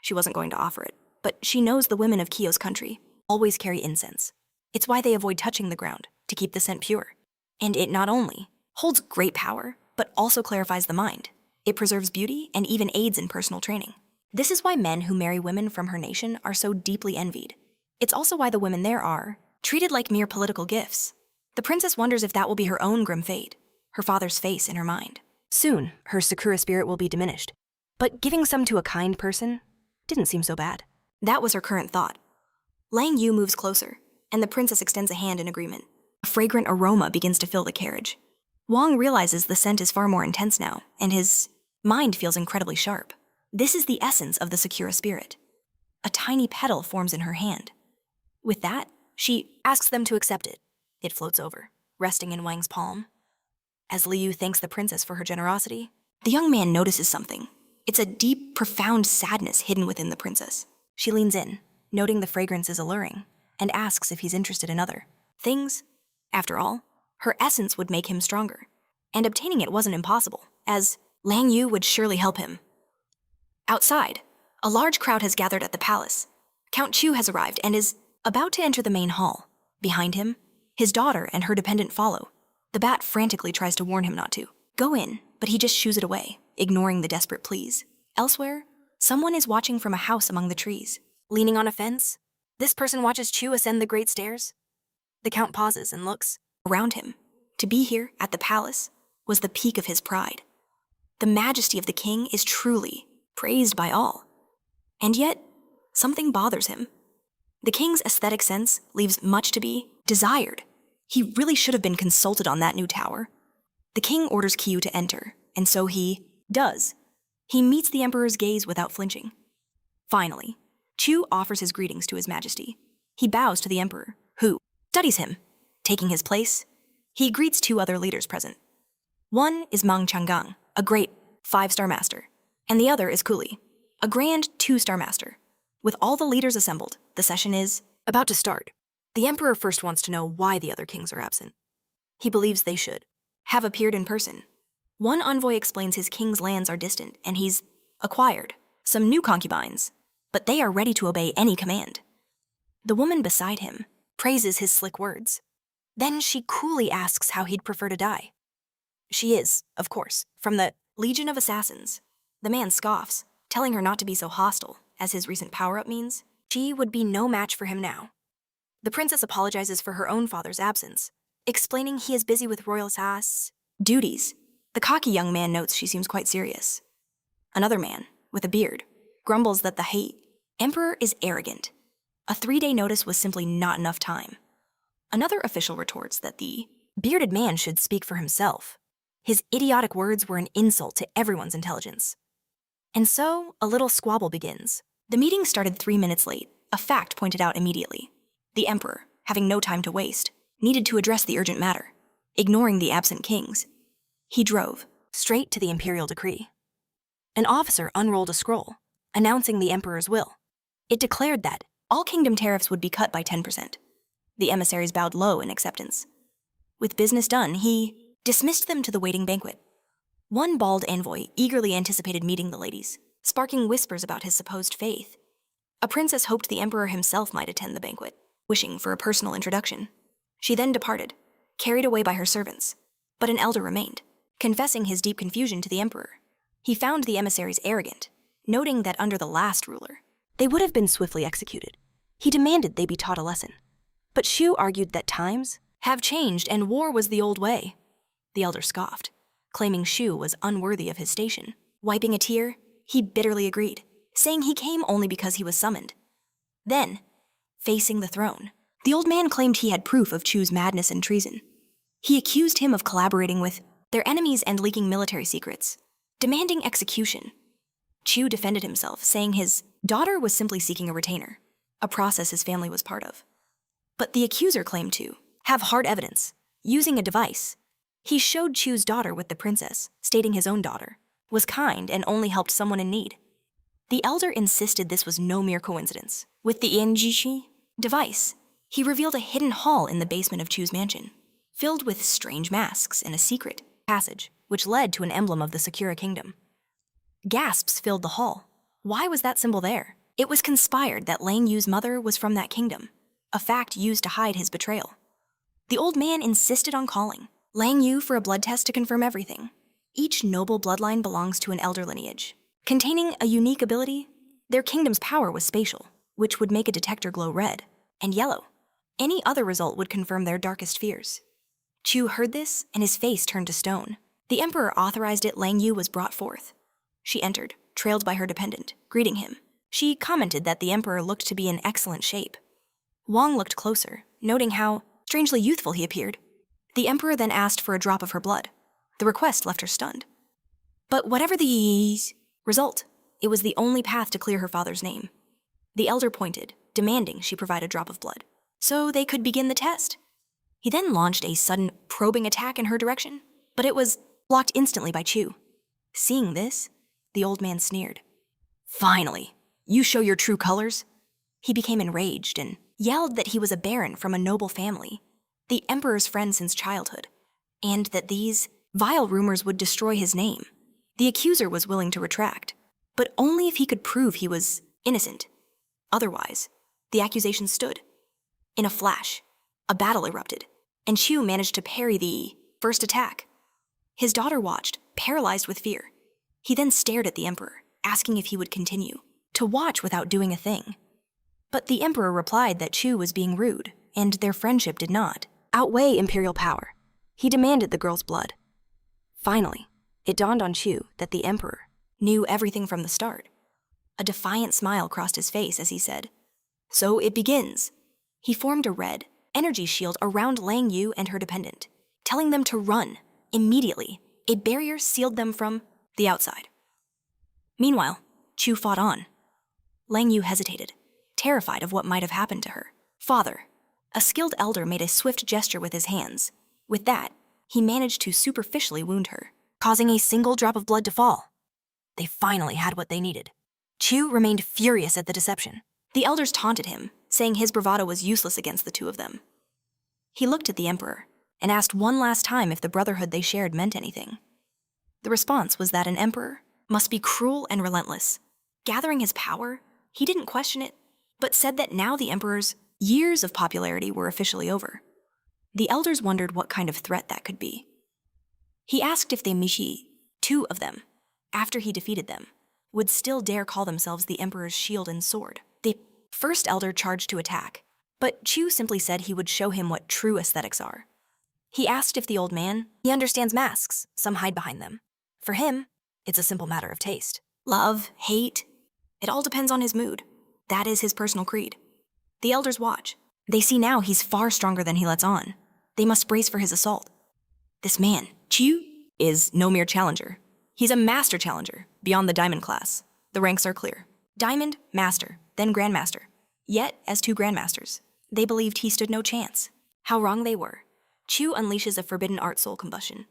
She wasn't going to offer it, but she knows the women of Kyo's country always carry incense. It's why they avoid touching the ground, to keep the scent pure. And it not only holds great power, but also clarifies the mind. It preserves beauty and even aids in personal training. This is why men who marry women from her nation are so deeply envied. It's also why the women there are treated like mere political gifts. The princess wonders if that will be her own grim fate, her father's face in her mind. Soon, her Sakura spirit will be diminished, but giving some to a kind person didn't seem so bad. That was her current thought. Lang Yu moves closer, and the princess extends a hand in agreement. A fragrant aroma begins to fill the carriage. Wong realizes the scent is far more intense now, and his mind feels incredibly sharp. This is the essence of the Sakura spirit. A tiny petal forms in her hand. With that, she asks them to accept it. It floats over, resting in Wang's palm. As Liu thanks the princess for her generosity, the young man notices something. It's a deep, profound sadness hidden within the princess. She leans in, noting the fragrance is alluring, and asks if he's interested in other things. After all, her essence would make him stronger, and obtaining it wasn't impossible, as Lang Yu would surely help him. Outside, a large crowd has gathered at the palace. Count Chu has arrived and is about to enter the main hall. Behind him, his daughter and her dependent follow. The bat frantically tries to warn him not to go in, but he just shoos it away, ignoring the desperate pleas. Elsewhere, someone is watching from a house among the trees. Leaning on a fence, this person watches Chu ascend the great stairs. The count pauses and looks around him. To be here at the palace was the peak of his pride. The majesty of the king is truly praised by all. And yet, something bothers him. The king's aesthetic sense leaves much to be desired. He really should have been consulted on that new tower. The king orders Kyu to enter, and so he does. He meets the emperor's gaze without flinching. Finally, Chu offers his greetings to his majesty. He bows to the emperor, who studies him. Taking his place, he greets two other leaders present. One is Mang Changgang, a great 5-star master, and the other is Kuli, a grand 2-star master. With all the leaders assembled, the session is about to start. The emperor first wants to know why the other kings are absent. He believes they should have appeared in person. One envoy explains his king's lands are distant and he's acquired some new concubines, but they are ready to obey any command. The woman beside him praises his slick words. Then she coolly asks how he'd prefer to die. She is, of course, from the Legion of Assassins. The man scoffs, telling her not to be so hostile, as his recent power-up means she would be no match for him now. The princess apologizes for her own father's absence, explaining he is busy with royal duties. The cocky young man notes she seems quite serious. Another man, with a beard, grumbles that the emperor is arrogant. A 3-day notice was simply not enough time. Another official retorts that the bearded man should speak for himself. His idiotic words were an insult to everyone's intelligence. And so, a little squabble begins. The meeting started 3 minutes late, a fact pointed out immediately. The emperor, having no time to waste, needed to address the urgent matter, ignoring the absent kings. He drove straight to the imperial decree. An officer unrolled a scroll, announcing the emperor's will. It declared that all kingdom tariffs would be cut by 10%. The emissaries bowed low in acceptance. With business done, he dismissed them to the waiting banquet. One bald envoy eagerly anticipated meeting the ladies, sparking whispers about his supposed faith. A princess hoped the emperor himself might attend the banquet, wishing for a personal introduction. She then departed, carried away by her servants, but an elder remained, confessing his deep confusion to the emperor. He found the emissaries arrogant, noting that under the last ruler, they would have been swiftly executed. He demanded they be taught a lesson. But Shu argued that times have changed and war was the old way. The elder scoffed, claiming Shu was unworthy of his station. Wiping a tear, he bitterly agreed, saying he came only because he was summoned. Then, facing the throne, the old man claimed he had proof of Chu's madness and treason. He accused him of collaborating with their enemies and leaking military secrets, demanding execution. Chu defended himself, saying his daughter was simply seeking a retainer, a process his family was part of. But the accuser claimed to have hard evidence, using a device. He showed Chu's daughter with the princess, stating his own daughter was kind and only helped someone in need. The elder insisted this was no mere coincidence. With the Injishi device, he revealed a hidden hall in the basement of Chu's mansion, filled with strange masks and a secret passage, which led to an emblem of the Sakura kingdom. Gasps filled the hall. Why was that symbol there? It was conspired that Lang Yu's mother was from that kingdom, a fact used to hide his betrayal. The old man insisted on calling Lang Yu for a blood test to confirm everything. Each noble bloodline belongs to an elder lineage. Containing a unique ability, their kingdom's power was spatial, which would make a detector glow red and yellow. Any other result would confirm their darkest fears. Chu heard this, and his face turned to stone. The emperor authorized it. Lang Yu was brought forth. She entered, trailed by her dependent, greeting him. She commented that the emperor looked to be in excellent shape. Wong looked closer, noting how strangely youthful he appeared. The emperor then asked for a drop of her blood. The request left her stunned. But whatever the result, it was the only path to clear her father's name. The elder pointed, demanding she provide a drop of blood, so they could begin the test. He then launched a sudden, probing attack in her direction, but it was blocked instantly by Chu. Seeing this, the old man sneered. Finally, you show your true colors? He became enraged and yelled that he was a baron from a noble family, the emperor's friend since childhood, and that these vile rumors would destroy his name. The accuser was willing to retract, but only if he could prove he was innocent. Otherwise, the accusation stood. In a flash, a battle erupted, and Chu managed to parry the first attack. His daughter watched, paralyzed with fear. He then stared at the emperor, asking if he would continue to watch without doing a thing. But the emperor replied that Chu was being rude, and their friendship did not outweigh imperial power. He demanded the girl's blood. Finally, it dawned on Chu that the emperor knew everything from the start. A defiant smile crossed his face as he said, "So it begins." He formed a red, energy shield around Lang Yu and her dependent, telling them to run. Immediately, a barrier sealed them from the outside. Meanwhile, Chu fought on. Lang Yu hesitated, terrified of what might have happened to her. "Father." A skilled elder made a swift gesture with his hands. With that, he managed to superficially wound her, causing a single drop of blood to fall. They finally had what they needed. Chu remained furious at the deception. The elders taunted him, saying his bravado was useless against the two of them. He looked at the emperor and asked one last time if the brotherhood they shared meant anything. The response was that an emperor must be cruel and relentless. Gathering his power, he didn't question it, but said that now the emperor's years of popularity were officially over. The elders wondered what kind of threat that could be. He asked if the Mishi, two of them, after he defeated them, would still dare call themselves the emperor's shield and sword. The first elder charged to attack, but Chu simply said he would show him what true aesthetics are. He asked if the old man, he understands masks, some hide behind them. For him, it's a simple matter of taste. Love, hate, it all depends on his mood. That is his personal creed. The elders watch. They see now he's far stronger than he lets on. They must brace for his assault. This man, Chu, is no mere challenger. He's a master challenger, beyond the diamond class. The ranks are clear. Diamond, master, then grandmaster. Yet, as two grandmasters, they believed he stood no chance. How wrong they were. Chu unleashes a forbidden art soul combustion.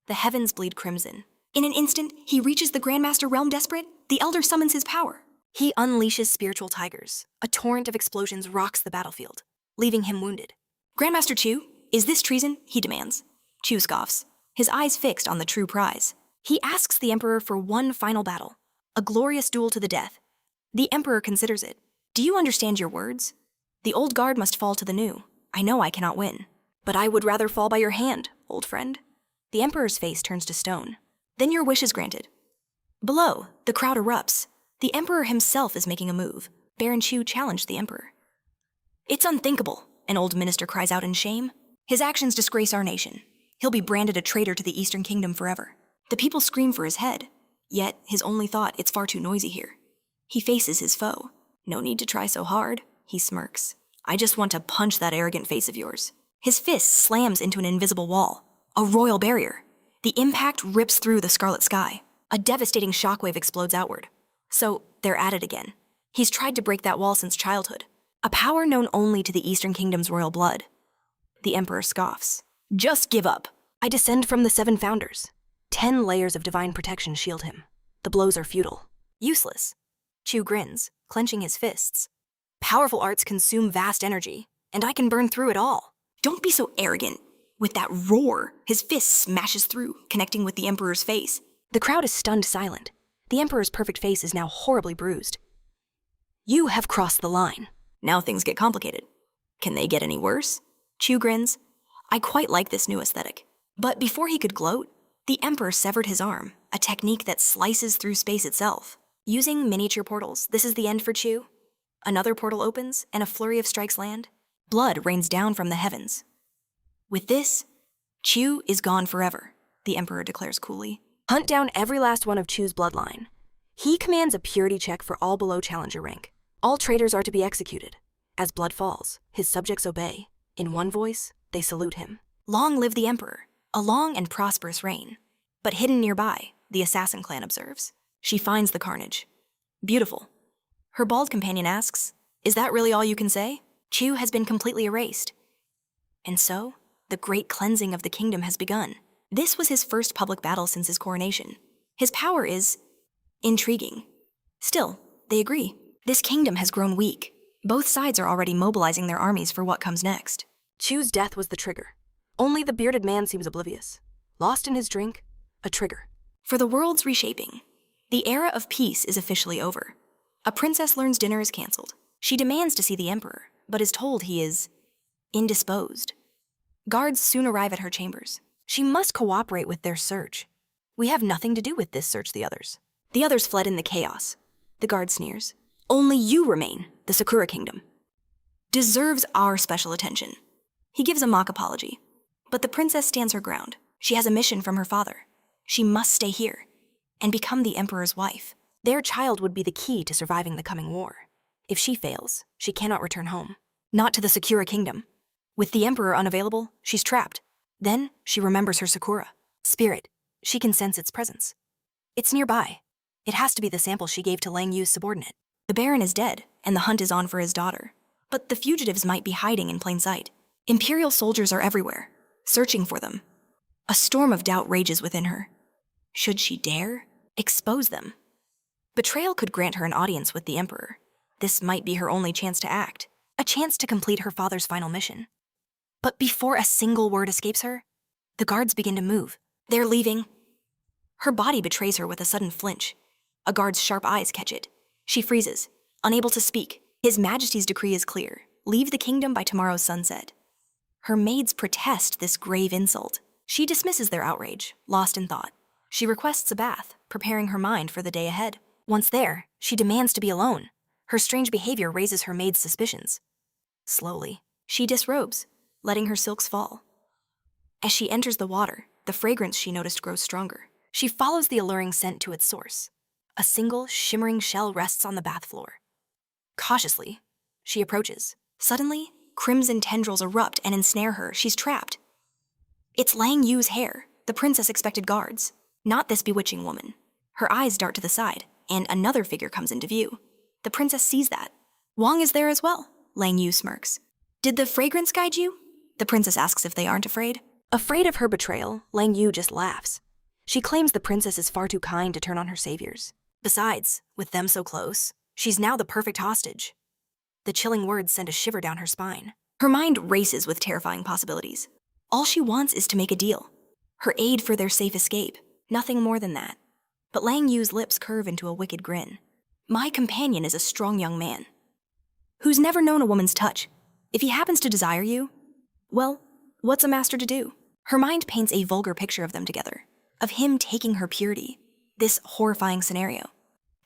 The heavens bleed crimson. In an instant, he reaches the grandmaster realm desperate. The elder summons his power. He unleashes spiritual tigers. A torrent of explosions rocks the battlefield, leaving him wounded. "Grandmaster Chu, is this treason?" he demands. Chu scoffs, his eyes fixed on the true prize. He asks the emperor for one final battle, a glorious duel to the death. The emperor considers it. "Do you understand your words? The old guard must fall to the new. I know I cannot win, but I would rather fall by your hand, old friend." The emperor's face turns to stone. "Then your wish is granted." Below, the crowd erupts. The emperor himself is making a move. Baron Chu challenged the emperor. "It's unthinkable," an old minister cries out in shame. "His actions disgrace our nation. He'll be branded a traitor to the Eastern Kingdom forever." The people scream for his head, yet his only thought, "It's far too noisy here." He faces his foe. "No need to try so hard," he smirks. "I just want to punch that arrogant face of yours." His fist slams into an invisible wall, a royal barrier. The impact rips through the scarlet sky. A devastating shockwave explodes outward. So they're at it again. He's tried to break that wall since childhood, a power known only to the Eastern Kingdom's royal blood. The emperor scoffs. "Just give up." "I descend from the 7 founders. 10 layers of divine protection shield him. The blows are futile. Useless." Chu grins, clenching his fists. "Powerful arts consume vast energy, and I can burn through it all." "Don't be so arrogant." With that roar, his fist smashes through, connecting with the emperor's face. The crowd is stunned silent. The emperor's perfect face is now horribly bruised. "You have crossed the line." Now things get complicated. Can they get any worse? Chu grins. "I quite like this new aesthetic." But before he could gloat, the emperor severed his arm, a technique that slices through space itself. Using miniature portals, this is the end for Chu. Another portal opens, and a flurry of strikes land. Blood rains down from the heavens. With this, Chu is gone forever, the emperor declares coolly. Hunt down every last one of Chu's bloodline. He commands a purity check for all below challenger rank. All traitors are to be executed. As blood falls, his subjects obey. In one voice, they salute him. Long live the emperor, a long and prosperous reign. But hidden nearby, the assassin clan observes. She finds the carnage. Beautiful. Her bald companion asks, "Is that really all you can say?" Chu has been completely erased. And so, the great cleansing of the kingdom has begun. This was his first public battle since his coronation. His power is intriguing. Still, they agree. This kingdom has grown weak. Both sides are already mobilizing their armies for what comes next. Chu's death was the trigger. Only the bearded man seems oblivious. Lost in his drink, a trigger. For the world's reshaping, the era of peace is officially over. A princess learns dinner is canceled. She demands to see the emperor, but is told he is indisposed. Guards soon arrive at her chambers. She must cooperate with their search. "We have nothing to do with this search," the others. The others fled in the chaos. The guard sneers. "Only you remain, the Sakura kingdom. Deserves our special attention." He gives a mock apology. But the princess stands her ground. She has a mission from her father. She must stay here and become the emperor's wife. Their child would be the key to surviving the coming war. If she fails, she cannot return home. Not to the Sakura kingdom. With the emperor unavailable, she's trapped. Then she remembers her Sakura. Spirit. She can sense its presence. It's nearby. It has to be the sample she gave to Lang Yu's subordinate. The Baron is dead, and the hunt is on for his daughter. But the fugitives might be hiding in plain sight. Imperial soldiers are everywhere, searching for them. A storm of doubt rages within her. Should she dare expose them? Betrayal could grant her an audience with the Emperor. This might be her only chance to act, a chance to complete her father's final mission. But before a single word escapes her, the guards begin to move. They're leaving. Her body betrays her with a sudden flinch. A guard's sharp eyes catch it. She freezes, unable to speak. His Majesty's decree is clear. Leave the kingdom by tomorrow's sunset. Her maids protest this grave insult. She dismisses their outrage, lost in thought. She requests a bath, preparing her mind for the day ahead. Once there, she demands to be alone. Her strange behavior raises her maid's suspicions. Slowly, she disrobes, letting her silks fall. As she enters the water, the fragrance she noticed grows stronger. She follows the alluring scent to its source. A single, shimmering shell rests on the bath floor. Cautiously, she approaches. Suddenly, crimson tendrils erupt and ensnare her. She's trapped. It's Lang Yu's hair, the princess expected guards, not this bewitching woman. Her eyes dart to the side, and another figure comes into view. The princess sees that. Wong is there as well, Lang Yu smirks. Did the fragrance guide you? The princess asks if they aren't afraid. Afraid of her betrayal, Lang Yu just laughs. She claims the princess is far too kind to turn on her saviors. Besides, with them so close, she's now the perfect hostage. The chilling words send a shiver down her spine. Her mind races with terrifying possibilities. All she wants is to make a deal. Her aid for their safe escape. Nothing more than that. But Lang Yu's lips curve into a wicked grin. My companion is a strong young man, who's never known a woman's touch. If he happens to desire you, well, what's a master to do? Her mind paints a vulgar picture of them together, of him taking her purity. This horrifying scenario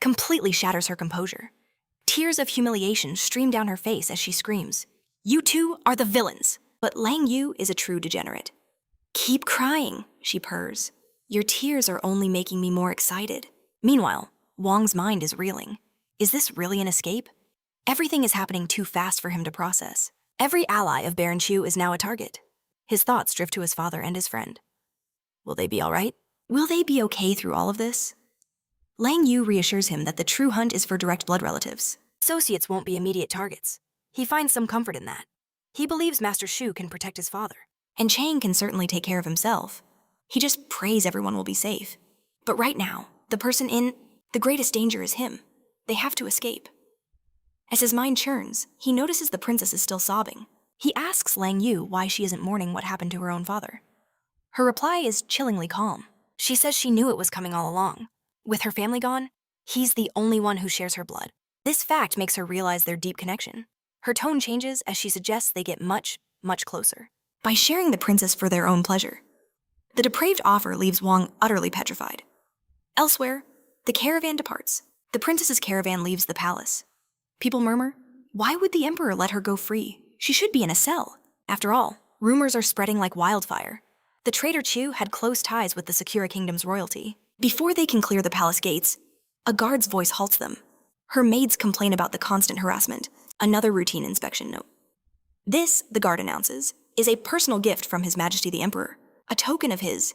completely shatters her composure. Tears of humiliation stream down her face as she screams, "You two are the villains!" But Lang Yu is a true degenerate. "Keep crying," she purrs. "Your tears are only making me more excited." Meanwhile, Wong's mind is reeling. Is this really an escape? Everything is happening too fast for him to process. Every ally of Baron Chu is now a target. His thoughts drift to his father and his friend. Will they be all right? Will they be okay through all of this? Lang Yu reassures him that the true hunt is for direct blood relatives. Associates won't be immediate targets. He finds some comfort in that. He believes Master Shu can protect his father, and Chang can certainly take care of himself. He just prays everyone will be safe. But right now, the person in the greatest danger is him. They have to escape. As his mind churns, he notices the princess is still sobbing. He asks Lang Yu why she isn't mourning what happened to her own father. Her reply is chillingly calm. She says she knew it was coming all along. With her family gone, he's the only one who shares her blood. This fact makes her realize their deep connection. Her tone changes as she suggests they get much, much closer. By sharing the princess for their own pleasure. The depraved offer leaves Wong utterly petrified. Elsewhere, the caravan departs. The princess's caravan leaves the palace. People murmur, why would the emperor let her go free? She should be in a cell. After all, rumors are spreading like wildfire. The traitor Chu had close ties with the Sakura kingdom's royalty. Before they can clear the palace gates, a guard's voice halts them. Her maids complain about the constant harassment. Another routine inspection note. This, the guard announces, is a personal gift from His Majesty the Emperor, a token of his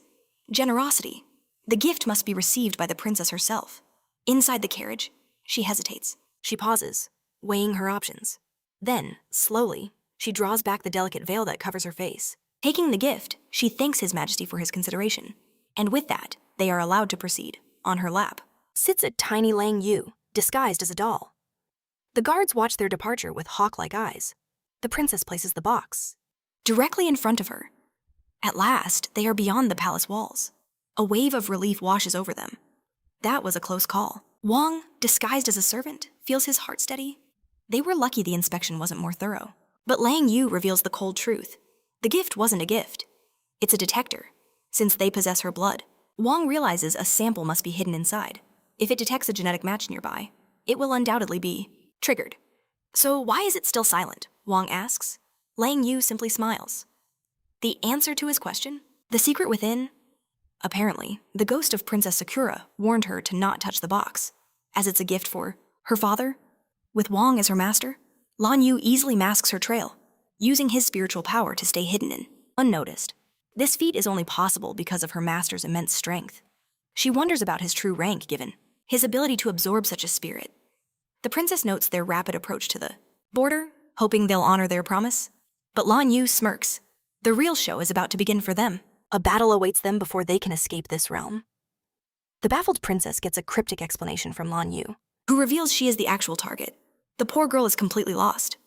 generosity. The gift must be received by the princess herself. Inside the carriage, she hesitates. She pauses, weighing her options. Then, slowly, she draws back the delicate veil that covers her face. Taking the gift, she thanks His Majesty for his consideration. And with that, they are allowed to proceed. On her lap sits a tiny Lang Yu, disguised as a doll. The guards watch their departure with hawk-like eyes. The princess places the box directly in front of her. At last, they are beyond the palace walls. A wave of relief washes over them. That was a close call. Wong, disguised as a servant, feels his heart steady. They were lucky the inspection wasn't more thorough. But Lang Yu reveals the cold truth. The gift wasn't a gift. It's a detector. Since they possess her blood, Wong realizes a sample must be hidden inside. If it detects a genetic match nearby, it will undoubtedly be triggered. So why is it still silent? Wong asks. Lang Yu simply smiles. The answer to his question? The secret within? Apparently, the ghost of Princess Sakura warned her to not touch the box. as it's a gift for her father. With Wong as her master, Lan Yu easily masks her trail, using his spiritual power to stay hidden and unnoticed. This feat is only possible because of her master's immense strength. She wonders about his true rank given his ability to absorb such a spirit. The princess notes their rapid approach to the border, hoping they'll honor their promise. But Lan Yu smirks. The real show is about to begin for them. A battle awaits them before they can escape this realm. The baffled princess gets a cryptic explanation from Lan Yu, who reveals she is the actual target. The poor girl is completely lost.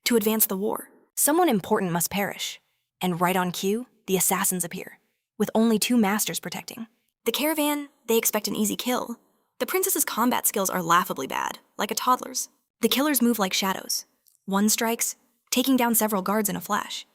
To advance the war, someone important must perish. And right on cue, the assassins appear, with only 2 masters protecting. The caravan, they expect an easy kill. The princess's combat skills are laughably bad, like a toddler's. The killers move like shadows. One strikes, taking down several guards in a flash.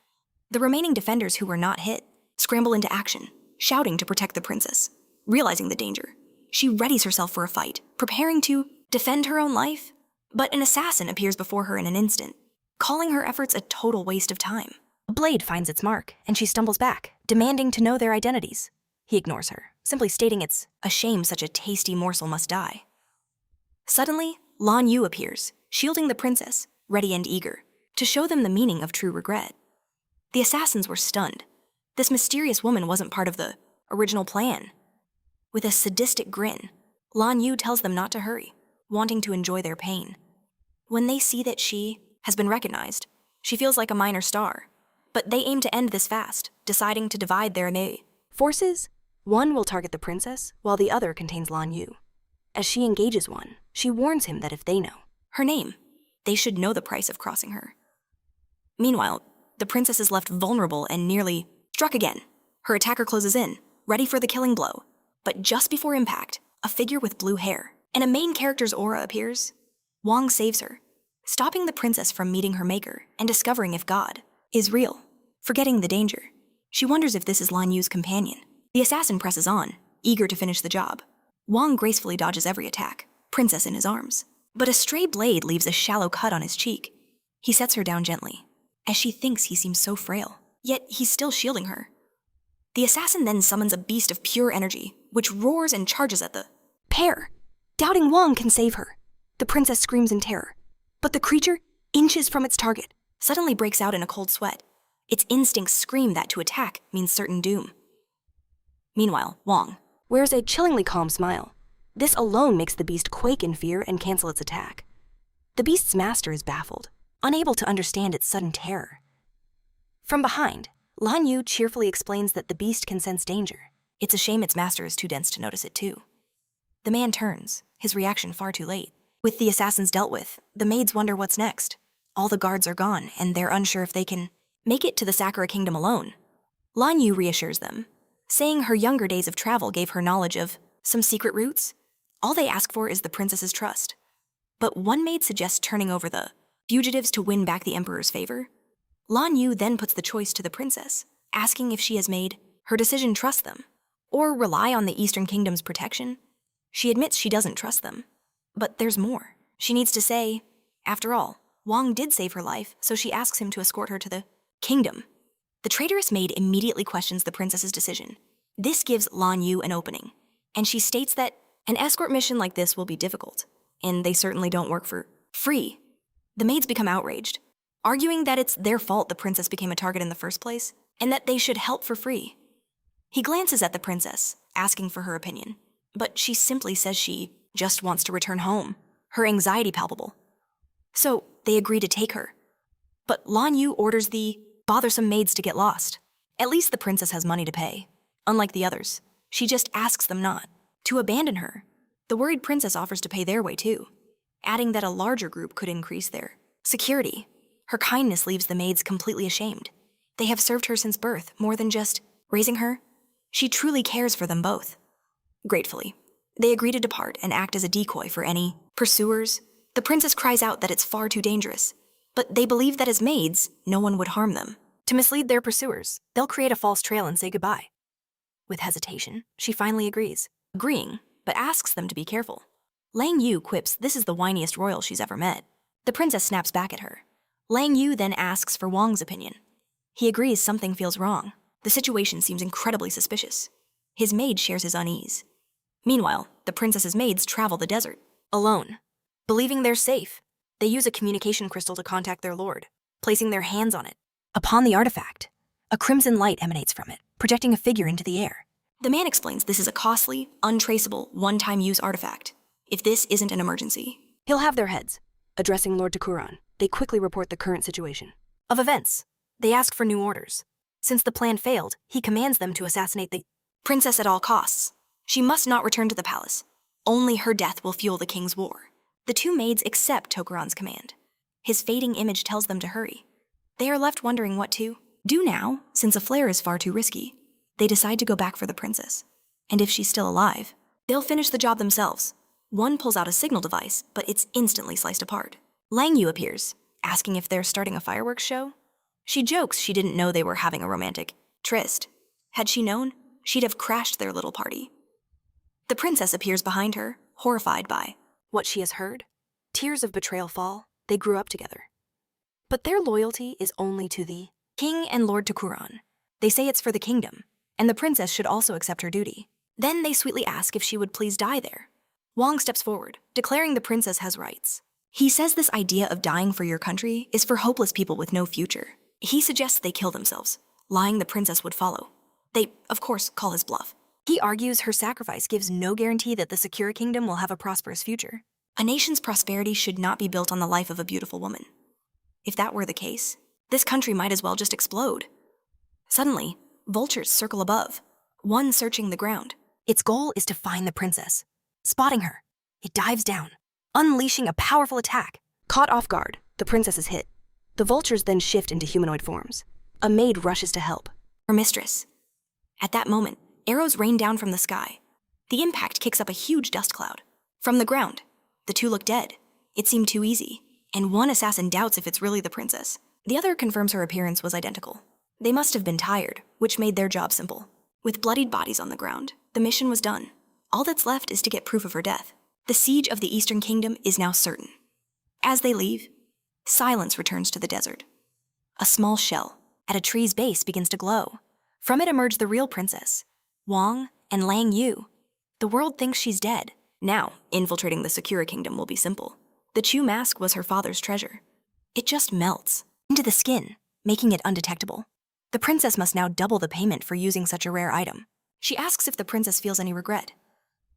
The remaining defenders who were not hit scramble into action, shouting to protect the princess. Realizing the danger, she readies herself for a fight, preparing to defend her own life. But an assassin appears before her in an instant, calling her efforts a total waste of time. A blade finds its mark, and she stumbles back, demanding to know their identities. He ignores her, simply stating it's a shame such a tasty morsel must die. Suddenly, Lan Yu appears, shielding the princess, ready and eager, to show them the meaning of true regret. The assassins were stunned. This mysterious woman wasn't part of the original plan. With a sadistic grin, Lan Yu tells them not to hurry, wanting to enjoy their pain. When they see that she has been recognized, she feels like a minor star. But they aim to end this fast, deciding to divide their forces. One will target the princess, while the other contains Lan Yu. As she engages one, she warns him that if they know her name, they should know the price of crossing her. Meanwhile, the princess is left vulnerable and nearly struck again. Her attacker closes in, ready for the killing blow. But just before impact, a figure with blue hair and a main character's aura appears. Wong saves her, stopping the princess from meeting her maker and discovering if God is real. Forgetting the danger, she wonders if this is Lan Yu's companion. The assassin presses on, eager to finish the job. Wong gracefully dodges every attack, princess in his arms. But a stray blade leaves a shallow cut on his cheek. He sets her down gently, as she thinks he seems so frail, yet he's still shielding her. The assassin then summons a beast of pure energy, which roars and charges at the pair. Doubting Wong can save her. The princess screams in terror, but the creature, inches from its target, suddenly breaks out in a cold sweat. Its instincts scream that to attack means certain doom. Meanwhile, Wong wears a chillingly calm smile. This alone makes the beast quake in fear and cancel its attack. The beast's master is baffled, unable to understand its sudden terror. From behind, Lan Yu cheerfully explains that the beast can sense danger. It's a shame its master is too dense to notice it too. The man turns, his reaction far too late. With the assassins dealt with, the maids wonder what's next. All the guards are gone, and they're unsure if they can make it to the Sakura Kingdom alone. Lan Yu reassures them, saying her younger days of travel gave her knowledge of some secret routes. All they ask for is the princess's trust. But one maid suggests turning over the fugitives to win back the emperor's favor. Lan Yu then puts the choice to the princess, asking if she has made her decision trust them, or rely on the Eastern Kingdom's protection. She admits she doesn't trust them. But there's more. She needs to say, after all, Wong did save her life, so she asks him to escort her to the kingdom. The traitorous maid immediately questions the princess's decision. This gives Lan Yu an opening, and she states that an escort mission like this will be difficult, and they certainly don't work for free. The maids become outraged, arguing that it's their fault the princess became a target in the first place, and that they should help for free. He glances at the princess, asking for her opinion, but she simply says she just wants to return home, her anxiety palpable. So they agree to take her. But Lan Yu orders the bothersome maids to get lost. At least the princess has money to pay. Unlike the others, she just asks them not to abandon her. The worried princess offers to pay their way too, adding that a larger group could increase their security. Her kindness leaves the maids completely ashamed. They have served her since birth, more than just raising her. She truly cares for them both. Gratefully, they agree to depart and act as a decoy for any pursuers. The princess cries out that it's far too dangerous, but they believe that as maids, no one would harm them. To mislead their pursuers, they'll create a false trail and say goodbye. With hesitation, she finally agrees, agreeing, but asks them to be careful. Lang Yu quips this is the whiniest royal she's ever met. The princess snaps back at her. Lang Yu then asks for Wong's opinion. He agrees something feels wrong. The situation seems incredibly suspicious. His maid shares his unease. Meanwhile, the princess's maids travel the desert, Alone. Believing they're safe, they use a communication crystal to contact their lord, placing their hands on it. Upon the artifact, a crimson light emanates from it, projecting a figure into the air. The man explains this is a costly, untraceable, one-time use artifact. If this isn't an emergency. He'll have their heads. Addressing Lord Takuran, they quickly report the current situation. Of events, they ask for new orders. Since the plan failed, he commands them to assassinate the princess at all costs. She must not return to the palace. Only her death will fuel the king's war. The two maids accept Tokuran's command. His fading image tells them to hurry. They are left wondering what to do now, since a flare is far too risky. They decide to go back for the princess. And if she's still alive, they'll finish the job themselves. One pulls out a signal device, but it's instantly sliced apart. Lang Yu appears, asking if they're starting a fireworks show. She jokes she didn't know they were having a romantic tryst. Had she known, she'd have crashed their little party. The princess appears behind her, horrified by what she has heard. Tears of betrayal fall. They grew up together. But their loyalty is only to the king and Lord Takuran. They say it's for the kingdom, and the princess should also accept her duty. Then they sweetly ask if she would please die there. Wong steps forward, declaring the princess has rights. He says this idea of dying for your country is for hopeless people with no future. He suggests they kill themselves, lying the princess would follow. They, of course, call his bluff. He argues her sacrifice gives no guarantee that the secure kingdom will have a prosperous future. A nation's prosperity should not be built on the life of a beautiful woman. If that were the case, this country might as well just explode. Suddenly, vultures circle above, one searching the ground. Its goal is to find the princess. Spotting her, it dives down, unleashing a powerful attack. Caught off guard, the princess is hit. The vultures then shift into humanoid forms. A maid rushes to help. Her mistress. At that moment, arrows rain down from the sky. The impact kicks up a huge dust cloud. From the ground, the two look dead. It seemed too easy, and one assassin doubts if it's really the princess. The other confirms her appearance was identical. They must have been tired, which made their job simple. With bloodied bodies on the ground, the mission was done. All that's left is to get proof of her death. The siege of the Eastern Kingdom is now certain. As they leave, silence returns to the desert. A small shell at a tree's base begins to glow. From it emerge the real princess, Wong and Lang Yu. The world thinks she's dead. Now, infiltrating the Sakura Kingdom will be simple. The Chu mask was her father's treasure. It just melts into the skin, making it undetectable. The princess must now double the payment for using such a rare item. She asks if the princess feels any regret.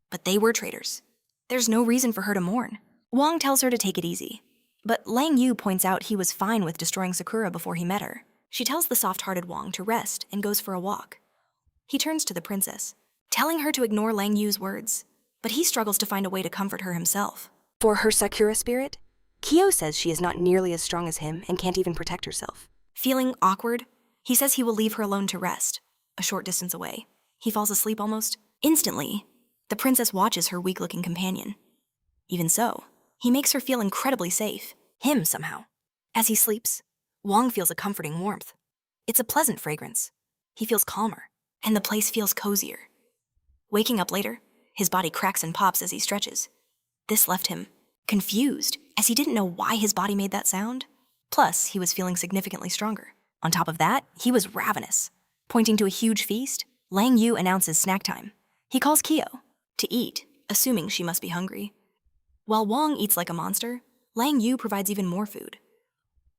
But they were traitors. There's no reason for her to mourn. Wong tells her to take it easy. But Lang Yu points out he was fine with destroying Sakura before he met her. She tells the soft-hearted Wong to rest and goes for a walk. He turns to the princess, telling her to ignore Lang Yu's words, but he struggles to find a way to comfort her himself. For her Sakura spirit, Kyo says she is not nearly as strong as him and can't even protect herself. Feeling awkward, he says he will leave her alone to rest, a short distance away. He falls asleep almost instantly. The princess watches her weak-looking companion. Even so, he makes her feel incredibly safe, him somehow. As he sleeps, Wong feels a comforting warmth. It's a pleasant fragrance. He feels calmer, and the place feels cozier. Waking up later, his body cracks and pops as he stretches. This left him confused, as he didn't know why his body made that sound. Plus, he was feeling significantly stronger. On top of that, he was ravenous. Pointing to a huge feast, Lang Yu announces snack time. He calls Kyo to eat, assuming she must be hungry. While Wong eats like a monster, Lang Yu provides even more food.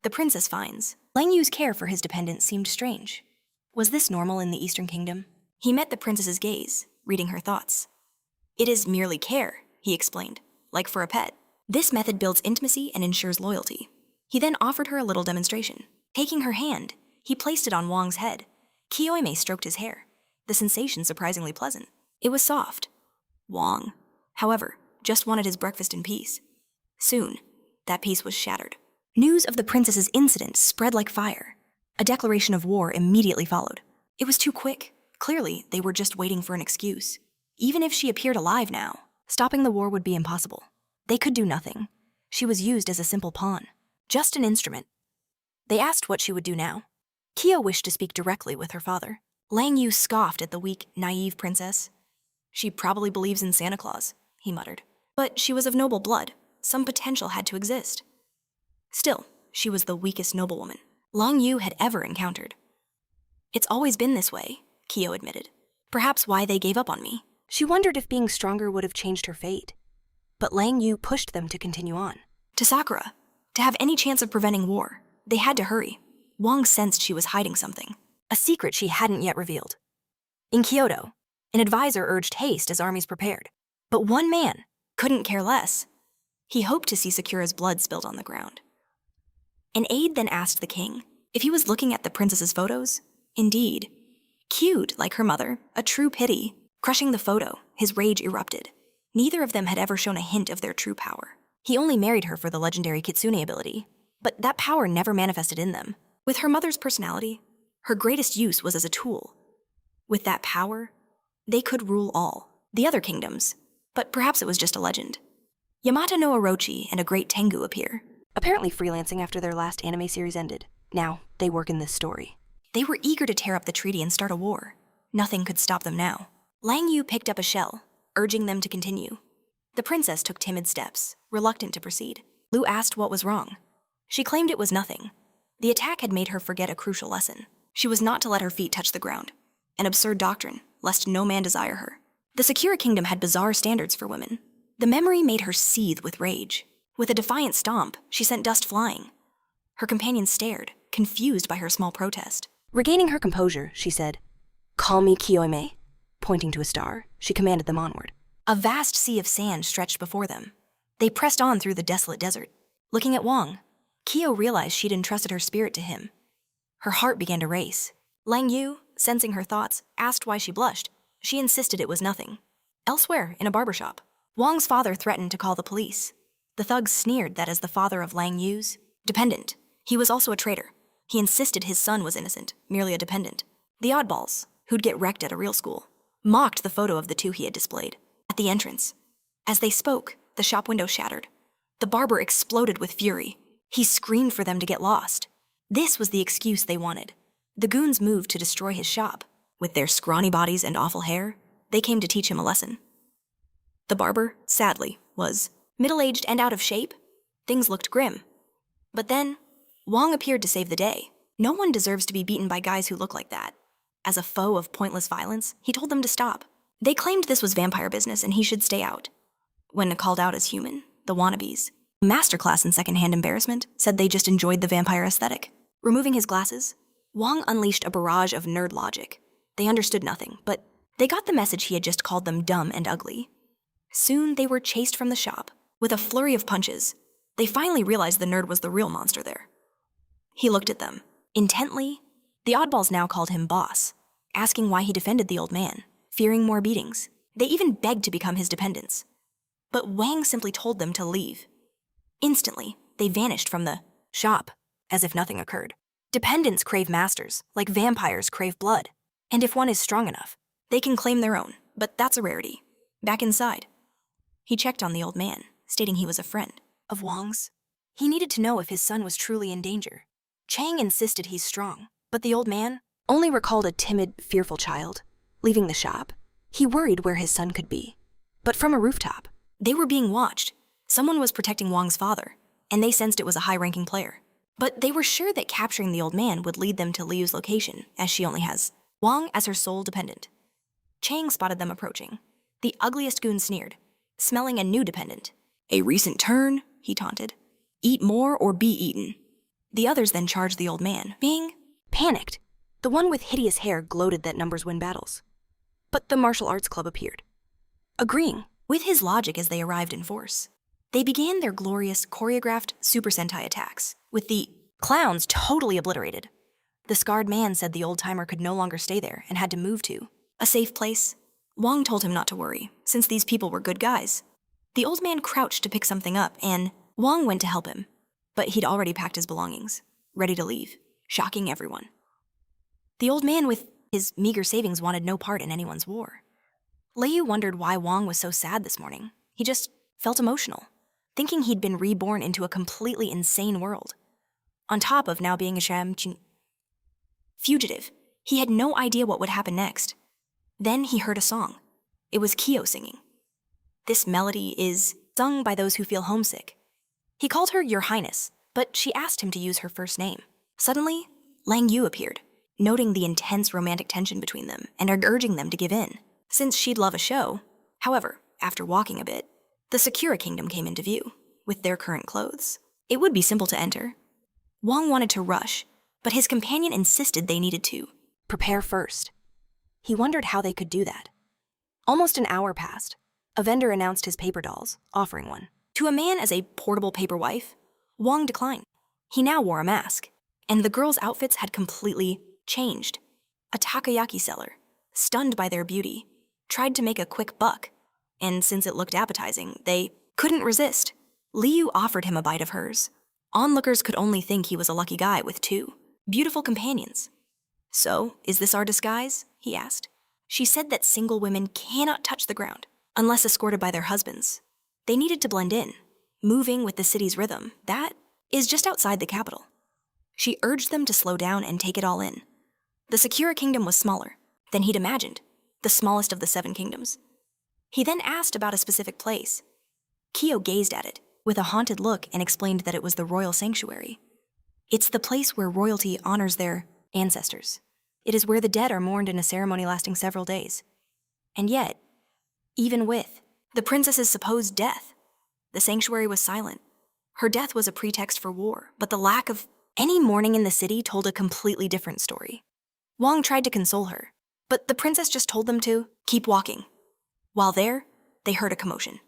The princess finds Lang Yu's care for his dependent seemed strange. Was this normal in the Eastern Kingdom? He met the princess's gaze, reading her thoughts. It is merely care, he explained, like for a pet. This method builds intimacy and ensures loyalty. He then offered her a little demonstration. Taking her hand, he placed it on Wong's head. Kiyoime stroked his hair, the sensation surprisingly pleasant. It was soft. Wong, however, just wanted his breakfast in peace. Soon, that peace was shattered. News of the princess's incident spread like fire. A declaration of war immediately followed. It was too quick. Clearly, they were just waiting for an excuse. Even if she appeared alive now, stopping the war would be impossible. They could do nothing. She was used as a simple pawn, just an instrument. They asked what she would do now. Kyo wished to speak directly with her father. Lang Yu scoffed at the weak, naive princess. She probably believes in Santa Claus, he muttered. But she was of noble blood. Some potential had to exist. Still, she was the weakest noblewoman Lang Yu had ever encountered. It's always been this way, Kyo admitted. Perhaps why they gave up on me. She wondered if being stronger would have changed her fate. But Lang Yu pushed them to continue on. To Sakura, to have any chance of preventing war, they had to hurry. Wong sensed she was hiding something. A secret she hadn't yet revealed. In Kyoto, an advisor urged haste as armies prepared. But one man Couldn't care less. He hoped to see Sakura's blood spilled on the ground. An aide then asked the king if he was looking at the princess's photos. Indeed. Cute like her mother, a true pity. Crushing the photo, his rage erupted. Neither of them had ever shown a hint of their true power. He only married her for the legendary Kitsune ability, but that power never manifested in them. With her mother's personality, her greatest use was as a tool. With that power, they could rule all, the other kingdoms, but perhaps it was just a legend. Yamata no Orochi and a great Tengu appear. apparently freelancing after their last anime series ended. Now, they work in this story. They were eager to tear up the treaty and start a war. Nothing could stop them now. Lang Yu picked up a shell, urging them to continue. The princess took timid steps, reluctant to proceed. Lu asked what was wrong. She claimed it was nothing. The attack had made her forget a crucial lesson. She was not to let her feet touch the ground. An absurd doctrine, lest no man desire her. The Sakura kingdom had bizarre standards for women. The memory made her seethe with rage. With a defiant stomp, she sent dust flying. Her companions stared, confused by her small protest. Regaining her composure, she said, "Call me Kiyoime." Pointing to a star, she commanded them onward. A vast sea of sand stretched before them. They pressed on through the desolate desert. Looking at Wong, Kyo realized she'd entrusted her spirit to him. Her heart began to race. Lang Yu, sensing her thoughts, asked why she blushed. She insisted it was nothing. Elsewhere, in a barber shop, Wong's father threatened to call the police. The thugs sneered that as the father of Lang Yu's dependent, he was also a traitor. He insisted his son was innocent, merely a dependent. The oddballs, who'd get wrecked at a real school, mocked the photo of the two he had displayed. At the entrance, as they spoke, the shop window shattered. The barber exploded with fury. He screamed for them to get lost. This was the excuse they wanted. The goons moved to destroy his shop. With their scrawny bodies and awful hair, they came to teach him a lesson. The barber, sadly, was middle-aged and out of shape. Things looked grim. But then, Wong appeared to save the day. No one deserves to be beaten by guys who look like that. As a foe of pointless violence, he told them to stop. They claimed this was vampire business and he should stay out. When called out as human, the wannabes, a masterclass in secondhand embarrassment, said they just enjoyed the vampire aesthetic. Removing his glasses, Wong unleashed a barrage of nerd logic. They understood nothing, but they got the message he had just called them dumb and ugly. Soon they were chased from the shop. With a flurry of punches, they finally realized the nerd was the real monster there. He looked at them. Intently, the oddballs now called him boss, asking why he defended the old man, fearing more beatings. They even begged to become his dependents. But Wang simply told them to leave. Instantly, they vanished from the shop, as if nothing occurred. Dependents crave masters, like vampires crave blood. And if one is strong enough, they can claim their own, but that's a rarity. Back inside, he checked on the old man, stating he was a friend of Wong's. He needed to know if his son was truly in danger. Chang insisted he's strong, but the old man only recalled a timid, fearful child. Leaving the shop, he worried where his son could be. But from a rooftop, they were being watched. Someone was protecting Wong's father, and they sensed it was a high-ranking player. But they were sure that capturing the old man would lead them to Liu's location, as she only has Wong as her sole dependent. Chang spotted them approaching. The ugliest goon sneered, smelling a new dependent. "A recent turn," he taunted. "Eat more or be eaten." The others then charged the old man, being panicked. The one with hideous hair gloated that numbers win battles. But the martial arts club appeared, agreeing with his logic as they arrived in force. They began their glorious, choreographed Super Sentai attacks, with the clowns totally obliterated. The scarred man said the old-timer could no longer stay there and had to move to a safe place. Wong told him not to worry, since these people were good guys. The old man crouched to pick something up, and Wong went to help him. But he'd already packed his belongings, ready to leave, shocking everyone. The old man with his meager savings wanted no part in anyone's war. Liu wondered why Wong was so sad this morning. He just felt emotional, thinking he'd been reborn into a completely insane world. On top of now being a fugitive, he had no idea what would happen next. Then he heard a song. It was Kyo singing. This melody is sung by those who feel homesick. He called her Your Highness, but she asked him to use her first name. Suddenly, Lang Yu appeared, noting the intense romantic tension between them and urging them to give in, since she'd love a show. However, after walking a bit, The Sakura Kingdom came into view, with their current clothes. It would be simple to enter. Wong wanted to rush, but his companion insisted they needed to prepare first. He wondered how they could do that. Almost an hour passed. A vendor announced his paper dolls, offering one. To a man as a portable paper wife, Wong declined. He now wore a mask, and the girls' outfits had completely changed. A takoyaki seller, stunned by their beauty, tried to make a quick buck, and since it looked appetizing, they couldn't resist. Liu offered him a bite of hers. Onlookers could only think he was a lucky guy with two beautiful companions. "So, is this our disguise?" he asked. She said that single women cannot touch the ground unless escorted by their husbands. They needed to blend in, moving with the city's rhythm. That is just outside the capital. She urged them to slow down and take it all in. The Sakura Kingdom was smaller than he'd imagined, the smallest of the 7 kingdoms. He then asked about a specific place. Kyo gazed at it with a haunted look and explained that it was the royal sanctuary. It's the place where royalty honors their ancestors. It is where the dead are mourned in a ceremony lasting several days. And yet, even with the princess's supposed death, the sanctuary was silent. Her death was a pretext for war, but the lack of any mourning in the city told a completely different story. Wong tried to console her, but the princess just told them to keep walking. While there, they heard a commotion.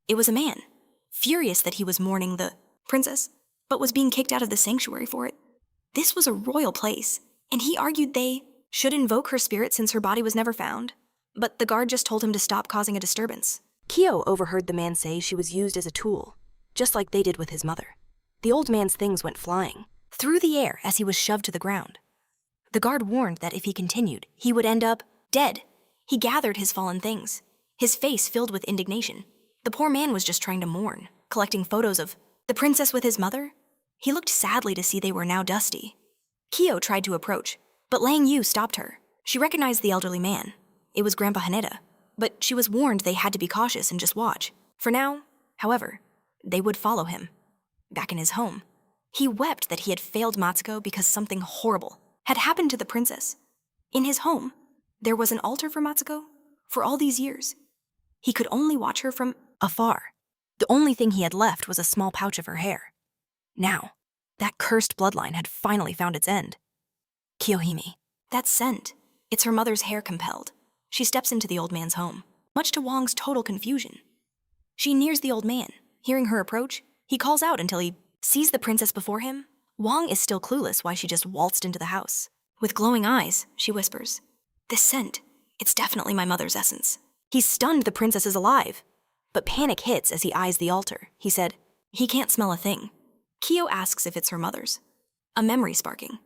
It was a man, furious that he was mourning the princess, but was being kicked out of the sanctuary for it. This was a royal place, and he argued they should invoke her spirit since her body was never found. But the guard just told him to stop causing a disturbance. Kyo overheard the man say she was used as a tool, just like they did with his mother. The old man's things went flying through the air as he was shoved to the ground. The guard warned that if he continued, he would end up dead. He gathered his fallen things, his face filled with indignation. The poor man was just trying to mourn, collecting photos of the princess with his mother. He looked sadly to see they were now dusty. Kyo tried to approach, but Lang Yu stopped her. She recognized the elderly man. It was Grandpa Haneda, but she was warned they had to be cautious and just watch. For now, however, they would follow him. Back in his home, he wept that he had failed Matsuko because something horrible had happened to the princess. In his home, there was an altar for Matsuko for all these years. He could only watch her from afar. The only thing he had left was a small pouch of her hair. Now, that cursed bloodline had finally found its end. Kiyohime. That scent. It's her mother's hair compelled. She steps into the old man's home, much to Wong's total confusion. She nears the old man. Hearing her approach, he calls out until he sees the princess before him. Wong is still clueless why she just waltzed into the house. With glowing eyes, she whispers, "This scent, it's definitely my mother's essence." He's stunned the princess is alive, but panic hits as he eyes the altar. He said, he can't smell a thing. Kyo asks if it's her mother's. A memory sparking.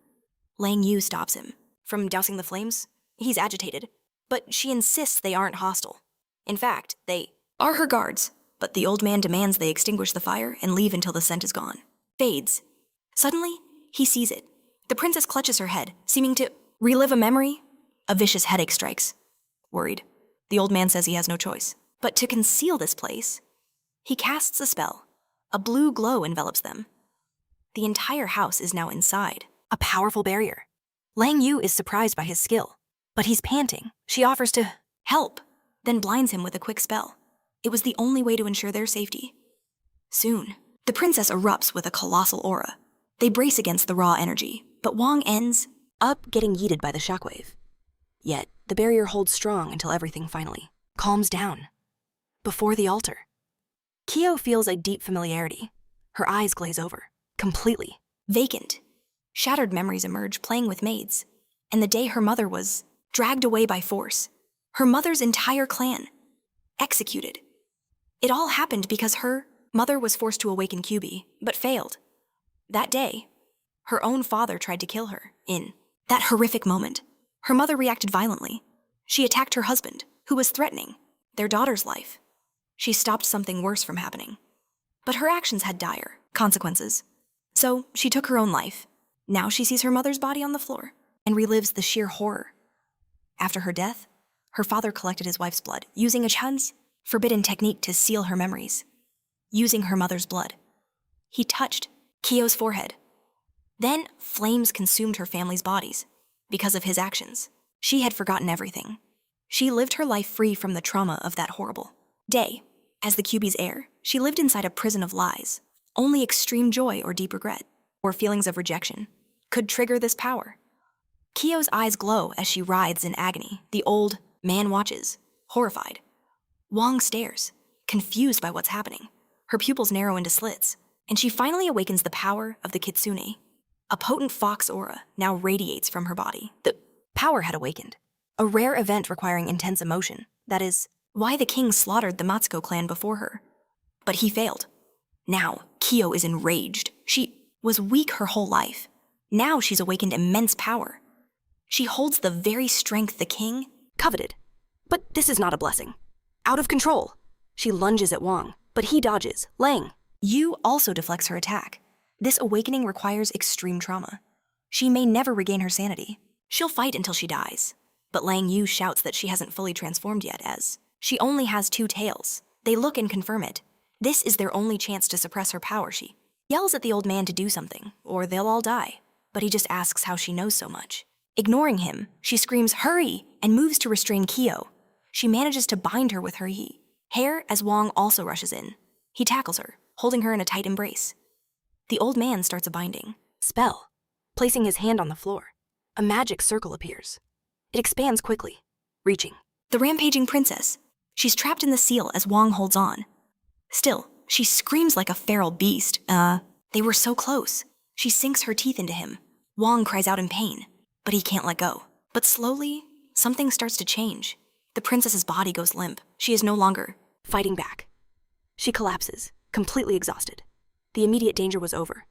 Lang Yu stops him from dousing the flames. He's agitated, but she insists they aren't hostile. In fact, they are her guards, but the old man demands they extinguish the fire and leave until the scent is gone. Fades. Suddenly, he sees it. The princess clutches her head, seeming to relive a memory. A vicious headache strikes. Worried, the old man says he has no choice. But to conceal this place, he casts a spell. A blue glow envelops them. The entire house is now inside. A powerful barrier. Lang Yu is surprised by his skill, but he's panting. She offers to help, then blinds him with a quick spell. It was the only way to ensure their safety. Soon, the princess erupts with a colossal aura. They brace against the raw energy, but Wong ends up getting yeeted by the shockwave. Yet, the barrier holds strong until everything finally calms down. Before the altar, Kyo feels a deep familiarity. Her eyes glaze over, completely vacant. Shattered memories emerge, playing with maids, and the day her mother was dragged away by force. Her mother's entire clan executed. It all happened because her mother was forced to awaken QB, but failed. That day, her own father tried to kill her. In that horrific moment, her mother reacted violently. She attacked her husband, who was threatening their daughter's life. She stopped something worse from happening. But her actions had dire consequences. So she took her own life. Now she sees her mother's body on the floor and relives the sheer horror. After her death, her father collected his wife's blood, using a Chan's forbidden technique to seal her memories. Using her mother's blood, he touched Kyo's forehead. Then flames consumed her family's bodies. Because of his actions, she had forgotten everything. She lived her life free from the trauma of that horrible day. As the QB's heir, she lived inside a prison of lies. Only extreme joy or deep regret, or feelings of rejection, could trigger this power. Kyo's eyes glow as she writhes in agony. The old man watches, horrified. Wong stares, confused by what's happening. Her pupils narrow into slits, and she finally awakens the power of the kitsune. A potent fox aura now radiates from her body. The power had awakened, a rare event requiring intense emotion. That is why the king slaughtered the Matsuko clan before her. But he failed. Now, Kyo is enraged. She was weak her whole life. Now she's awakened immense power. She holds the very strength the king coveted. But this is not a blessing. Out of control. She lunges at Wong, but he dodges. Lang Yu also deflects her attack. This awakening requires extreme trauma. She may never regain her sanity. She'll fight until she dies. But Lang Yu shouts that she hasn't fully transformed yet, as she only has 2 tails. They look and confirm it. This is their only chance to suppress her power. She yells at the old man to do something, or they'll all die. But he just asks how she knows so much. Ignoring him, she screams, "Hurry!" and moves to restrain Kyo. She manages to bind her with her hair as Wong also rushes in. He tackles her, holding her in a tight embrace. The old man starts a binding spell, placing his hand on the floor. A magic circle appears. It expands quickly, reaching the rampaging princess. She's trapped in the seal as Wong holds on. Still, she screams like a feral beast. They were so close. She sinks her teeth into him. Wong cries out in pain, but he can't let go. But slowly, something starts to change. The princess's body goes limp. She is no longer fighting back. She collapses, completely exhausted. The immediate danger was over.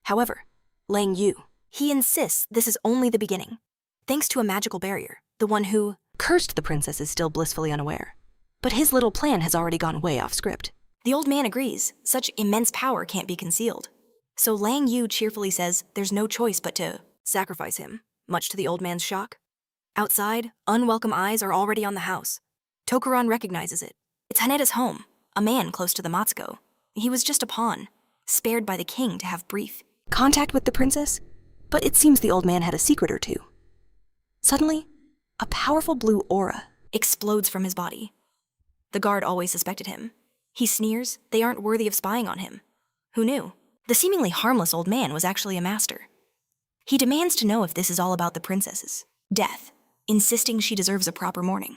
However, Lang Yu, he insists this is only the beginning. Thanks to a magical barrier, the one who cursed the princess is still blissfully unaware. But his little plan has already gone way off script. The old man agrees. Such immense power can't be concealed. So Lang Yu cheerfully says there's no choice but to sacrifice him, much to the old man's shock. Outside, unwelcome eyes are already on the house. Tokuran recognizes it. It's Haneda's home, a man close to the Matsuko. He was just a pawn, spared by the king to have brief contact with the princess, but it seems the old man had a secret or two. Suddenly, a powerful blue aura explodes from his body. The guard always suspected him. He sneers, they aren't worthy of spying on him. Who knew? The seemingly harmless old man was actually a master. He demands to know if this is all about the princess's death, insisting she deserves a proper mourning.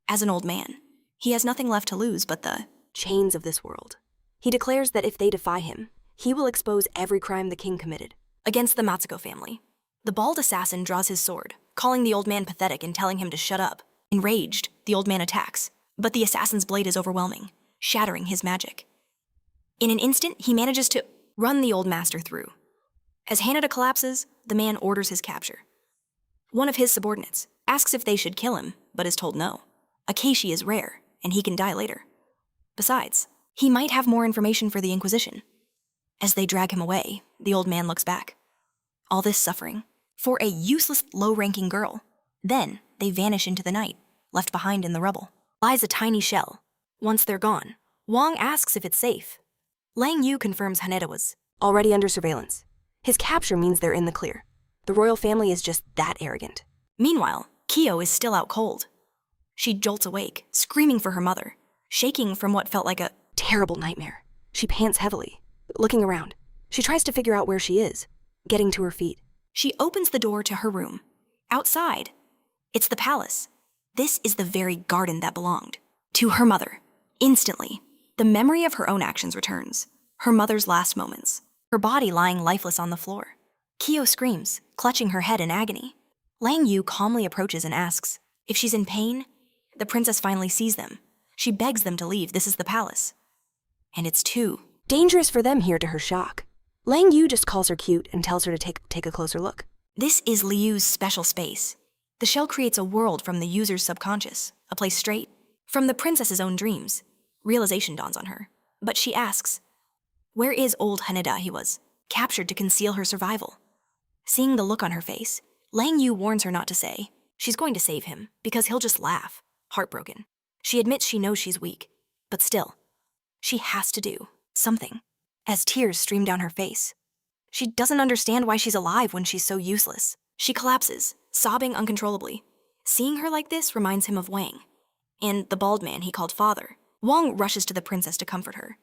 As an old man, he has nothing left to lose but the chains of this world. He declares that if they defy him, he will expose every crime the king committed against the Matsuko family. The bald assassin draws his sword, calling the old man pathetic and telling him to shut up. Enraged, the old man attacks, but the assassin's blade is overwhelming, shattering his magic. In an instant, he manages to run the old master through. As Haneda collapses, the man orders his capture. One of his subordinates asks if they should kill him, but is told no. Akeshi is rare, and he can die later. Besides, he might have more information for the Inquisition. As they drag him away, the old man looks back. All this suffering, for a useless, low-ranking girl. Then, they vanish into the night, left behind in the rubble. Lies a tiny shell. Once they're gone, Wong asks if it's safe. Lang Yu confirms Haneda was already under surveillance. His capture means they're in the clear. The royal family is just that arrogant. Meanwhile, Kyo is still out cold. She jolts awake, screaming for her mother, shaking from what felt like a terrible nightmare. She pants heavily, looking around. She tries to figure out where she is, getting to her feet. She opens the door to her room. Outside, it's the palace. This is the very garden that belonged to her mother. Instantly, the memory of her own actions returns. Her mother's last moments, her body lying lifeless on the floor. Kyo screams, clutching her head in agony. Lang Yu calmly approaches and asks if she's in pain. The princess finally sees them. She begs them to leave. This is the palace. And it's too dangerous for them here, to her shock. Lang Yu just calls her cute and tells her to take a closer look. This is Liu's special space. The shell creates a world from the user's subconscious, a place straight from the princess's own dreams. Realization dawns on her, but she asks, where is old Haneda? He was captured to conceal her survival. Seeing the look on her face, Lang Yu warns her not to say she's going to save him because he'll just laugh, heartbroken. She admits she knows she's weak, but still, she has to do something. As tears stream down her face, she doesn't understand why she's alive when she's so useless. She collapses, sobbing uncontrollably. Seeing her like this reminds him of Wang, and the bald man he called father. Wong rushes to the princess to comfort her.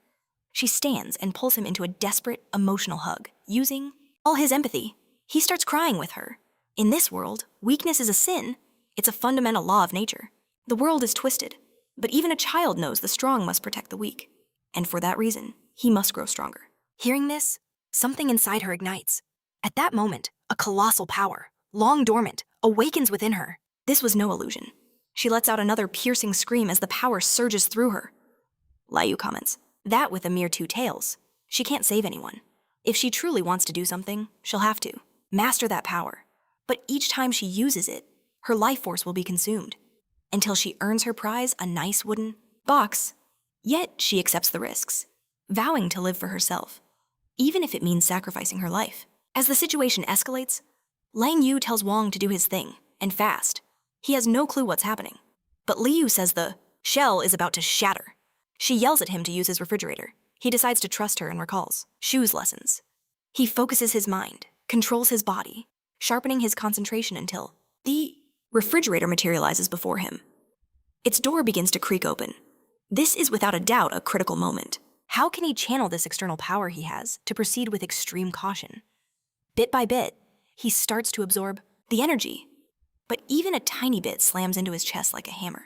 She stands and pulls him into a desperate, emotional hug, using all his empathy. He starts crying with her. In this world, weakness is a sin. It's a fundamental law of nature. The world is twisted, but even a child knows the strong must protect the weak. And for that reason, he must grow stronger. Hearing this, something inside her ignites. At that moment, a colossal power, long dormant, awakens within her. This was no illusion. She lets out another piercing scream as the power surges through her. Liu comments, that with a mere 2 tails, she can't save anyone. If she truly wants to do something, she'll have to master that power. But each time she uses it, her life force will be consumed, until she earns her prize, a nice wooden box. Yet she accepts the risks, vowing to live for herself, even if it means sacrificing her life. As the situation escalates, Lang Yu tells Wong to do his thing, and fast. He has no clue what's happening. But Liu says the shell is about to shatter. She yells at him to use his refrigerator. He decides to trust her and recalls shoes lessons. He focuses his mind, controls his body, sharpening his concentration until the refrigerator materializes before him. Its door begins to creak open. This is without a doubt a critical moment. How can he channel this external power he has to proceed with extreme caution? Bit by bit, he starts to absorb the energy. But even a tiny bit slams into his chest like a hammer.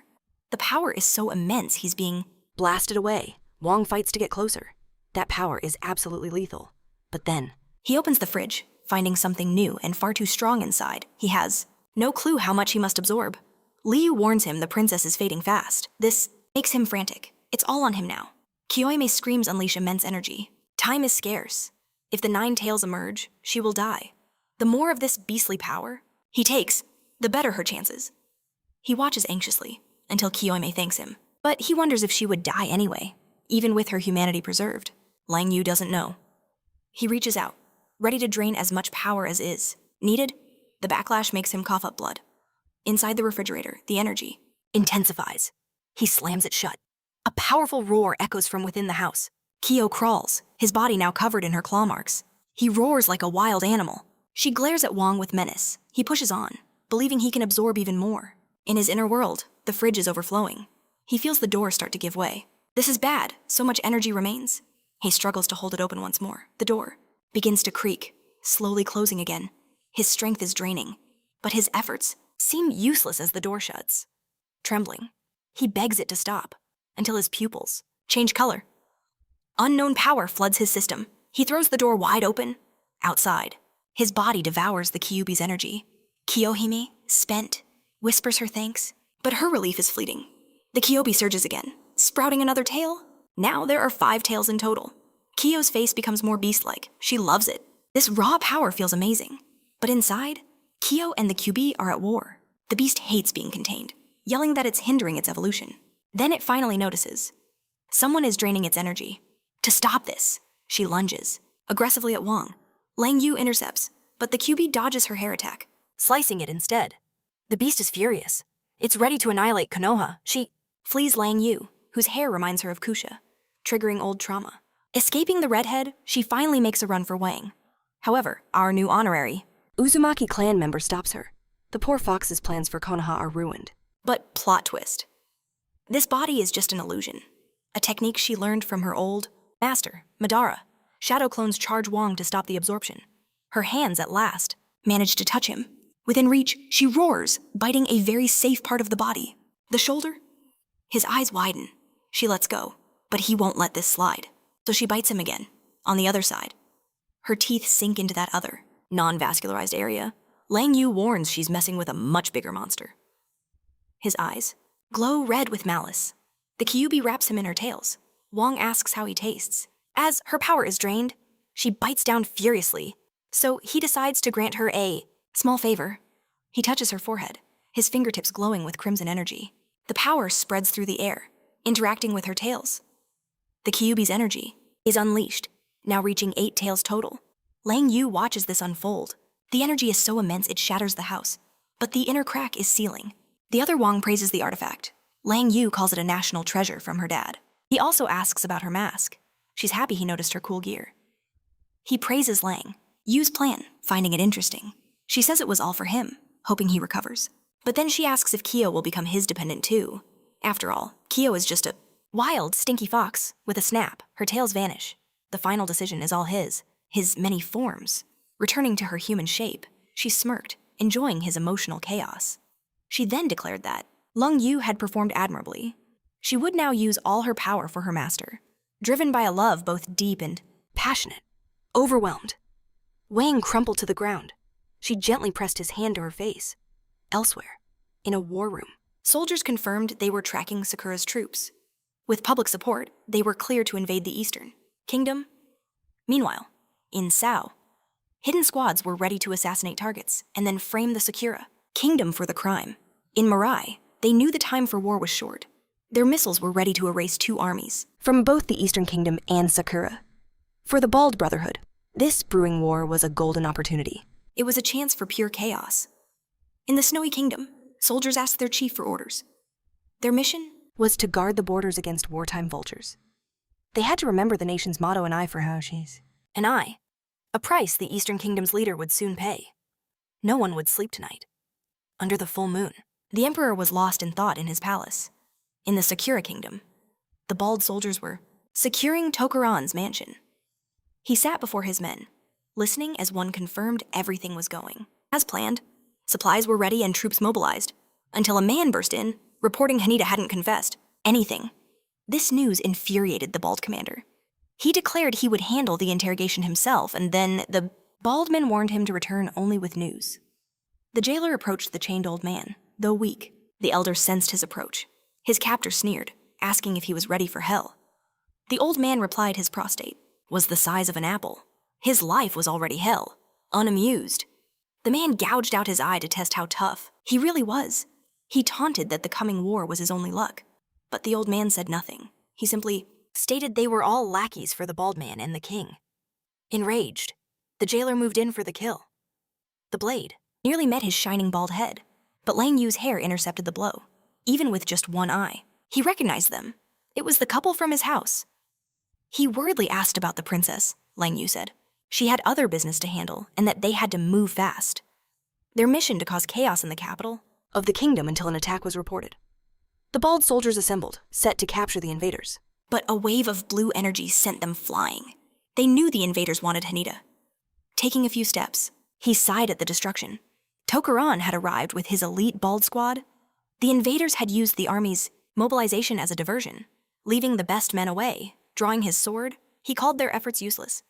The power is so immense he's being blasted away. Wong fights to get closer. That power is absolutely lethal. But then, he opens the fridge, finding something new and far too strong inside. He has no clue how much he must absorb. Liu warns him the princess is fading fast. This makes him frantic. It's all on him now. Kyoime's screams unleash immense energy. Time is scarce. If the 9 tails emerge, she will die. The more of this beastly power he takes, the better her chances. He watches anxiously until Kyoime thanks him, but he wonders if she would die anyway, even with her humanity preserved. Lang Yu doesn't know. He reaches out, ready to drain as much power as is needed. The backlash makes him cough up blood. Inside the refrigerator, the energy intensifies. He slams it shut. A powerful roar echoes from within the house. Kyo crawls, his body now covered in her claw marks. He roars like a wild animal. She glares at Wong with menace. He pushes on, believing he can absorb even more. In his inner world, the fridge is overflowing. He feels the door start to give way. This is bad, so much energy remains. He struggles to hold it open once more. The door begins to creak, slowly closing again. His strength is draining, but his efforts seem useless as the door shuts. Trembling, he begs it to stop, until his pupils change color. Unknown power floods his system. He throws the door wide open. Outside, his body devours the Kyuubi's energy. Kiyohime, spent, whispers her thanks, but her relief is fleeting. The Kyuubi surges again, sprouting another tail. Now there are 5 tails in total. Kyo's face becomes more beast-like. She loves it. This raw power feels amazing. But inside, Kyo and the Kyuubi are at war. The beast hates being contained, yelling that it's hindering its evolution. Then it finally notices. Someone is draining its energy. To stop this, she lunges, aggressively at Wong. Lang Yu intercepts, but the Kyuubi dodges her hair attack, slicing it instead. The beast is furious. It's ready to annihilate Konoha. She flees Lang Yu, whose hair reminds her of Kusha, triggering old trauma. Escaping the redhead, she finally makes a run for Wang. However, our new honorary Uzumaki clan member stops her. The poor fox's plans for Konoha are ruined. But plot twist. This body is just an illusion, a technique she learned from her old master, Madara. Shadow clones charge Wong to stop the absorption. Her hands, at last, manage to touch him. Within reach, she roars, biting a very safe part of the body. The shoulder? His eyes widen. She lets go, but he won't let this slide. So she bites him again, on the other side. Her teeth sink into that other, non-vascularized area. Lang Yu warns she's messing with a much bigger monster. His eyes glow red with malice. The Kyuubi wraps him in her tails. Wong asks how he tastes. As her power is drained, she bites down furiously. So he decides to grant her a small favor. He touches her forehead, his fingertips glowing with crimson energy. The power spreads through the air, interacting with her tails. The Kyuubi's energy is unleashed, now reaching 8 tails total. Lang Yu watches this unfold. The energy is so immense it shatters the house, but the inner crack is sealing. The other Wong praises the artifact. Lang Yu calls it a national treasure from her dad. He also asks about her mask. She's happy he noticed her cool gear. He praises Lang Yu's plan, finding it interesting. She says it was all for him, hoping he recovers. But then she asks if Kyo will become his dependent too. After all, Kyo is just a Wild, stinky fox, with a snap, her tails vanish. The final decision is all his many forms. Returning to her human shape, she smirked, enjoying his emotional chaos. She then declared that Lung Yu had performed admirably. She would now use all her power for her master, driven by a love both deep and Passionate. Overwhelmed. Wang crumpled to the ground. She gently pressed his hand to her face. Elsewhere, in a war room, soldiers confirmed they were tracking Sakura's troops. With public support, they were clear to invade the Eastern Kingdom. Meanwhile, in Sao, hidden squads were ready to assassinate targets and then frame the Sakura Kingdom for the crime. In Mirai, they knew the time for war was short. Their missiles were ready to erase two armies from both the Eastern Kingdom and Sakura. For the Bald Brotherhood, this brewing war was a golden opportunity. It was a chance for pure chaos. In the Snowy Kingdom, soldiers asked their chief for orders. Their mission was to guard the borders against wartime vultures. They had to remember the nation's motto, an eye for Haoshi's. An eye, a price the Eastern Kingdom's leader would soon pay. No one would sleep tonight. Under the full moon, the emperor was lost in thought in his palace. In the Sakura Kingdom, the bald soldiers were securing Tokuran's mansion. He sat before his men, listening as one confirmed everything was going as planned. Supplies were ready and troops mobilized, until a man burst in, reporting Haneda hadn't confessed anything. This news infuriated the bald commander. He declared he would handle the interrogation himself, and then the bald man warned him to return only with news. The jailer approached the chained old man, though weak. The elder sensed his approach. His captor sneered, asking if he was ready for hell. The old man replied his prostate was the size of an apple. His life was already hell, unamused. The man gouged out his eye to test how tough he really was. He taunted that the coming war was his only luck. But the old man said nothing. He simply stated they were all lackeys for the bald man and the king. Enraged, the jailer moved in for the kill. The blade nearly met his shining bald head, but Lang Yu's hair intercepted the blow. Even with just one eye, he recognized them. It was the couple from his house. He worriedly asked about the princess, Lang Yu said. She had other business to handle, and that they had to move fast. Their mission to cause chaos in the capital of the kingdom until an attack was reported. The bald soldiers assembled, set to capture the invaders. But a wave of blue energy sent them flying. They knew the invaders wanted Haneda. Taking a few steps, he sighed at the destruction. Tokuran had arrived with his elite bald squad. The invaders had used the army's mobilization as a diversion. Leaving the best men away, drawing his sword, he called their efforts useless.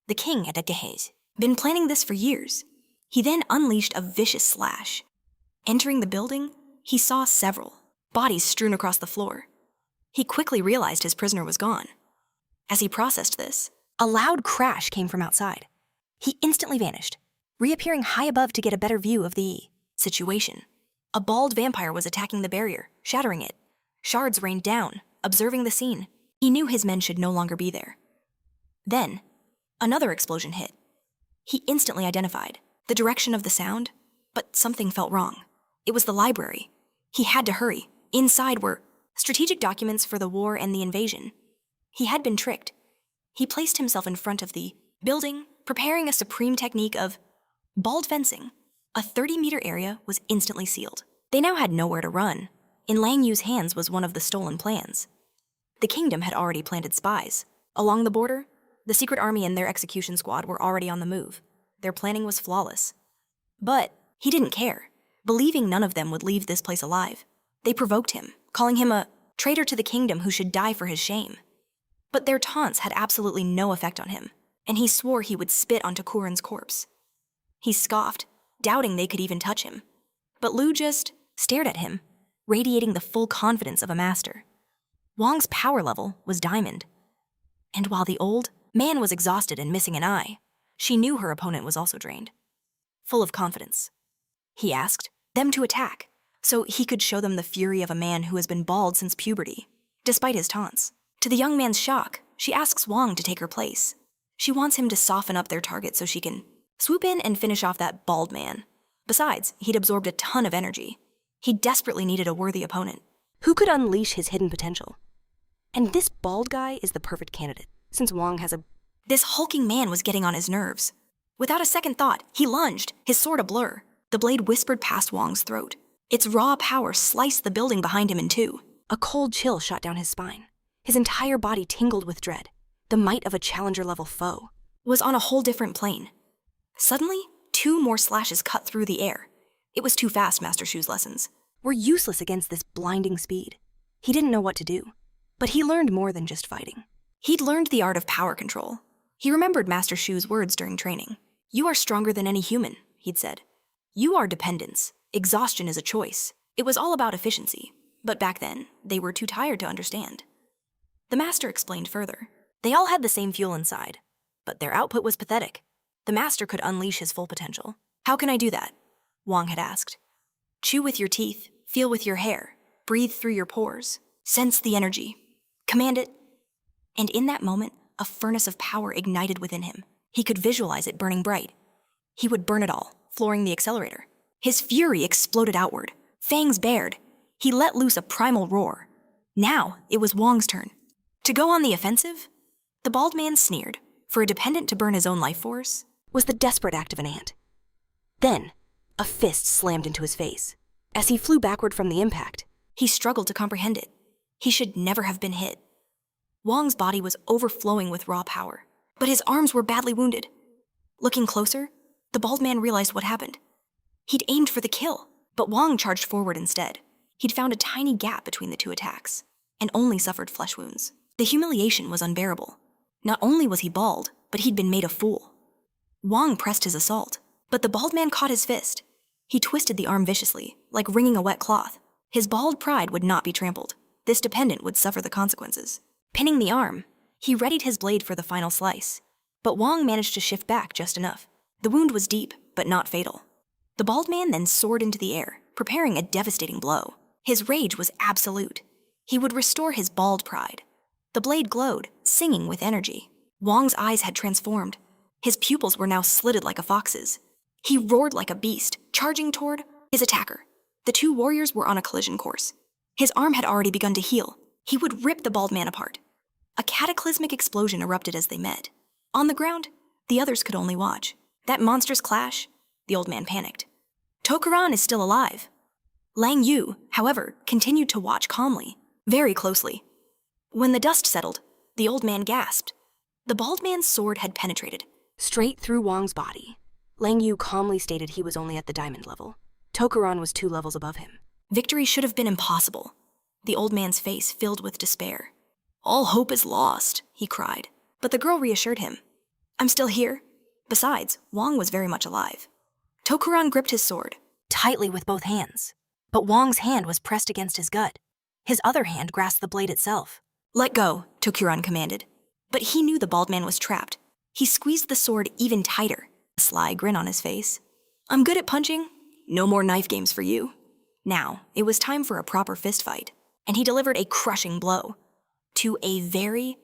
The king had been planning this for years. He then unleashed a vicious slash. Entering the building, he saw several bodies strewn across the floor. He quickly realized his prisoner was gone. As he processed this, a loud crash came from outside. He instantly vanished, reappearing high above to get a better view of the situation. A bald vampire was attacking the barrier, shattering it. Shards rained down, observing the scene. He knew his men should no longer be there. Then, another explosion hit. He instantly identified the direction of the sound, but something felt wrong. It was the library. He had to hurry. Inside were strategic documents for the war and the invasion. He had been tricked. He placed himself in front of the building, preparing a supreme technique of bald fencing. A 30-meter area was instantly sealed. They now had nowhere to run. In Lang Yu's hands was one of the stolen plans. The kingdom had already planted spies. Along the border, the secret army and their execution squad were already on the move. Their planning was flawless. But he didn't care, believing none of them would leave this place alive. They provoked him, calling him a traitor to the kingdom who should die for his shame. But their taunts had absolutely no effect on him, and he swore he would spit onto Kuren's corpse. He scoffed, doubting they could even touch him. But Lu just stared at him, radiating the full confidence of a master. Wong's power level was diamond. And while the old man was exhausted and missing an eye, she knew her opponent was also drained. Full of confidence, he asked them to attack, so he could show them the fury of a man who has been bald since puberty, despite his taunts. To the young man's shock, she asks Wong to take her place. She wants him to soften up their target so she can swoop in and finish off that bald man. Besides, he'd absorbed a ton of energy. He desperately needed a worthy opponent. Who could unleash his hidden potential? And this bald guy is the perfect candidate, since Wong has a... This hulking man was getting on his nerves. Without a second thought, he lunged, his sword a blur. The blade whispered past Wong's throat. Its raw power sliced the building behind him in two. A cold chill shot down his spine. His entire body tingled with dread. The might of a challenger-level foe was on a whole different plane. Suddenly, 2 more slashes cut through the air. It was too fast, Master Shu's lessons were useless against this blinding speed. He didn't know what to do, but he learned more than just fighting. He'd learned the art of power control. He remembered Master Shu's words during training. "You are stronger than any human," he'd said. "You are dependence. Exhaustion is a choice." It was all about efficiency, but back then, they were too tired to understand. The master explained further. They all had the same fuel inside, but their output was pathetic. The master could unleash his full potential. "How can I do that?" Wong had asked. "Chew with your teeth, feel with your hair, breathe through your pores, sense the energy, command it." And in that moment, a furnace of power ignited within him. He could visualize it burning bright. He would burn it all, flooring the accelerator. His fury exploded outward, fangs bared. He let loose a primal roar. Now it was Wong's turn. To go on the offensive? The bald man sneered. For a dependent to burn his own life force was the desperate act of an ant. Then, a fist slammed into his face. As he flew backward from the impact, he struggled to comprehend it. He should never have been hit. Wong's body was overflowing with raw power, but his arms were badly wounded. Looking closer, the bald man realized what happened. He'd aimed for the kill, but Wong charged forward instead. He'd found a tiny gap between the 2 attacks, and only suffered flesh wounds. The humiliation was unbearable. Not only was he bald, but he'd been made a fool. Wong pressed his assault, but the bald man caught his fist. He twisted the arm viciously, like wringing a wet cloth. His bald pride would not be trampled. This dependent would suffer the consequences. Pinning the arm, he readied his blade for the final slice, but Wong managed to shift back just enough. The wound was deep, but not fatal. The bald man then soared into the air, preparing a devastating blow. His rage was absolute. He would restore his bald pride. The blade glowed, singing with energy. Wong's eyes had transformed. His pupils were now slitted like a fox's. He roared like a beast, charging toward his attacker. The 2 warriors were on a collision course. His arm had already begun to heal. He would rip the bald man apart. A cataclysmic explosion erupted as they met. On the ground, the others could only watch. That monstrous clash, the old man panicked. Tokuran is still alive. Lang Yu, however, continued to watch calmly, very closely. When the dust settled, the old man gasped. The bald man's sword had penetrated straight through Wong's body. Lang Yu calmly stated he was only at the diamond level. Tokuran was 2 levels above him. Victory should have been impossible. The old man's face filled with despair. "All hope is lost," he cried. But the girl reassured him. "I'm still here." Besides, Wong was very much alive. Tokuran gripped his sword tightly with both hands, but Wong's hand was pressed against his gut. His other hand grasped the blade itself. "Let go," Tokuran commanded. But he knew the bald man was trapped. He squeezed the sword even tighter, a sly grin on his face. "I'm good at punching. No more knife games for you." Now, it was time for a proper fist fight, and he delivered a crushing blow to a very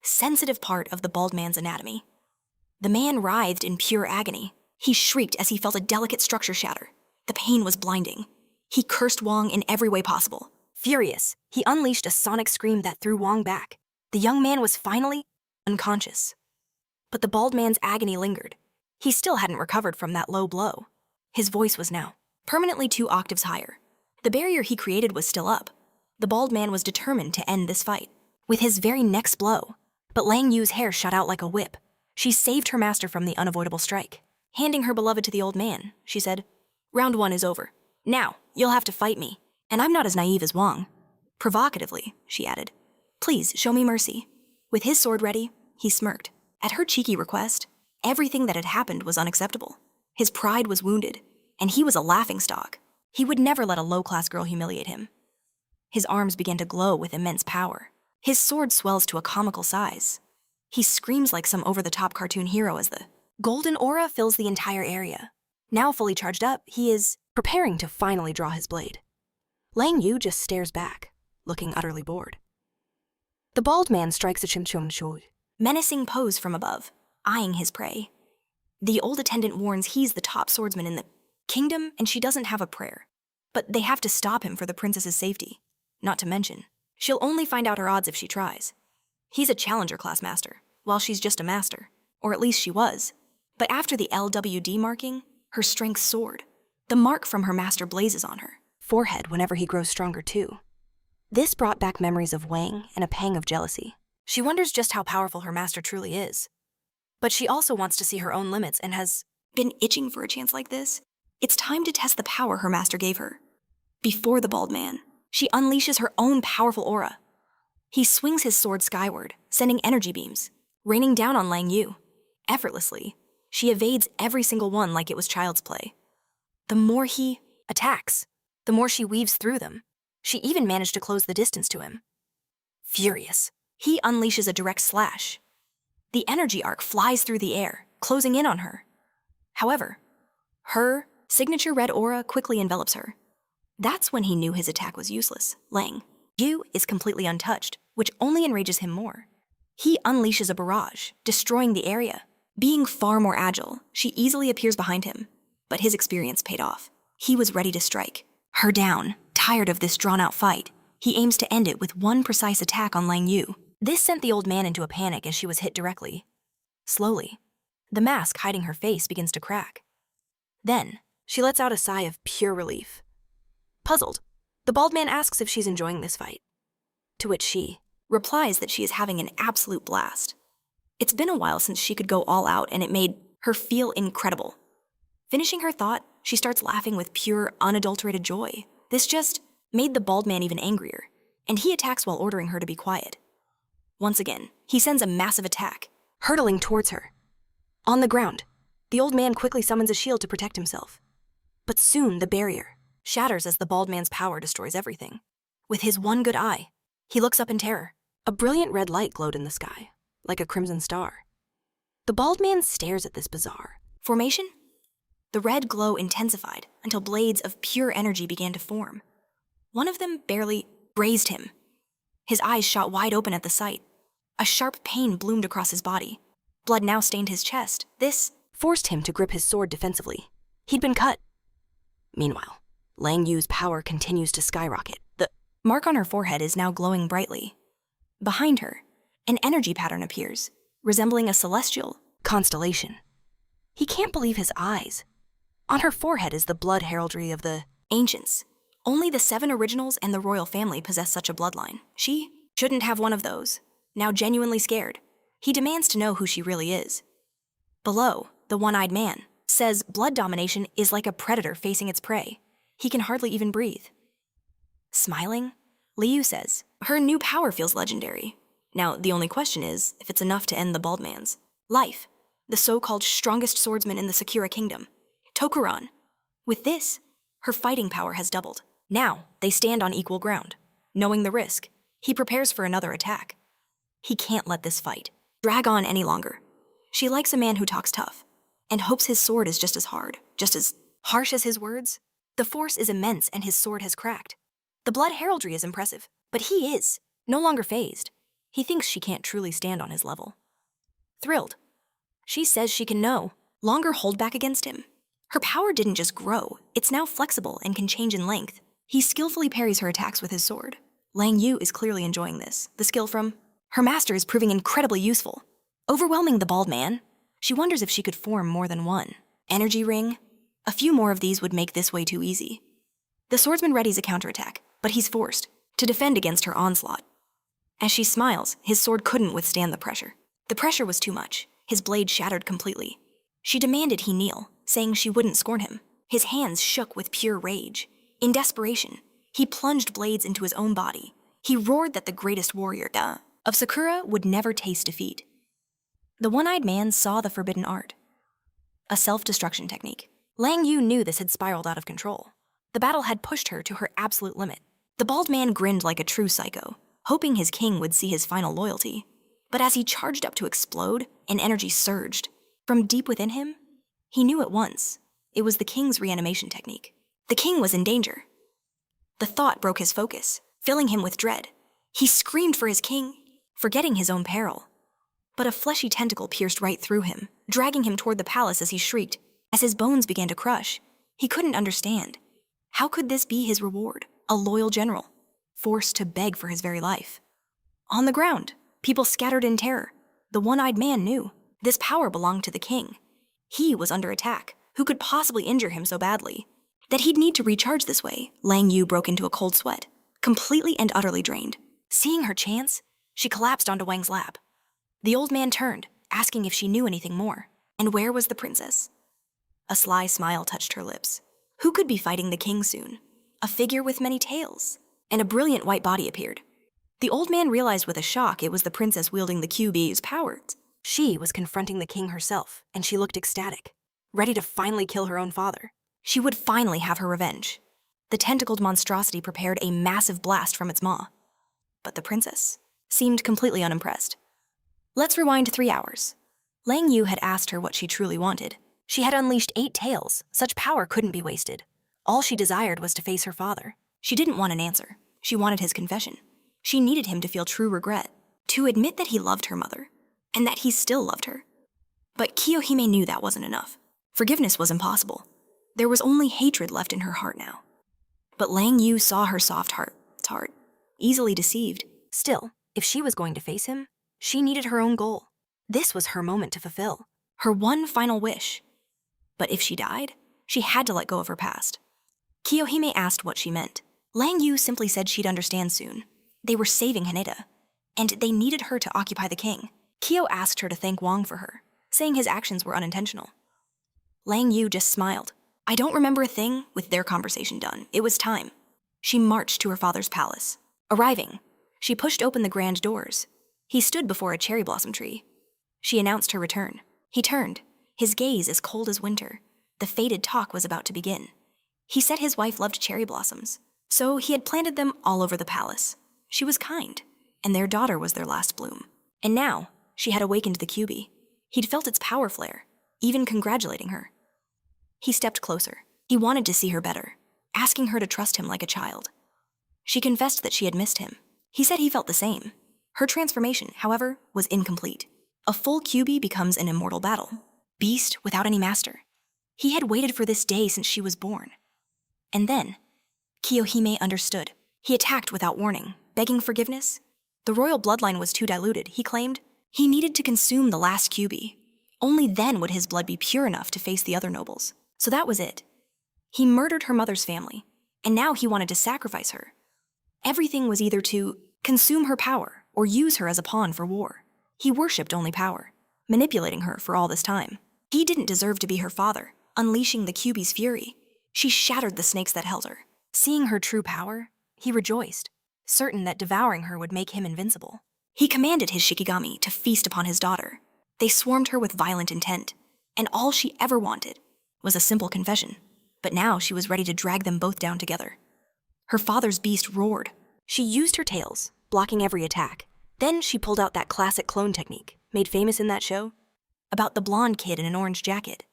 sensitive part of the bald man's anatomy. The man writhed in pure agony. He shrieked as he felt a delicate structure shatter. The pain was blinding. He cursed Wong in every way possible. Furious, he unleashed a sonic scream that threw Wong back. The young man was finally unconscious. But the bald man's agony lingered. He still hadn't recovered from that low blow. His voice was now permanently 2 octaves higher. The barrier he created was still up. The bald man was determined to end this fight with his very next blow. But Lang Yu's hair shot out like a whip. She saved her master from the unavoidable strike. Handing her beloved to the old man, she said, "Round 1 is over. Now, you'll have to fight me, and I'm not as naive as Wong." Provocatively, she added, "Please, show me mercy." With his sword ready, he smirked. At her cheeky request, everything that had happened was unacceptable. His pride was wounded, and he was a laughingstock. He would never let a low-class girl humiliate him. His arms began to glow with immense power. His sword swells to a comical size. He screams like some over-the-top cartoon hero as the golden aura fills the entire area. Now fully charged up, he is preparing to finally draw his blade. Lang Yu just stares back, looking utterly bored. The bald man strikes a chimchum-shoi, menacing pose from above, eyeing his prey. The old attendant warns he's the top swordsman in the kingdom and she doesn't have a prayer. But they have to stop him for the princess's safety. Not to mention, she'll only find out her odds if she tries. He's a challenger class master, while she's just a master. Or at least she was. But after the LWD marking, her strength soared. The mark from her master blazes on her forehead whenever he grows stronger too. This brought back memories of Wang and a pang of jealousy. She wonders just how powerful her master truly is. But she also wants to see her own limits and has Been itching for a chance like this? It's time to test the power her master gave her. Before the bald man, she unleashes her own powerful aura. He swings his sword skyward, sending energy beams, raining down on Lang Yu. Effortlessly, she evades every single one like it was child's play. The more he attacks, the more she weaves through them. She even managed to close the distance to him. Furious, he unleashes a direct slash. The energy arc flies through the air, closing in on her. However, her signature red aura quickly envelops her. That's when he knew his attack was useless. Lang Yu is completely untouched, which only enrages him more. He unleashes a barrage, destroying the area. Being far more agile, she easily appears behind him. But his experience paid off. He was ready to strike. Her down, tired of this drawn-out fight, he aims to end it with one precise attack on Lang Yu. This sent the old man into a panic as she was hit directly. Slowly, the mask hiding her face begins to crack. Then, she lets out a sigh of pure relief. Puzzled, the bald man asks if she's enjoying this fight. To which she replies that she is having an absolute blast. It's been a while since she could go all out, and it made her feel incredible. Finishing her thought, she starts laughing with pure, unadulterated joy. This just made the bald man even angrier, and he attacks while ordering her to be quiet. Once again, he sends a massive attack, hurtling towards her. On the ground, the old man quickly summons a shield to protect himself. But soon the barrier shatters as the bald man's power destroys everything. With his one good eye, he looks up in terror. A brilliant red light glowed in the sky, like a crimson star. The bald man stares at this bizarre formation. The red glow intensified until blades of pure energy began to form. One of them barely grazed him. His eyes shot wide open at the sight. A sharp pain bloomed across his body. Blood now stained his chest. This forced him to grip his sword defensively. He'd been cut. Meanwhile, Lang Yu's power continues to skyrocket. The mark on her forehead is now glowing brightly. Behind her, an energy pattern appears, resembling a celestial constellation. He can't believe his eyes. On her forehead is the blood heraldry of the ancients. Only the 7 originals and the royal family possess such a bloodline. She shouldn't have one of those. Now genuinely scared, he demands to know who she really is. Below, the one-eyed man says blood domination is like a predator facing its prey. He can hardly even breathe. Smiling, Liu says, her new power feels legendary. Now, the only question is if it's enough to end the bald man's life, the so-called strongest swordsman in the Sakura kingdom, Tokuran. With this, her fighting power has doubled. Now, they stand on equal ground. Knowing the risk, he prepares for another attack. He can't let this fight drag on any longer. She likes a man who talks tough, and hopes his sword is just as hard, just as harsh as his words. The force is immense and his sword has cracked. The blood heraldry is impressive, but he is no longer fazed. He thinks she can't truly stand on his level. Thrilled, she says she can no longer hold back against him. Her power didn't just grow, it's now flexible and can change in length. He skillfully parries her attacks with his sword. Lang Yu is clearly enjoying this. The skill from her master is proving incredibly useful. Overwhelming the bald man, she wonders if she could form more than one energy ring. A few more of these would make this way too easy. The swordsman readies a counterattack, but he's forced to defend against her onslaught. As she smiles, his sword couldn't withstand the pressure. The pressure was too much. His blade shattered completely. She demanded he kneel, saying she wouldn't scorn him. His hands shook with pure rage. In desperation, he plunged blades into his own body. He roared that the greatest warrior of Sakura would never taste defeat. The one-eyed man saw the forbidden art, a self-destruction technique. Lang Yu knew this had spiraled out of control. The battle had pushed her to her absolute limit. The bald man grinned like a true psycho, hoping his king would see his final loyalty. But as he charged up to explode, an energy surged. From deep within him, he knew at once. It was the king's reanimation technique. The king was in danger. The thought broke his focus, filling him with dread. He screamed for his king, forgetting his own peril. But a fleshy tentacle pierced right through him, dragging him toward the palace as he shrieked. As his bones began to crush, he couldn't understand. How could this be his reward? A loyal general, forced to beg for his very life. On the ground, people scattered in terror. The one-eyed man knew this power belonged to the king. He was under attack. Who could possibly injure him so badly that he'd need to recharge this way? Lang Yu broke into a cold sweat. completely and utterly drained. Seeing her chance, she collapsed onto Wang's lap. The old man turned, asking if she knew anything more. And where was the princess? A sly smile touched her lips. Who could be fighting the king soon? A figure with many tails. And a brilliant white body appeared. The old man realized with a shock it was the princess wielding the QB's powers. She was confronting the king herself, and she looked ecstatic, ready to finally kill her own father. She would finally have her revenge. The tentacled monstrosity prepared a massive blast from its maw. But the princess seemed completely unimpressed. Let's rewind 3 hours. Lang Yu had asked her what she truly wanted. She had unleashed 8 tails. Such power couldn't be wasted. All she desired was to face her father. She didn't want an answer. She wanted his confession. She needed him to feel true regret, to admit that he loved her mother, and that he still loved her. But Kiyohime knew that wasn't enough. Forgiveness was impossible. There was only hatred left in her heart now. But Lang Yu saw her soft heart, easily deceived. Still, if she was going to face him, she needed her own goal. This was her moment to fulfill. Her one final wish. But if she died, she had to let go of her past. Kiyohime asked what she meant. Lang Yu simply said she'd understand soon. They were saving Haneda, and they needed her to occupy the king. Kyo asked her to thank Wong for her, saying his actions were unintentional. Lang Yu just smiled. I don't remember a thing with their conversation done. It was time. She marched to her father's palace. Arriving, she pushed open the grand doors. He stood before a cherry blossom tree. She announced her return. He turned, his gaze as cold as winter. The fated talk was about to begin. He said his wife loved cherry blossoms, so he had planted them all over the palace. She was kind, and their daughter was their last bloom. And now, she had awakened the QB. He'd felt its power flare, even congratulating her. He stepped closer. He wanted to see her better, asking her to trust him like a child. She confessed that she had missed him. He said he felt the same. Her transformation, however, was incomplete. A full QB becomes an immortal battle, beast without any master. He had waited for this day since she was born. And then, Kiyohime understood. He attacked without warning, begging forgiveness. The royal bloodline was too diluted, he claimed. He needed to consume the last QB. Only then would his blood be pure enough to face the other nobles. So that was it. He murdered her mother's family, and now he wanted to sacrifice her. Everything was either to consume her power or use her as a pawn for war. He worshipped only power, manipulating her for all this time. He didn't deserve to be her father, unleashing the QB's fury. She shattered the snakes that held her. Seeing her true power, he rejoiced, certain that devouring her would make him invincible. He commanded his Shikigami to feast upon his daughter. They swarmed her with violent intent, and all she ever wanted was a simple confession. But now she was ready to drag them both down together. Her father's beast roared. She used her tails, blocking every attack. Then she pulled out that classic clone technique, made famous in that show, about the blonde kid in an orange jacket.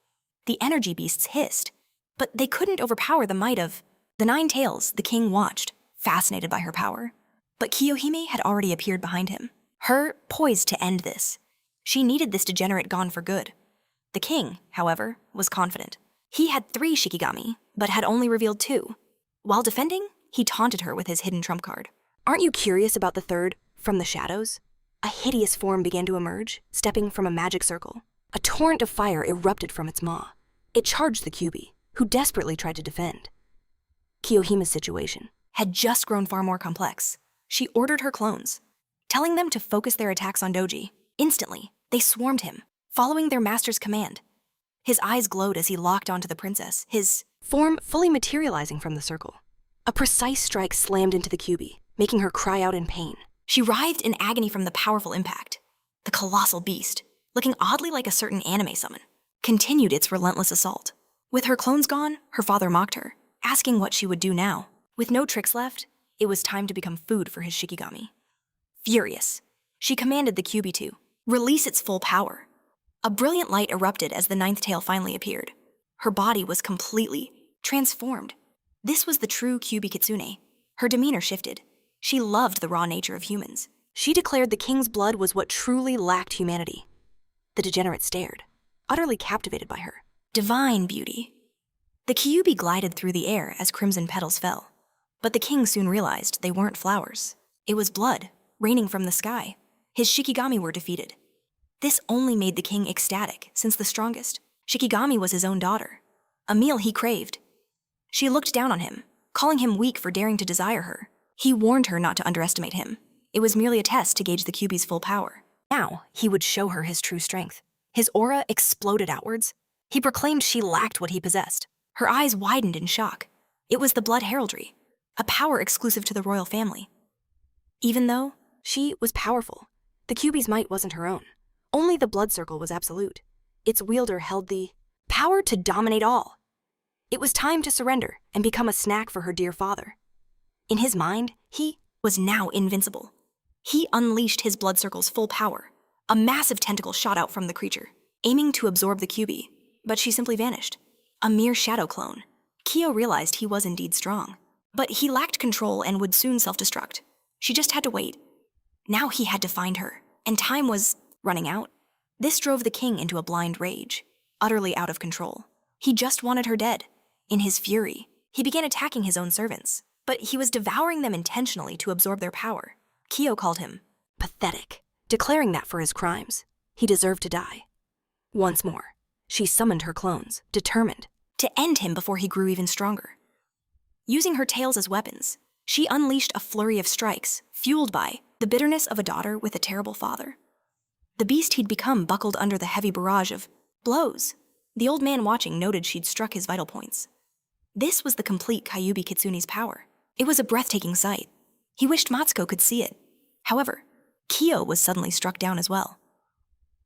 The energy beasts hissed, but they couldn't overpower the might of the 9 tails. The king watched, fascinated by her power. But Kiyohime had already appeared behind him, her poised to end this. She needed this degenerate gone for good. The king, however, was confident. He had 3 Shikigami, but had only revealed 2. While defending, he taunted her with his hidden trump card. Aren't you curious about the third, from the shadows? A hideous form began to emerge, stepping from a magic circle. A torrent of fire erupted from its maw. It charged the QB, who desperately tried to defend. Kiyohime's situation had just grown far more complex. She ordered her clones, telling them to focus their attacks on Doji. Instantly, they swarmed him, following their master's command. His eyes glowed as he locked onto the princess, his form fully materializing from the circle. A precise strike slammed into the QB, making her cry out in pain. She writhed in agony from the powerful impact. The colossal beast, looking oddly like a certain anime summon, continued its relentless assault. With her clones gone, her father mocked her, asking what she would do now. With no tricks left, it was time to become food for his Shikigami. Furious, she commanded the QB to release its full power. A brilliant light erupted as the 9th tail finally appeared. Her body was completely transformed. This was the true QB Kitsune. Her demeanor shifted. She loved the raw nature of humans. She declared the king's blood was what truly lacked humanity. The degenerate stared, utterly captivated by her. Divine beauty. The Kyubi glided through the air as crimson petals fell. But the king soon realized they weren't flowers. It was blood, raining from the sky. His Shikigami were defeated. This only made the king ecstatic, since the strongest Shikigami was his own daughter, a meal he craved. She looked down on him, calling him weak for daring to desire her. He warned her not to underestimate him. It was merely a test to gauge the QB's full power. Now, he would show her his true strength. His aura exploded outwards. He proclaimed she lacked what he possessed. Her eyes widened in shock. It was the blood heraldry, a power exclusive to the royal family. Even though she was powerful, the QB's might wasn't her own. Only the blood circle was absolute. Its wielder held the power to dominate all. It was time to surrender and become a snack for her dear father. In his mind, he was now invincible. He unleashed his blood circle's full power. A massive tentacle shot out from the creature, aiming to absorb the QB, but she simply vanished. A mere shadow clone. Kyo realized he was indeed strong, but he lacked control and would soon self-destruct. She just had to wait. Now he had to find her, and time was running out. This drove the king into a blind rage, utterly out of control. He just wanted her dead. In his fury, he began attacking his own servants, but he was devouring them intentionally to absorb their power. Kyo called him pathetic, declaring that for his crimes, he deserved to die. Once more, she summoned her clones, determined to end him before he grew even stronger. Using her tails as weapons, she unleashed a flurry of strikes, fueled by the bitterness of a daughter with a terrible father. The beast he'd become buckled under the heavy barrage of blows. The old man watching noted she'd struck his vital points. This was the complete Kyuubi Kitsune's power. It was a breathtaking sight. He wished Matsuko could see it. However, Kyo was suddenly struck down as well.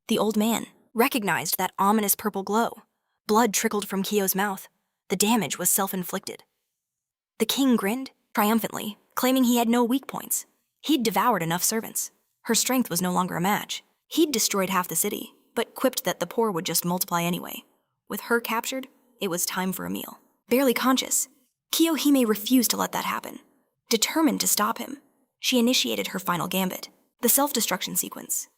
The old man recognized that ominous purple glow. Blood trickled from Kyo's mouth. The damage was self-inflicted. The king grinned triumphantly, claiming he had no weak points. He'd devoured enough servants. Her strength was no longer a match. He'd destroyed half the city, but quipped that the poor would just multiply anyway. With her captured, it was time for a meal. Barely conscious, Kiyohime refused to let that happen. Determined to stop him, she initiated her final gambit, the self-destruction sequence.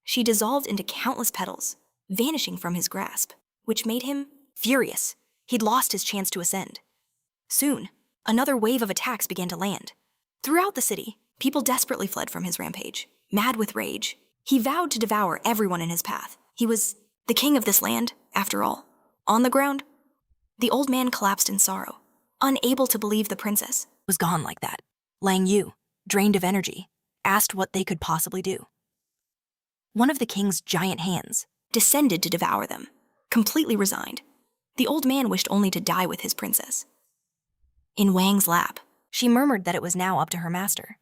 She dissolved into countless petals, vanishing from his grasp, which made him furious. He'd lost his chance to ascend. Soon, another wave of attacks began to land. Throughout the city, people desperately fled from his rampage. Mad with rage, he vowed to devour everyone in his path. He was the king of this land, after all. On the ground, the old man collapsed in sorrow, unable to believe the princess was gone like that. Lang Yu, drained of energy, asked what they could possibly do. One of the king's giant hands descended to devour them. Completely resigned, the old man wished only to die with his princess. In Wang's lap, she murmured that it was now up to her master.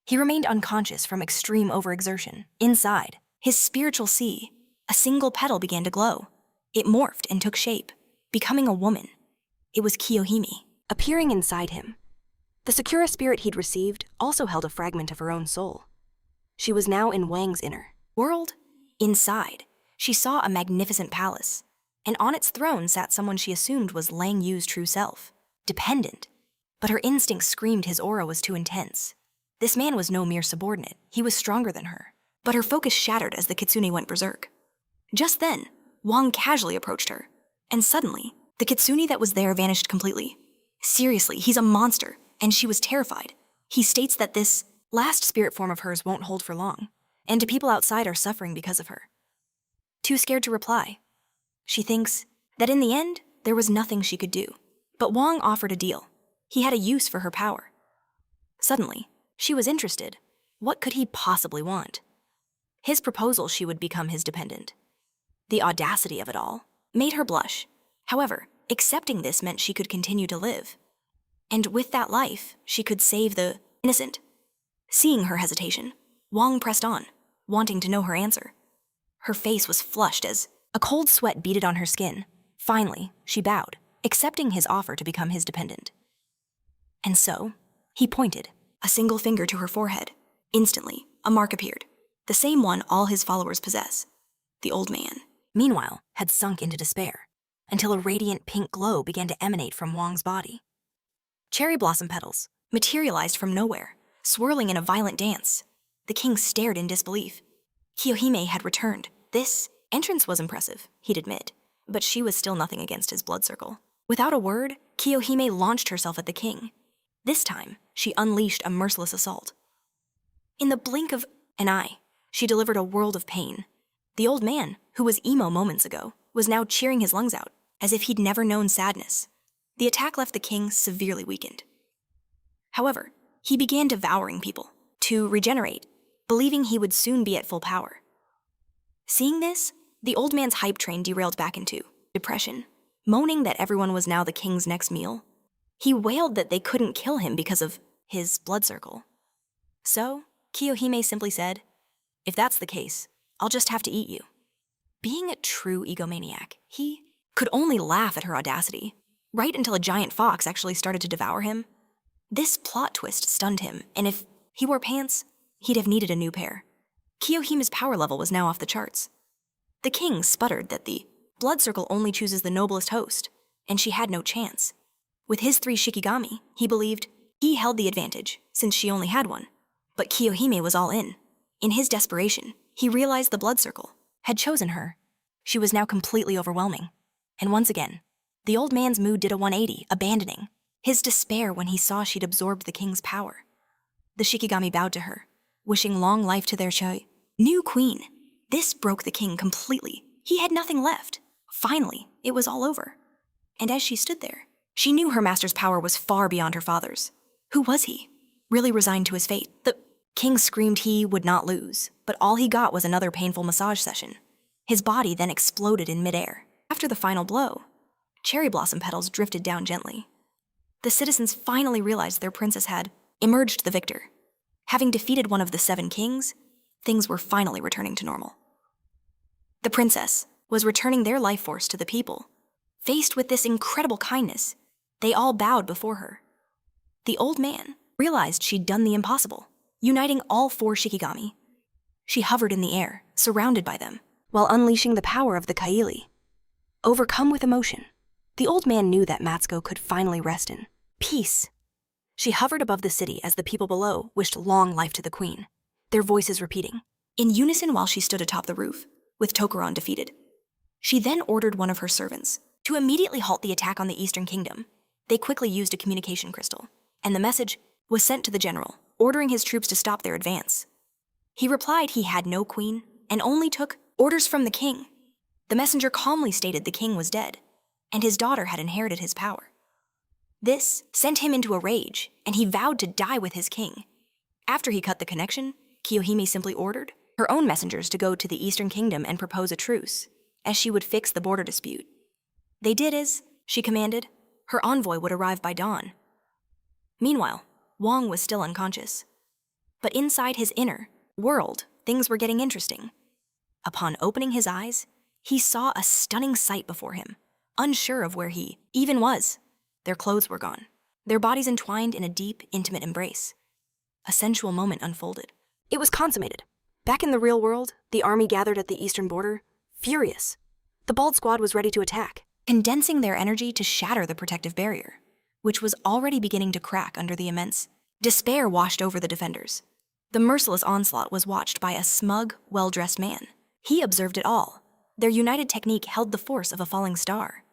He remained unconscious from extreme overexertion. Inside, his spiritual sea, a single petal began to glow. It morphed and took shape, becoming a woman. It was Kiyohime. Appearing inside him, the Sakura spirit he'd received also held a fragment of her own soul. She was now in Wang's inner world. Inside, she saw a magnificent palace, and on its throne sat someone she assumed was Lang Yu's true self, dependent. But her instincts screamed his aura was too intense. This man was no mere subordinate, he was stronger than her. But her focus shattered as the kitsune went berserk. Just then, Wong casually approached her, and suddenly, the kitsune that was there vanished completely. Seriously, he's a monster, and she was terrified. He states that this last spirit form of hers won't hold for long, and people outside are suffering because of her. Too scared to reply. She thinks that in the end, there was nothing she could do. But Wong offered a deal. He had a use for her power. Suddenly, she was interested. What could he possibly want? His proposal she would become his dependent. The audacity of it all made her blush. However, accepting this meant she could continue to live. And with that life, she could save the innocent. Seeing her hesitation, Wong pressed on, wanting to know her answer. Her face was flushed as a cold sweat beaded on her skin. Finally, she bowed, accepting his offer to become his dependent. And so, he pointed, a single finger to her forehead. Instantly, a mark appeared, the same one all his followers possess. The old man, meanwhile, had sunk into despair, until a radiant pink glow began to emanate from Wong's body. Cherry blossom petals materialized from nowhere, swirling in a violent dance. The king stared in disbelief. Kiyohime had returned. This entrance was impressive, he'd admit, but she was still nothing against his blood circle. Without a word, Kiyohime launched herself at the king. This time, she unleashed a merciless assault. In the blink of an eye, she delivered a world of pain. The old man, who was emo moments ago, was now cheering his lungs out, as if he'd never known sadness. The attack left the king severely weakened. However, He began devouring people to regenerate, believing he would soon be at full power. Seeing this, the old man's hype train derailed back into depression, moaning that everyone was now the king's next meal. He wailed that they couldn't kill him because of his blood circle. So, Kiyohime simply said, "If that's the case, I'll just have to eat you." Being a true egomaniac, he could only laugh at her audacity, right until a giant fox actually started to devour him. This plot twist stunned him, and if he wore pants, he'd have needed a new pair. Kiyohime's power level was now off the charts. The king sputtered that the blood circle only chooses the noblest host, and she had no chance. With his 3 Shikigami, he believed he held the advantage, since she only had one. But Kiyohime was all in. In his desperation, he realized the blood circle had chosen her. She was now completely overwhelming. And once again, the old man's mood did a 180, abandoning his despair when he saw she'd absorbed the king's power. The Shikigami bowed to her, wishing long life to their new queen. This broke the king completely. He had nothing left. Finally, it was all over. And as she stood there, she knew her master's power was far beyond her father's. Who was he? Really resigned to his fate. The king screamed he would not lose, but all he got was another painful massage session. His body then exploded in midair. After the final blow, cherry blossom petals drifted down gently. The citizens finally realized their princess had emerged the victor. Having defeated one of the 7 kings, things were finally returning to normal. The princess was returning their life force to the people. Faced with this incredible kindness, they all bowed before her. The old man realized she'd done the impossible, uniting all 4 Shikigami. She hovered in the air, surrounded by them, while unleashing the power of the Kaili. Overcome with emotion, the old man knew that Matsuko could finally rest in peace. She hovered above the city as the people below wished long life to the queen, their voices repeating, in unison while she stood atop the roof, with Tokuron defeated. She then ordered one of her servants to immediately halt the attack on the Eastern Kingdom. They quickly used a communication crystal, and the message was sent to the general, ordering his troops to stop their advance. He replied he had no queen and only took orders from the king. The messenger calmly stated the king was dead, and his daughter had inherited his power. This sent him into a rage, and he vowed to die with his king. After he cut the connection, Kiyohime simply ordered her own messengers to go to the Eastern Kingdom and propose a truce, as she would fix the border dispute. They did as she commanded. Her envoy would arrive by dawn. Meanwhile, Wong was still unconscious. But inside his inner world, things were getting interesting. Upon opening his eyes, he saw a stunning sight before him, unsure of where he even was. Their clothes were gone, their bodies entwined in a deep, intimate embrace. A sensual moment unfolded. It was consummated. Back in the real world, the army gathered at the eastern border, furious. The Bald Squad was ready to attack, condensing their energy to shatter the protective barrier, which was already beginning to crack under the immense despair washed over the defenders. The merciless onslaught was watched by a smug, well-dressed man. He observed it all. Their united technique held the force of a falling star.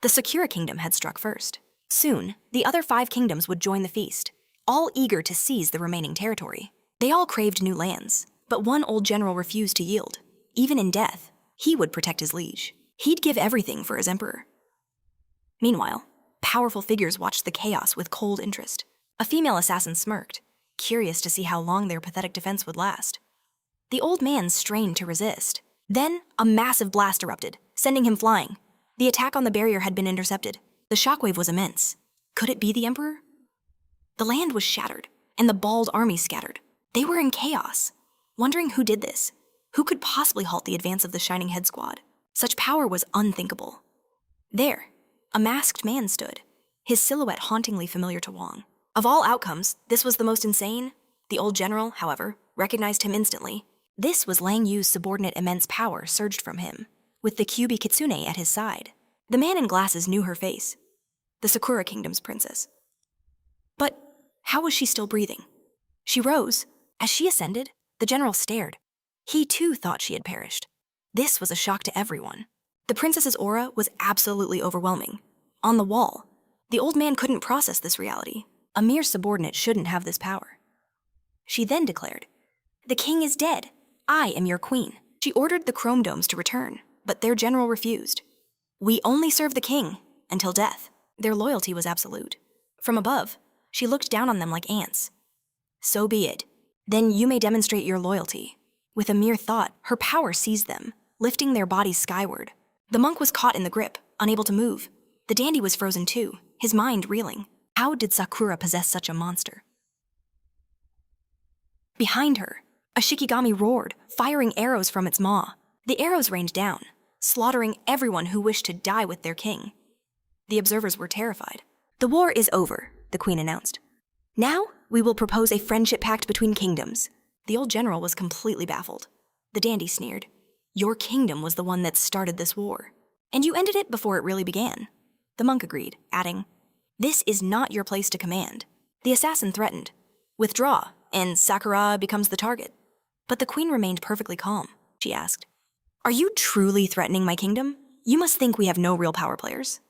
The Sakura Kingdom had struck first. Soon, the other 5 kingdoms would join the feast, all eager to seize the remaining territory. They all craved new lands, but one old general refused to yield. Even in death, he would protect his liege. He'd give everything for his emperor. Meanwhile, powerful figures watched the chaos with cold interest. A female assassin smirked, curious to see how long their pathetic defense would last. The old man strained to resist. Then, a massive blast erupted, sending him flying. The attack on the barrier had been intercepted. The shockwave was immense. Could it be the emperor? The land was shattered, and the bald army scattered. They were in chaos, wondering who did this. Who could possibly halt the advance of the Shining Head Squad? Such power was unthinkable. There, a masked man stood, his silhouette hauntingly familiar to Wong. Of all outcomes, this was the most insane. The old general, however, recognized him instantly. This was Lang Yu's subordinate immense power surged from him, with the Kyubi Kitsune at his side. The man in glasses knew her face, the Sakura Kingdom's princess. But how was she still breathing? She rose. As she ascended, the general stared. He too thought she had perished. This was a shock to everyone. The princess's aura was absolutely overwhelming. On the wall, the old man couldn't process this reality. A mere subordinate shouldn't have this power. She then declared, "The king is dead. I am your queen." She ordered the chrome domes to return, but their general refused. "We only serve the king until death." Their loyalty was absolute. From above, she looked down on them like ants. So be it. Then you may demonstrate your loyalty. With a mere thought, her power seized them, lifting their bodies skyward. The monk was caught in the grip, unable to move. The dandy was frozen too, his mind reeling. How did Sakura possess such a monster? Behind her, a Shikigami roared, firing arrows from its maw. The arrows rained down, slaughtering everyone who wished to die with their king. The observers were terrified. The war is over, the queen announced. Now we will propose a friendship pact between kingdoms. The old general was completely baffled. The dandy sneered. Your kingdom was the one that started this war, and you ended it before it really began. The monk agreed, adding, This is not your place to command. The assassin threatened. Withdraw, and Sakura becomes the target. But the queen remained perfectly calm. She asked, Are you truly threatening my kingdom? You must think we have no real power players.